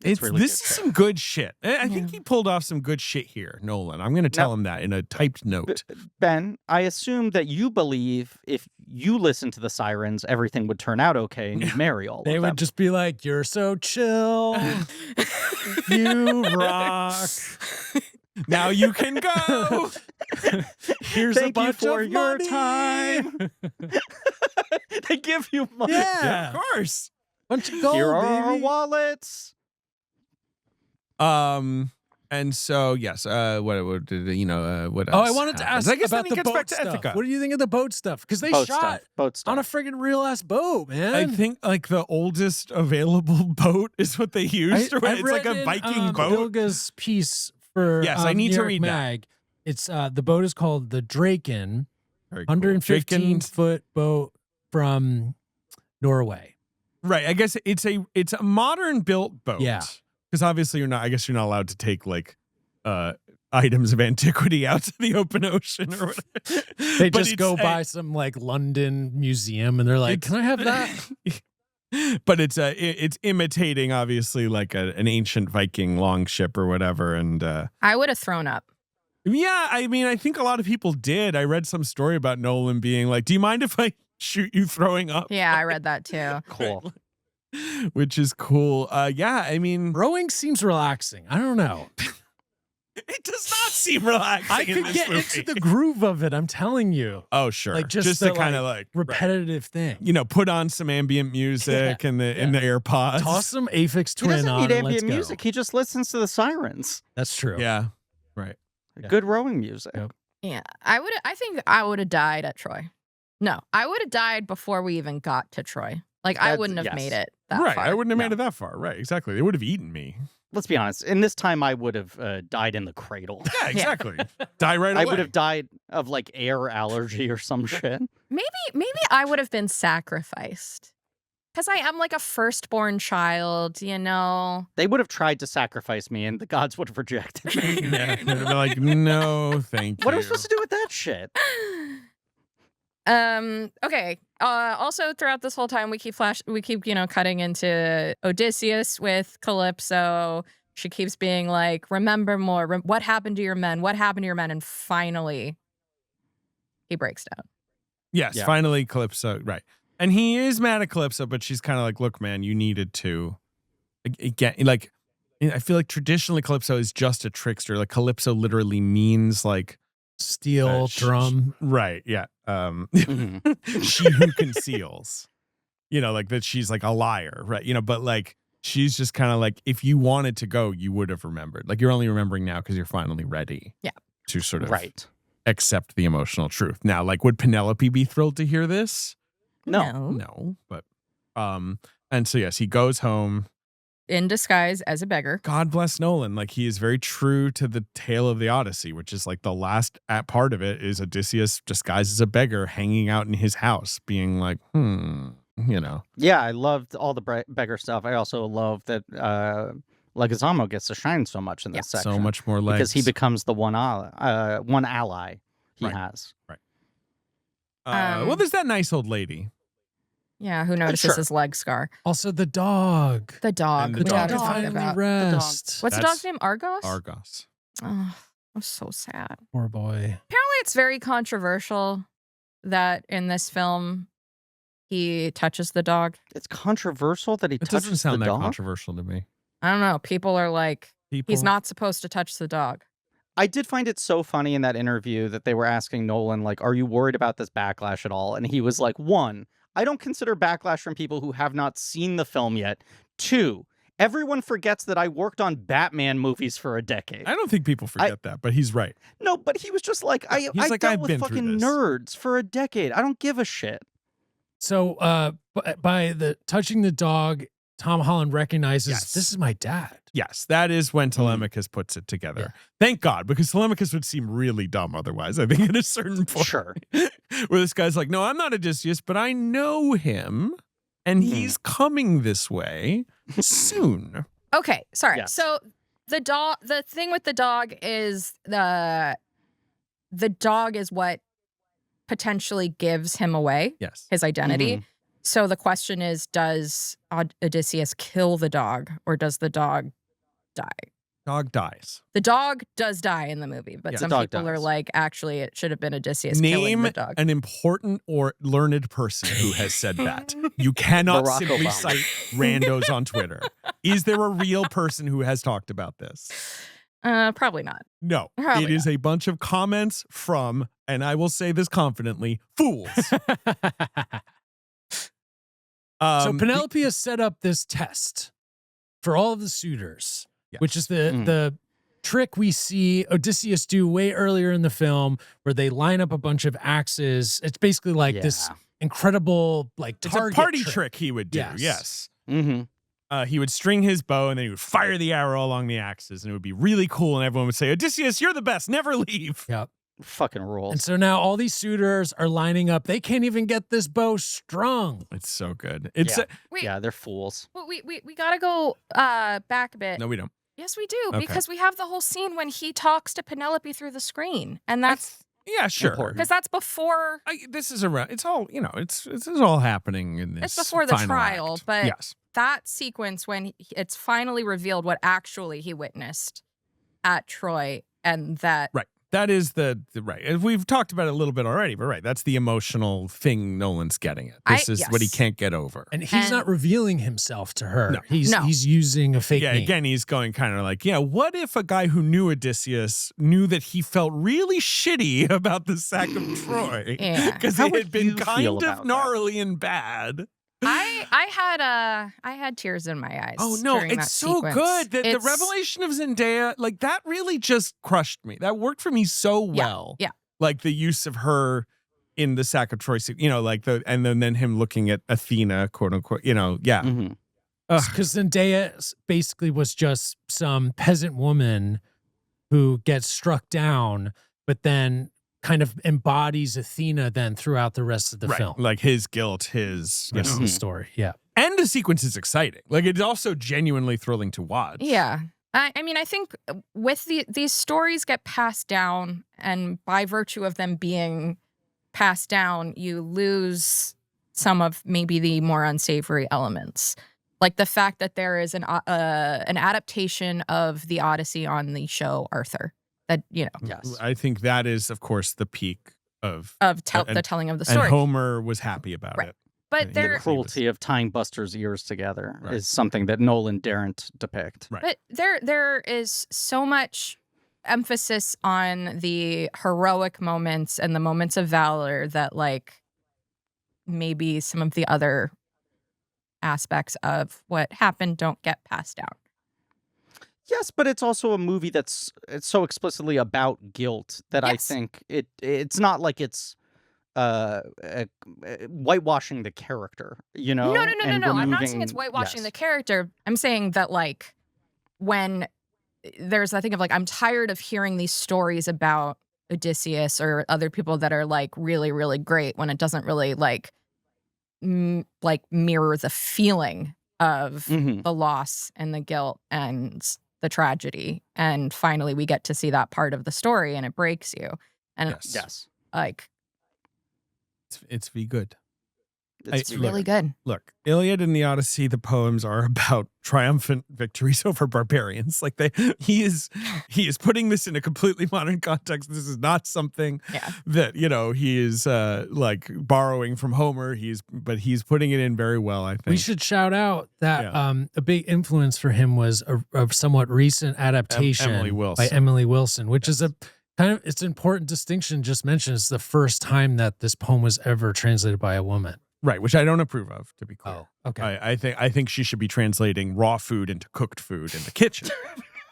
It's really this good is shit. some good shit. I think he pulled off some good shit here, Nolan. I'm going to tell him that in a typed note. Ben, I assume that you believe if you listen to the Sirens, everything would turn out okay and you'd marry all They of would them. just be like, you're so chill. You rock. Now you can go. Here's Thank a you bunch for of your money. time. They give you money. Yeah. Of course. Bunch of gold, Here are our baby. wallets. And so yes, what else? I wanted to ask I guess about then he the gets boat back to stuff. Ithaca. What do you think of the boat stuff? Because they Boat shot stuff. on a friggin' real ass boat, man. I think like the oldest available boat is what they used. It's like a Viking boat. Ilga's piece for Yes, I need New to York read that. Mag. It's the boat is called the Draken, Very cool. 115-foot boat from Norway. Right. I guess it's a modern built boat. Yeah. Because obviously you're not allowed to take like items of antiquity out to the open ocean or whatever. They But just go it's by some like London museum and they're like, "Can I have that?" But it's imitating obviously like an ancient Viking longship or whatever. And I would have thrown up. yeah, I mean, I think a lot of people did. I read some story about Nolan being like, "Do you mind if I shoot you throwing up?" Yeah, I read that too. Cool. Which is cool. Yeah, I mean, Rowing seems relaxing. I don't know. it does not seem relaxing. I in could this get movie. into the groove of it. I'm telling you. Oh, sure. Like just to the, kind of like repetitive thing. put on some ambient music in the AirPods. Toss some Aphex He Twin doesn't on need and let's ambient go. music. He just listens to the Sirens. That's true. Yeah. Right. Yeah. Good rowing music. Yep. Yeah, I think I would have died at Troy. No, I would have died before we even got to Troy. Like I That's- wouldn't have yes. made it that Right. far. I wouldn't have No. made it that far. Right. Exactly. They would have eaten me. Let's be honest. In this time, I would have died in the cradle. Yeah, exactly. Die right away. I would have died of like air allergy or some shit. Maybe I would have been sacrificed. Because I am like a firstborn child, you know. They would have tried to sacrifice me, and the gods would have rejected me. Yeah. They'd be like, no, thank you. What are we supposed to do with that shit? Okay. Also throughout this whole time we keep cutting into Odysseus with Calypso. She keeps being like, remember more. What happened to your men? What happened to your men? And finally, he breaks down. Yes, finally Calypso, right. And he is mad at Calypso, but she's kind of like, look, man, you needed to get, like, I feel like traditionally Calypso is just a trickster. Like Calypso literally means like steel drum. Right, yeah. She who conceals. Like that she's like a liar, right? But like she's just kind of like, if you wanted to go, you would have remembered. Like you're only remembering now because you're finally ready. Yeah. To sort of accept the emotional truth. Now, like, would Penelope be thrilled to hear this? No. But and so yes, he goes home in disguise as a beggar. God bless Nolan. Like he is very true to the tale of the Odyssey, which is like the last part of it is Odysseus disguised as a beggar hanging out in his house, being like, Yeah, I loved all the beggar stuff. I also love that Leguizamo gets to shine so much in this section. So much more legs. Because he becomes the one ally he has. Right. Well, there's that nice old lady. Yeah, who notices his leg scar. Also the dog. The dog. The dog. Finally rest. What's the dog's name? Argos? Argos. Oh, I'm so sad. Poor boy. Apparently it's very controversial that in this film he touches the dog. It's controversial that he touches the dog? It doesn't sound that controversial to me. I don't know. People are like, he's not supposed to touch the dog. I did find it so funny in that interview that they were asking Nolan, like, are you worried about this backlash at all? And he was like, 1, I don't consider backlash from people who have not seen the film yet. 2, everyone forgets that I worked on Batman movies for a decade. I don't think people forget that, but he's right. No, but he was just like, I dealt with fucking nerds for a decade. I don't give a shit. So by the touching the dog, Tom Holland recognizes this is my dad. Yes, that is when Telemachus puts it together. Yeah. Thank God, because Telemachus would seem really dumb otherwise, I think, at a certain point. Sure. Where this guy's like, no, I'm not Odysseus, but I know him, and he's coming this way soon. Okay, sorry. Yes. So the thing with the dog is the dog is what potentially gives him away. Yes. His identity. So the question is, does Odysseus kill the dog or does the dog die? Dog dies. The dog does die in the movie, but some people are like, actually, it should have been Odysseus killing the dog. Name an important or learned person who has said that. You cannot simply cite randos on Twitter. Is there a real person who has talked about this? Probably not. No, it is a bunch of comments from, and I will say this confidently, fools. So Penelope has set up this test for all of the suitors, which is the trick we see Odysseus do way earlier in the film, where they line up a bunch of axes. It's basically like this incredible target. It's a party trick he would do. Yes. He would string his bow and then he would fire the arrow along the axes, and it would be really cool. And everyone would say, "Odysseus, you're the best. Never leave." Yep. Fucking rules. And so now all these suitors are lining up. They can't even get this bow strung. It's so good. They're fools. Well, we gotta go back a bit. No, we don't. Yes, we do, because we have the whole scene when he talks to Penelope through the screen, and that's sure, because that's before. This is around. It's all it's all happening in this. It's before the trial, act. But yes, that sequence when it's finally revealed what actually he witnessed at Troy, and that That is the right. We've talked about it a little bit already, but that's the emotional thing Nolan's getting at. This is what he can't get over. And he's not revealing himself to her. No. He's using a fake name. Again, he's going kind of like, what if a guy who knew Odysseus knew that he felt really shitty about the sack of Troy? Because it had been kind of gnarly and bad. I had tears in my eyes. Oh no, it's so good. The revelation of Zendaya, like that really just crushed me. That worked for me so well. Yeah. Like the use of her in the sack of Troy, and then him looking at Athena, quote unquote, Because Zendaya basically was just some peasant woman who gets struck down, but then kind of embodies Athena then throughout the rest of the film. Like his guilt, his the story. Yeah. And the sequence is exciting. Like it's also genuinely thrilling to watch. Yeah. I mean, I think with these stories get passed down, and by virtue of them being passed down, you lose some of maybe the more unsavory elements. Like the fact that there is an adaptation of the Odyssey on the show Arthur. That, you know. Yes. I think that is, of course, the peak of the telling of the story. And Homer was happy about it. But The cruelty of tying Buster's ears together is something that Nolan daren't depict. Right. But there is so much emphasis on the heroic moments and the moments of valor that, like, maybe some of the other aspects of what happened don't get passed down. Yes, but it's also a movie it's so explicitly about guilt that I Yes. think it's not like it's whitewashing the character, you know? No. and I'm not saying removing- it's whitewashing yes. the character. I'm saying that, like, when there's that thing of, like, I'm tired of hearing these stories about Odysseus or other people that are, like, really, really great when it doesn't really, like, mirror the feeling of Mhm. the loss and the guilt and the tragedy. And finally we get to see that part of the story and it breaks you. And Yes. like, It's good. it's really good. Look, Iliad and the Odyssey, the poems are about triumphant victories over barbarians. Like he is putting this in a completely modern context. This is not something that, you know, he is like borrowing from Homer. But he's putting it in very well, I think. We should shout out that a big influence for him was a somewhat recent adaptation Emily Wilson. by Emily Wilson, which is a kind of, it's an important distinction just mentioned. It's the first time that this poem was ever translated by a woman. Right, which I don't approve of, to be clear. Oh, okay. I think she should be translating raw food into cooked food in the kitchen.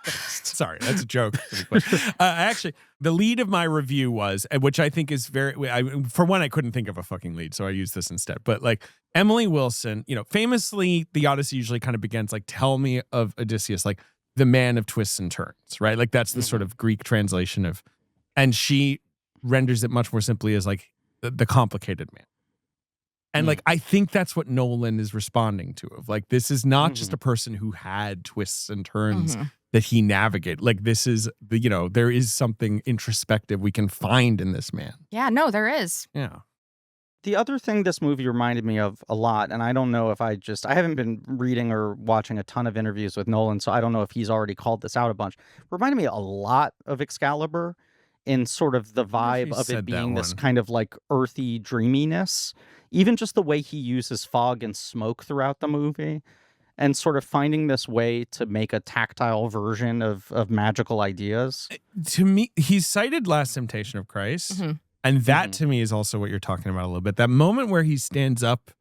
Sorry, that's a joke. To be clear. Actually, the lead of my review was, which I think is for one, I couldn't think of a fucking lead, so I used this instead. But like Emily Wilson, you know, famously, the Odyssey usually kind of begins like, tell me of Odysseus, like the man of twists and turns, right? Like that's the sort of Greek translation of, and she renders it much more simply as like the complicated man. And like, I think that's what Nolan is responding to, of like, this is not just a person who had twists and turns that he navigated. Like this is there is something introspective we can find in this man. Yeah, no, there is. Yeah. The other thing this movie reminded me of a lot, and I don't know if I haven't been reading or watching a ton of interviews with Nolan, so I don't know if he's already called this out a bunch. Reminded me a lot of Excalibur in sort of the vibe of it being this kind of like earthy dreaminess. Even just the way he uses fog and smoke throughout the movie and sort of finding this way to make a tactile version of magical ideas. To me, he's cited Last Temptation of Christ. And that to me is also what you're talking about a little bit. That moment where he stands up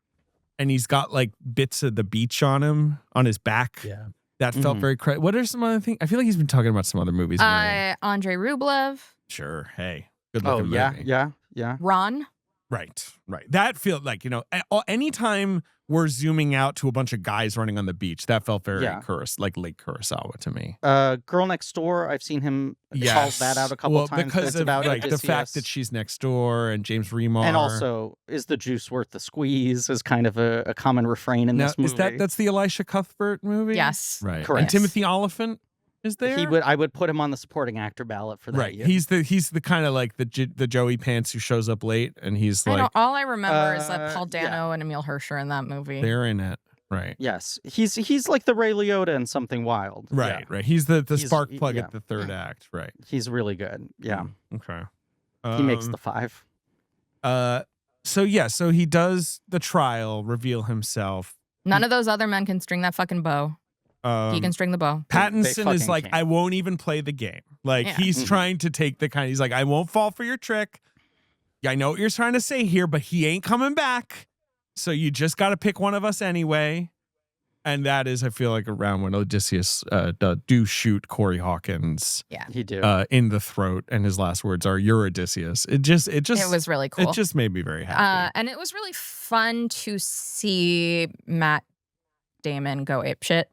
and he's got like bits of the beach on him, on his back. Yeah. That felt very What are some other things? I feel like he's been talking about some other movies. Andrei Rublev. Sure. Hey. Good looking movie. Yeah. Ron. Right. That felt like, you know, anytime we're zooming out to a bunch of guys running on the beach, that felt very like Lake Kurosawa to me. Girl Next Door, I've seen him call that out a couple times. Because of about like the fact that she's next door and James Remar. And also, is the juice worth the squeeze is kind of a common refrain in this movie. That's the Elisha Cuthbert movie? Yes. Right. Correct. And Timothy Oliphant is there? I would put him on the supporting actor ballot for that. Right. Year. He's the kind of like the Joey Pants who shows up late, and he's like, all I remember is that Paul Dano and Emile Hersher in that movie. They're in it. Right. Yes. He's like the Ray Liotta in Something Wild. Right. He's the spark plug at the third act. Right. He's really good. Yeah. Okay. He makes the 5. So he does the trial, reveal himself. None of those other men can string that fucking bow. He can string the bow. Pattinson is like, I won't even play the game. Like he's trying to take the he's like, I won't fall for your trick. I know what you're trying to say here, but he ain't coming back. So you just got to pick one of us anyway. And that is, I feel like, around when Odysseus do shoot Corey Hawkins. Yeah, he do in the throat, and his last words are, "You're Odysseus." It was really cool. It just made me very happy. And it was really fun to see Matt Damon go apeshit.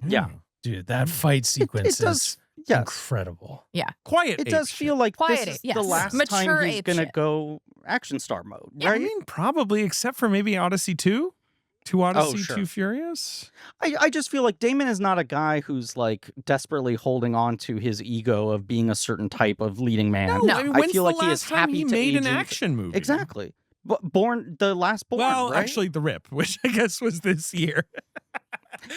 Yeah. Dude, that fight sequence is yes. incredible. Yeah. Quiet. It does feel like Quiet, this is yes. the last Mature time he's going to apeshit. go action star mode, Yeah. right? I mean, probably, except for maybe Odyssey 2. Too Odyssey, sure. Too Furious? I just feel like Damon is not a guy who's like desperately holding on to his ego of being a certain type of leading man. No, I mean, I when's feel the like he is last time happy he to made age an into- action movie? Exactly. The Last Born, Well, right? actually, The Rip, which I guess was this year.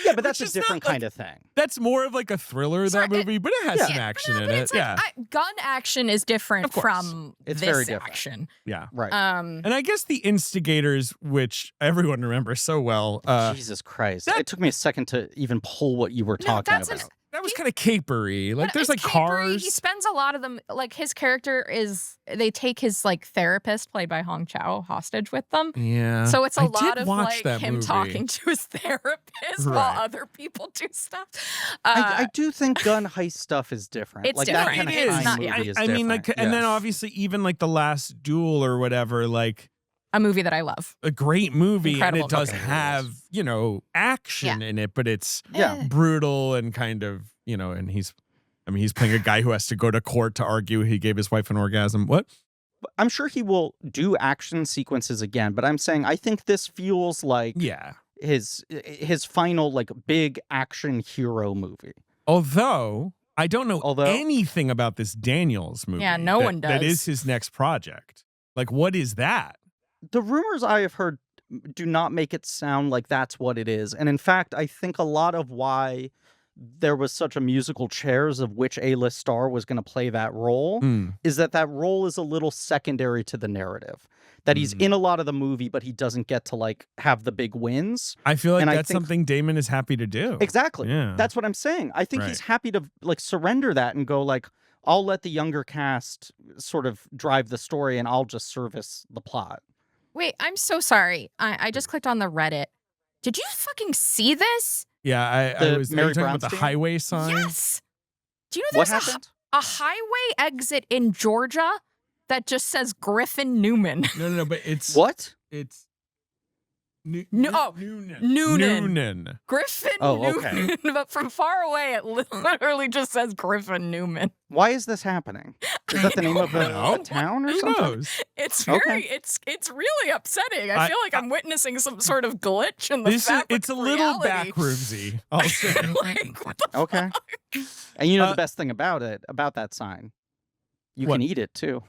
Yeah, but that's Which a is not, different like, kind of thing. That's more of like a thriller, Sorry, that movie, but it has some but action no, in but it. it's like, Yeah. gun action is different Of course. from It's this very different. action. Yeah. Right. And I guess the instigators, which everyone remembers so well, Jesus Christ. that- It took me a second to even pull what you were talking that's about. that was kind of capery. Like, But there's it's like capery. cars. He spends a lot of them. Like his character is, they take his like therapist, played by Hong Chow, hostage with them. Yeah. So it's a I lot did of watch like that him movie. talking to his therapist Right. while other people do stuff. I do think gun heist stuff is different. It's like different. that kind of It's kind not- movie yeah. is I mean, like, different. and then Yes. obviously even like The Last Duel or whatever, like a movie that I love. a great movie, Incredible and it does movie. have, action in it, but it's Yeah. brutal and kind of, and he's playing a guy who has to go to court to argue he gave his wife an orgasm. What? I'm sure he will do action sequences again, but I'm saying I think this feels like Yeah. his final like big action hero movie. Although I don't know Although- anything about this Daniels movie. Yeah, no one That does. is his next project. Like, what is that? The rumors I have heard do not make it sound like that's what it is. And in fact, I think a lot of why there was such a musical chairs of which A-list star was going to play that role is that role is a little secondary to the narrative. That he's in a lot of the movie, but he doesn't get to like have the big wins. I feel like And I that's think- something Damon is happy to do. Exactly. Yeah. That's what I'm saying. I think Right. he's happy to like surrender that and go like, I'll let the younger cast sort of drive the story and I'll just service the plot. Wait, I'm so sorry. I just clicked on the Reddit. Did you fucking see this? Yeah, I The was Mary talking about the Brownstein? highway sign. Yes. Do you know What there's happened? a highway exit in Georgia that just says Griffin Newman? No, but it's What? It's Noonan. Noonan. Griffin Oh, okay. Newman. But from far away, it literally just says Griffin Newman. Why is this happening? Is that the name of I don't know. a town or Who something? knows? It's Okay. very, it's really upsetting. I feel like I'm witnessing some sort of glitch in the This is fabric it's a of little reality. backroomsy. I'll say. Like, what the Okay. And you know Uh, the best thing about that sign? You What? can eat it too.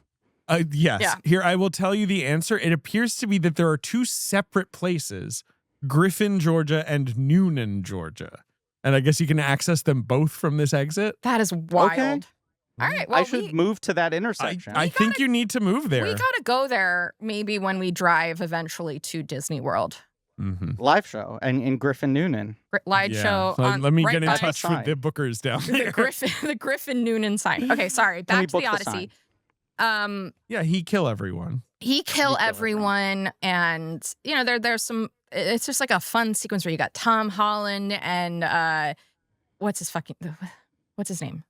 Yes. Yeah. Here, I will tell you the answer. It appears to be that there are two separate places, Griffin, Georgia, and Noonan, Georgia. And I guess you can access them both from this exit. That is wild. Okay. All right. Well, I should move to that intersection. I think you need to move there. we gotta go there maybe when we drive eventually to Disney World. Mm-hmm. Live show and in Griffin Newnan. Live show on Let me right get in by touch with the bookers down the there. Griffin Newman sign. Okay, sorry. Can we Back to the book the Odyssey. Yeah, he kill everyone. He kill kill everyone, and there's some. It's just like a fun sequence where you got Tom Holland and what's his name?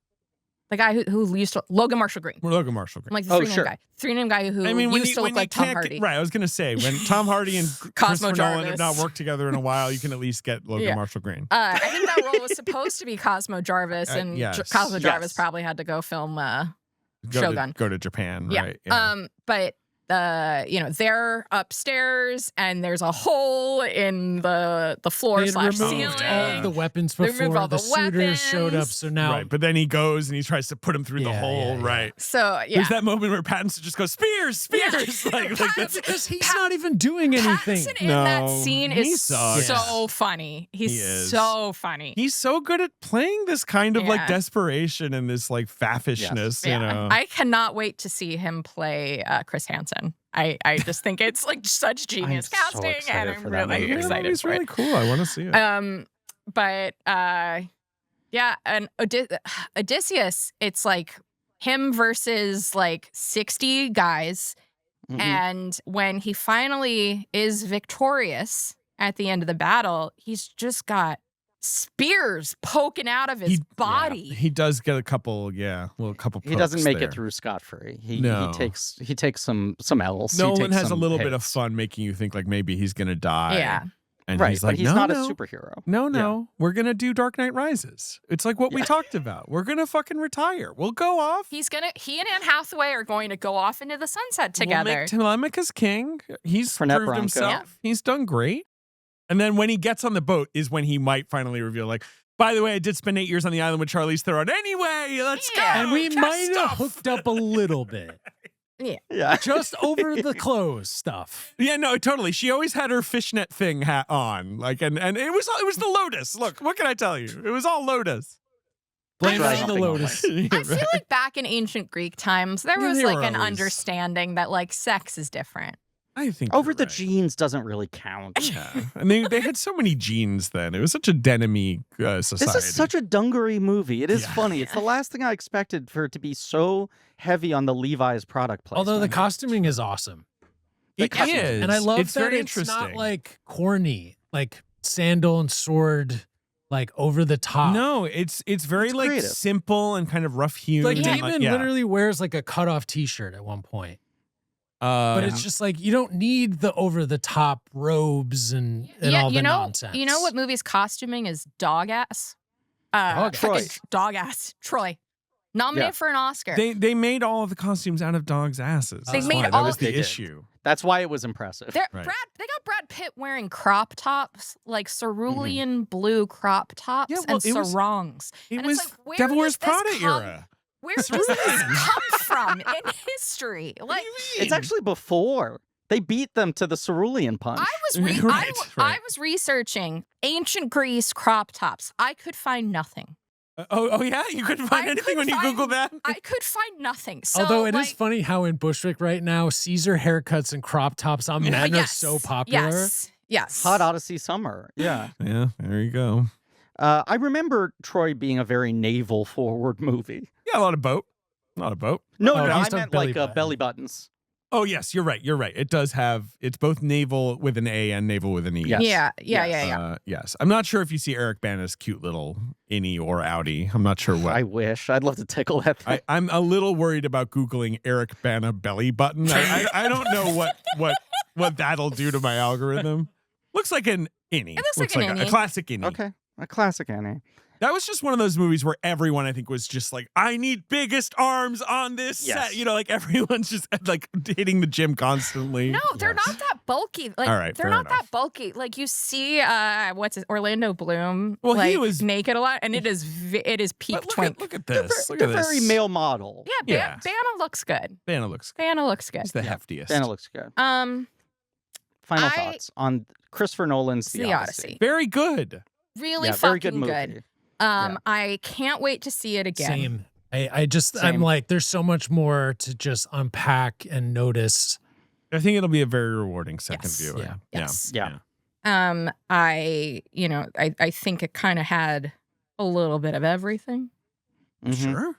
The guy who used to Logan Marshall Green. We're Logan Marshall Green. Like the three-name sure. guy. Three-name guy who I mean, used to look like Tom can't Hardy. Right, I was going to say, when Tom Hardy and Cosmo Christopher Nolan have Jarvis. not worked together in a while, you can at least get Logan Yeah. Marshall Green. I think that role was supposed to be Cosmo Jarvis, and yes. Cosmo Jarvis Yes. probably had to go film Go Shogun. go to Japan, Yeah. right? Yeah. But they're upstairs and there's a hole in the floor They / removed ceiling. all the weapons They removed before all the the suitors showed up. weapons. So now, right, but then he goes and he tries to put him through the Yeah, hole, yeah. right? So yeah, There's that moment where Pattinson just goes, Spears! like that's, because he's not even doing anything. Pattinson in that No, scene he is sucks. so funny. He He's is. so funny. he's so good at playing this kind of like Yeah. desperation and this like faffishness, you know. I cannot wait to see him play Chris Hansen. I just think it's like such genius so casting, excited and I'm for that really movie. excited It's for really it. cool. I want to see it. But yeah, and Odysseus, it's like him versus like 60 guys. Mhm. And when he finally is victorious at the end of the battle, he's just got spears poking out of his body. He does get a couple, He pokes doesn't make there. it through scot free. No. He takes some L's. He Nolan takes has a some little bit of hits. fun making you think like maybe he's gonna die. Yeah. And Right, he's but like, he's no, not no. a superhero. No, we're gonna do Dark Knight Rises. It's like what we Yeah. talked about. We're gonna fucking retire. We'll go off. He and Anne Hathaway are going to go off into the sunset together. We'll make Telemachus king. He's Fernet proved Branco. himself. He's done great. And then when he gets on the boat is when he might finally reveal, like, by the way, I did spend 8 years on the island with Charlize Theron. Anyway, let's go. And we test might have stuff. hooked up a little bit. Yeah. Just over the clothes stuff. Yeah, no, totally. She always had her fishnet thing hat on, like, and it was the Lotus. Look, what can I tell you? It was all Lotus. Blame Try it on the something Lotus. I feel like back in ancient Greek times, there Yeah, was they like were an always- understanding that like sex is different. I think Over you're the right. jeans doesn't really count. Yeah, and they had so many genes then. It was such a denim-y society. This is such a dungaree movie. It is Yeah. funny. It's the last thing I expected for it to be so heavy on the Levi's product placement. Although the costuming is awesome. It cut- is. And I love it's that very it's interesting. not like corny, like sandal and sword, like over the top. No, it's very It's like creative. simple and kind of rough hewn. Like and, Damon yeah. literally wears like a cutoff t-shirt at one point. But it's just like you don't need the over the top robes and all the nonsense. You know what movie's costuming is dog ass? Dog Troy. Dog ass. Troy. Nominated Yeah. for an Oscar. They made all of the costumes out of dogs' asses. They That's made why. all- that was They the did. issue. That's why it was impressive. They're- Right. They got Brad Pitt wearing crop tops, like cerulean blue crop tops Yeah, well, and it was- sarongs. It And was it's like, where Devil Wears does this Prada come- era. Where does this come from in history? Like, It's actually before. They beat them to the cerulean punch. I was Right, I right. was researching ancient Greece crop tops. I could find nothing. Oh yeah, you couldn't find I anything could when you find- Googled that. I could find nothing. So, Although it is like, funny how in Bushwick right now, Caesar haircuts and crop tops on men are yes, so popular. Yes. Hot Odyssey summer. Yeah. Yeah, there you go. I remember Troy being a very naval forward movie. Yeah, a lot of boat. No, Oh, I he's talking meant belly like button. belly buttons. Oh yes, you're right. You're right. It does have. It's both naval with an A and naval with an E. Yes. Yeah. Yes. I'm not sure if you see Eric Bana's cute little innie or outie. I'm not sure what. I wish. I'd love to tickle that thing. I'm a little worried about Googling Eric Bana belly button. I don't know what that'll do to my algorithm. Looks like an innie. It looks like an a innie. classic innie. Okay. A classic Annie. That was just one of those movies where everyone, I think, was just like, I need biggest arms on this Yes. set. You know, like everyone's just like hitting the gym constantly. No, they're not that bulky. Like All right, they're fair not enough. that bulky. Like you see what's it, Orlando Bloom Well, he like was- naked a lot and it is peak But twink. look at They're, this. Look they're at this. very male model. Yeah, Yeah. Bana looks good. Bana looks. Bana looks good. He's the heftiest. Anna looks good. Um, Final I- thoughts on Christopher Nolan's it's The the Odyssey. Odyssey. Very good. Really Yeah, very fucking good good. movie. Um, I can't wait to see it again. Same. I just, I'm Same. like, there's so much more to just unpack and notice. I think it'll be a very rewarding second Yes. viewing. Yeah. Yes. Yeah. I think it kind of had a little bit of everything. Mhm. Sure.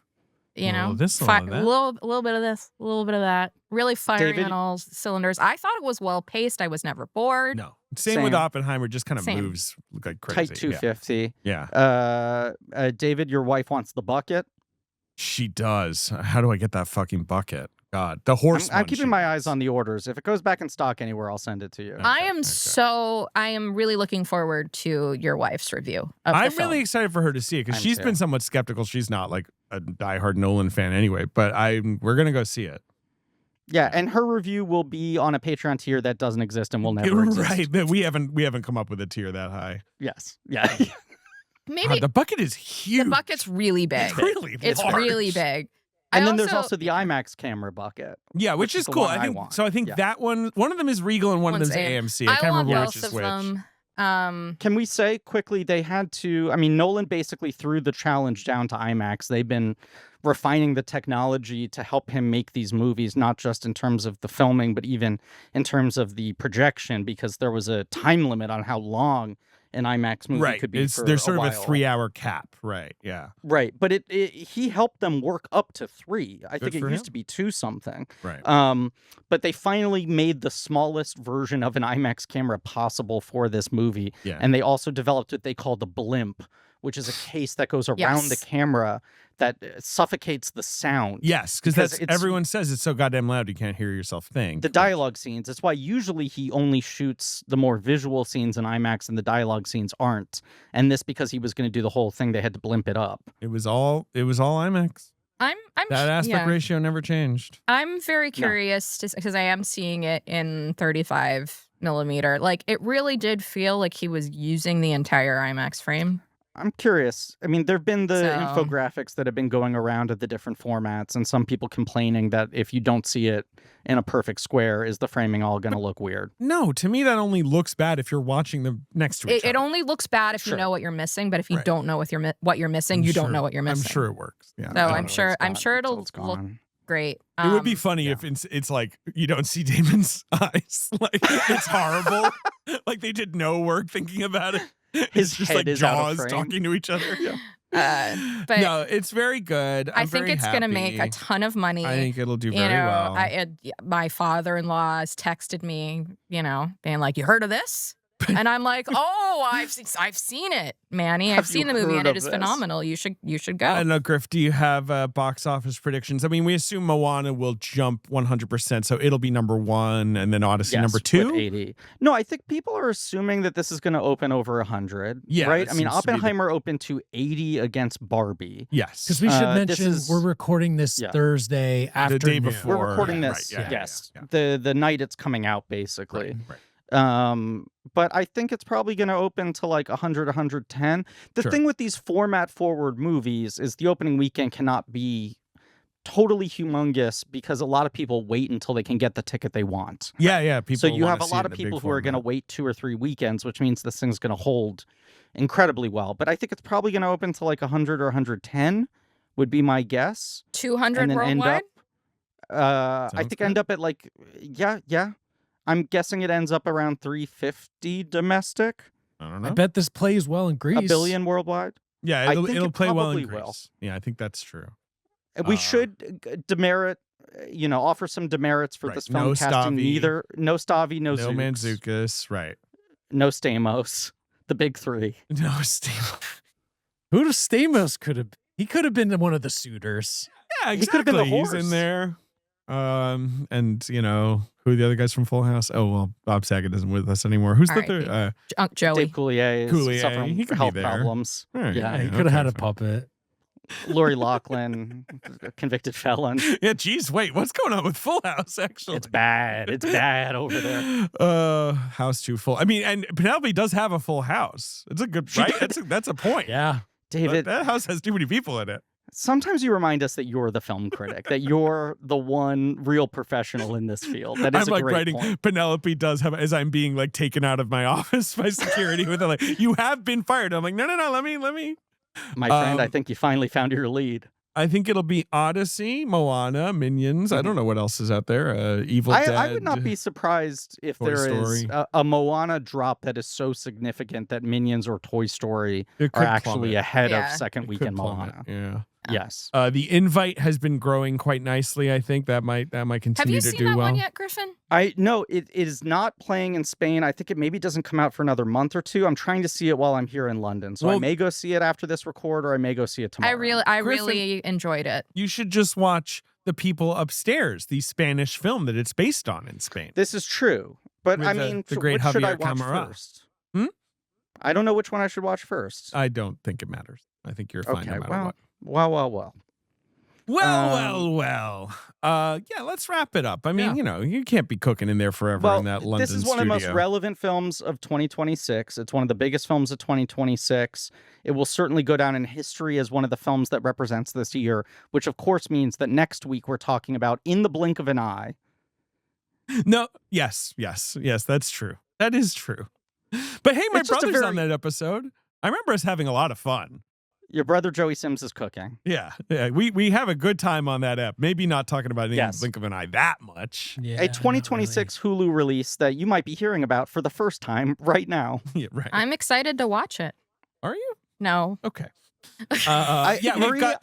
You A little know, of this, a little of that. a little bit of this, a little bit of that. Really firing David- on all cylinders. I thought it was well paced. I was never bored. No. Same with Same. Oppenheimer. Just kind of Same. moves like crazy. Tight 250. Yeah. David, your wife wants the bucket. She does. How do I get that fucking bucket? God, the horse. I'm one keeping she my wants. eyes on the orders. If it goes back in stock anywhere, I'll send it to you. I Okay, am really looking forward to your wife's review of the I'm film. really excited for her to see it because I'm she's too. been somewhat skeptical. She's not like a diehard Nolan fan anyway, but we're gonna go see it. Yeah, and her review will be on a Patreon tier that doesn't exist and will never exist. Right. But we haven't come up with a tier that high. Yes. Yeah. Maybe God, the bucket is huge. the bucket's really big. It's really It's large. really big. And I then there's also the IMAX camera bucket. Yeah, which which is is the cool. one I I think want. so. I think Yeah. that one of them is Regal and one of One's them's AMC. I I can't want remember both which is of which. them. Can we say quickly they had to, I mean, Nolan basically threw the challenge down to IMAX. They've been refining the technology to help him make these movies, not just in terms of the filming, but even in terms of the projection, because there was a time limit on how long an IMAX movie Right. could be for There's sort a of a while. 3-hour cap. Right. Yeah. Right, but he helped them work up to 3. I think Good it for used him. to be 2 something. Right. But they finally made the smallest version of an IMAX camera possible for this movie. Yeah. And they also developed what they call the blimp, which is a case that goes around the Yes. camera that suffocates the sound. Yes, because Because that's it's- everyone says it's so goddamn loud you can't hear yourself think. The dialogue scenes. That's why usually he only shoots the more visual scenes in IMAX and the dialogue scenes aren't. And this because he was going to do the whole thing, they had to blimp it up. It was all IMAX. I'm That aspect yeah. ratio never changed. I'm very curious because I am seeing it in 35 millimeter. Like, it really did feel like he was using the entire IMAX frame. I'm curious. I mean, there have been the infographics that have been going around at the different formats, and some people complaining that if you don't see it in a perfect square, is the framing all going to look weird? No, to me, that only looks bad if you're watching them next to each other. It only looks bad if you know what you're missing, but if you don't know what you're missing, you don't know what you're missing. I'm sure it works. Yeah. So I'm sure it'll look great. It would be funny if it's like you don't see Damon's eyes. Like, it's horrible. Like, they did no work thinking about it. His just head like is jaws out of frame. talking to each other. Yeah. But no, it's very good. I think it's going to make a ton of money. I think it'll do very well. My father-in-law has texted me, being like, "You heard of this?" And I'm like, "Oh, I've seen it, Manny. I've seen the movie, and it is phenomenal. You should go." I don't know, Griff. Do you have box office predictions? I mean, we assume Moana will jump 100%, so it'll be number 1, and then Odyssey number 2. With 80. No, I think people are assuming that this is going to open over 100. Yeah, right. I mean, Oppenheimer opened to 80 against Barbie. Yes, because we should mention we're recording this Thursday afternoon. The day before. We're recording this. Yes, the night it's coming out, basically. Right. But I think it's probably going to open to like 100, 110. The thing with these format forward movies is the opening weekend cannot be totally humongous because a lot of people wait until they can get the ticket they want. Yeah. People. So you have a lot of people who are going to wait 2 or 3 weekends, which means this thing's going to hold incredibly well. But I think it's probably going to open to like 100 or 110 would be my guess. 200 worldwide? I think end up at like, yeah. I'm guessing it ends up around 350 domestic. I don't know. I bet this plays well in Greece. $1 billion worldwide. Yeah, it'll play well in Greece. Yeah, I think that's true. We should demerit, offer some demerits for this film casting. No Stavi, no Zooks. Mantzoukas, right. No Stamos. The big 3. No Stamos. Who does Stamos could have? He could have been one of the suitors. Yeah, exactly. He could have been the horse. He's in there. And who are the other guys from Full House? Oh, well, Bob Saget isn't with us anymore. Who's the third? Joey. Dave Coulier is suffering he could health be there. problems. Right. Yeah, he could have had a puppet. Lori Loughlin, convicted felon. Yeah, geez, wait, what's going on with Full House, actually? It's bad. It's bad over there. House too full. I mean, and Penelope does have a full house. It's a good, right? That's a point. Yeah. David. That house has too many people in it. Sometimes you remind us that you're the film critic, that you're the one real professional in this field. That is I'm like a great writing. point. Penelope does have, as I'm being like taken out of my office by security with like, you have been fired. I'm like, no, let me. My friend, I think you finally found your lead. I think it'll be Odyssey, Moana, Minions. I don't know what else is out there. Evil Dead. I would not be surprised if Toy there is Story. a Moana drop that is so significant that Minions or Toy Story are actually ahead of second weekend Moana. Yeah. Yes. The Invite has been growing quite nicely. I think that might continue to do well. Have you seen that one yet, Griffin? No, it is not playing in Spain. I think it maybe doesn't come out for another month or 2. I'm trying to see it while I'm here in London. So I may go see it after this record, or I may go see it tomorrow. I really enjoyed it. You should just watch The People Upstairs, the Spanish film that it's based on in Spain. This is true. But With I mean, the great which should I Javier watch Camara. first? I don't know which one I should watch first. I don't think it matters. I think you're fine no matter what. Well. Well. Yeah, let's wrap it up. I mean, you can't be cooking in there forever in that London this is one of the most studio. relevant films of 2026. It's one of the biggest films of 2026. It will certainly go down in history as one of the films that represents this year, which of course means that next week we're talking about In the Blink of an Eye. No, yes, that's true. That is true. But hey, my brother's on that episode. I remember us having a lot of fun. Your brother Joey Sims is cooking. Yeah. We have a good time on that app. Maybe not talking about any Blink of an Eye that much. Yeah, a 2026 Hulu release that you might be hearing about for the first time right now. Yeah, right. I'm excited to watch it. Are you? No. Okay. Maria,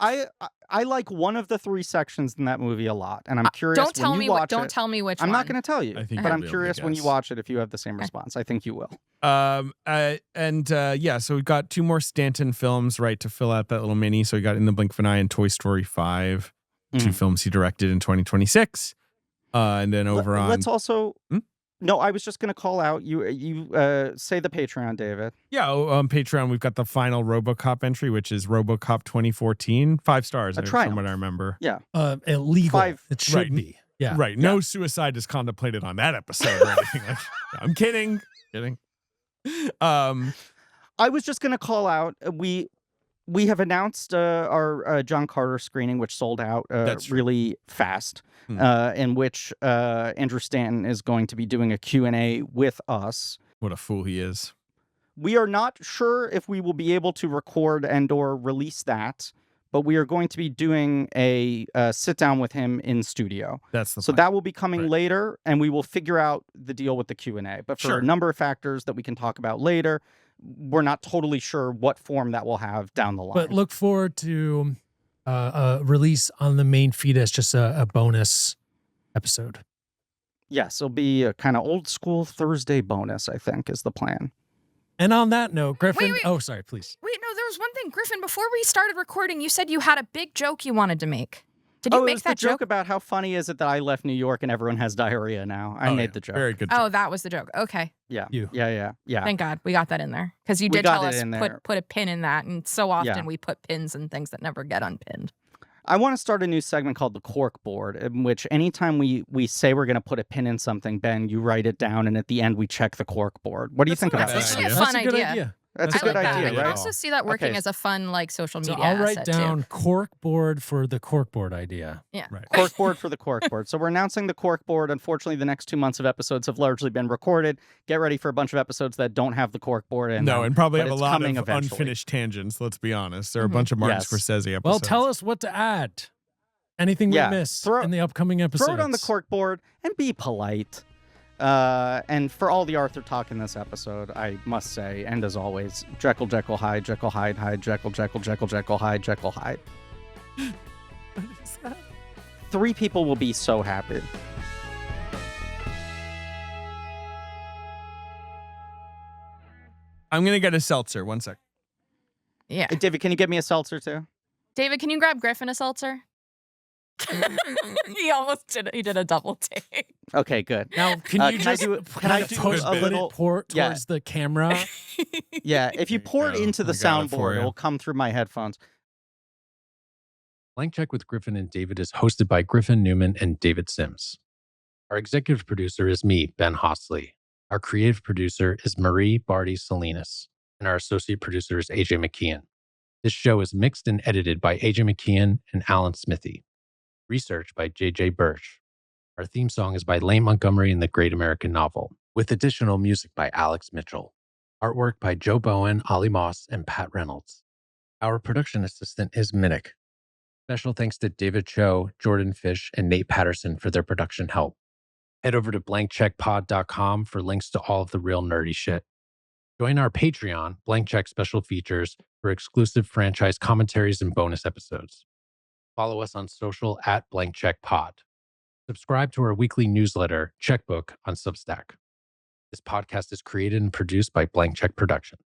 I like one of the 3 sections in that movie a lot, and I'm curious. Don't tell when me. you watch Don't it, tell me which. I'm one. not going to tell you, but I'm curious when you watch it if you have the same response. I think you will. So we've got 2 more Stanton films, right, to fill out that little mini. So we got In the Blink of an Eye and Toy Story 5, 2 films he directed in 2026. And then over on. Let's also. No, I was just going to call out you say the Patreon, David. Yeah, on Patreon we've got the final RoboCop entry, which is RoboCop 2014, 5 stars from what I remember. Yeah, illegal. 5. It should be. Yeah. Right. No suicide is contemplated on that episode or anything. I'm kidding. I was just going to call out, we have announced our John Carter screening, which sold out really fast, in which Andrew Stanton is going to be doing a Q&A with us. What a fool he is. We are not sure if we will be able to record and or release that, but we are going to be doing a sit down with him in studio. That's the so plan. that will be coming later, and we will figure out the deal with the Q&A. But for a number of factors that we can talk about later, we're not totally sure what form that will have down the line. But look forward to a release on the main feed as just a bonus episode. Yes, it'll be a kind of old school Thursday bonus, I think, is the plan. And on that note, Griffin. Wait. Oh, sorry, please. Wait, no, there was one thing. Griffin, before we started recording, you said you had a big joke you wanted to make. Did you make that joke? Joke about how funny is it that I left New York and everyone has diarrhea now. I made the joke. Very good joke. Oh, that was the joke. Okay. Yeah. You. Yeah. Thank God we got that in there. Because you did tell us put a pin in that. And so often we put pins in things that never get unpinned. I want to start a new segment called the cork board, in which anytime we say we're going to put a pin in something, Ben, you write it down, and at the end we check the cork board. What do you think about that? That's actually a fun idea. That's a good idea, I right? can also see that working as a fun social media So I'll write asset, down too. cork board for the cork board idea. Yeah. Right. Cork board for the cork board. So we're announcing the cork board. Unfortunately, the next 2 months of episodes have largely been recorded. Get ready for a bunch of episodes that don't have the cork board in them. And probably but have a it's lot coming of eventually. unfinished tangents, let's be honest. There are a bunch of Martin Scorsese episodes. Well, tell us what to add. Anything we missed in the upcoming episodes. Throw it on the cork board and be polite. And for all the Arthur talk in this episode, I must say, and as always, Jekyll, Jekyll, Hyde, Jekyll, Hyde, Hyde, Jekyll, Jekyll, Jekyll, Jekyll, Hyde, Jekyll, Hyde. What is that? 3 people will be so happy. I'm going to get a seltzer. 1 sec. Yeah. Hey, David, can you get me a seltzer too? David, can you grab Griffin a seltzer? He almost did it. He did a double take. Okay, good. Now, can you just push a little pour towards the camera? Yeah, if you pour it into the soundboard, it will come through my headphones. Blank Check with Griffin and David is hosted by Griffin Newman and David Sims. Our executive producer is me, Ben Hosley. Our creative producer is Marie Barty Salinas. And our associate producer is AJ McKeon. This show is mixed and edited by AJ McKeon and Alan Smithy. Research by JJ Birch. Our theme song is by Lane Montgomery and the Great American Novel, with additional music by Alex Mitchell. Artwork by Joe Bowen, Ollie Moss, and Pat Reynolds. Our production assistant is Minnick. Special thanks to David Cho, Jordan Fish, and Nate Patterson for their production help. Head over to blankcheckpod.com for links to all of the real nerdy shit. Join our Patreon, Blank Check Special Features, for exclusive franchise commentaries and bonus episodes. Follow us on social at Blank Check Pod. Subscribe to our weekly newsletter, Checkbook, on Substack. This podcast is created and produced by Blank Check Productions.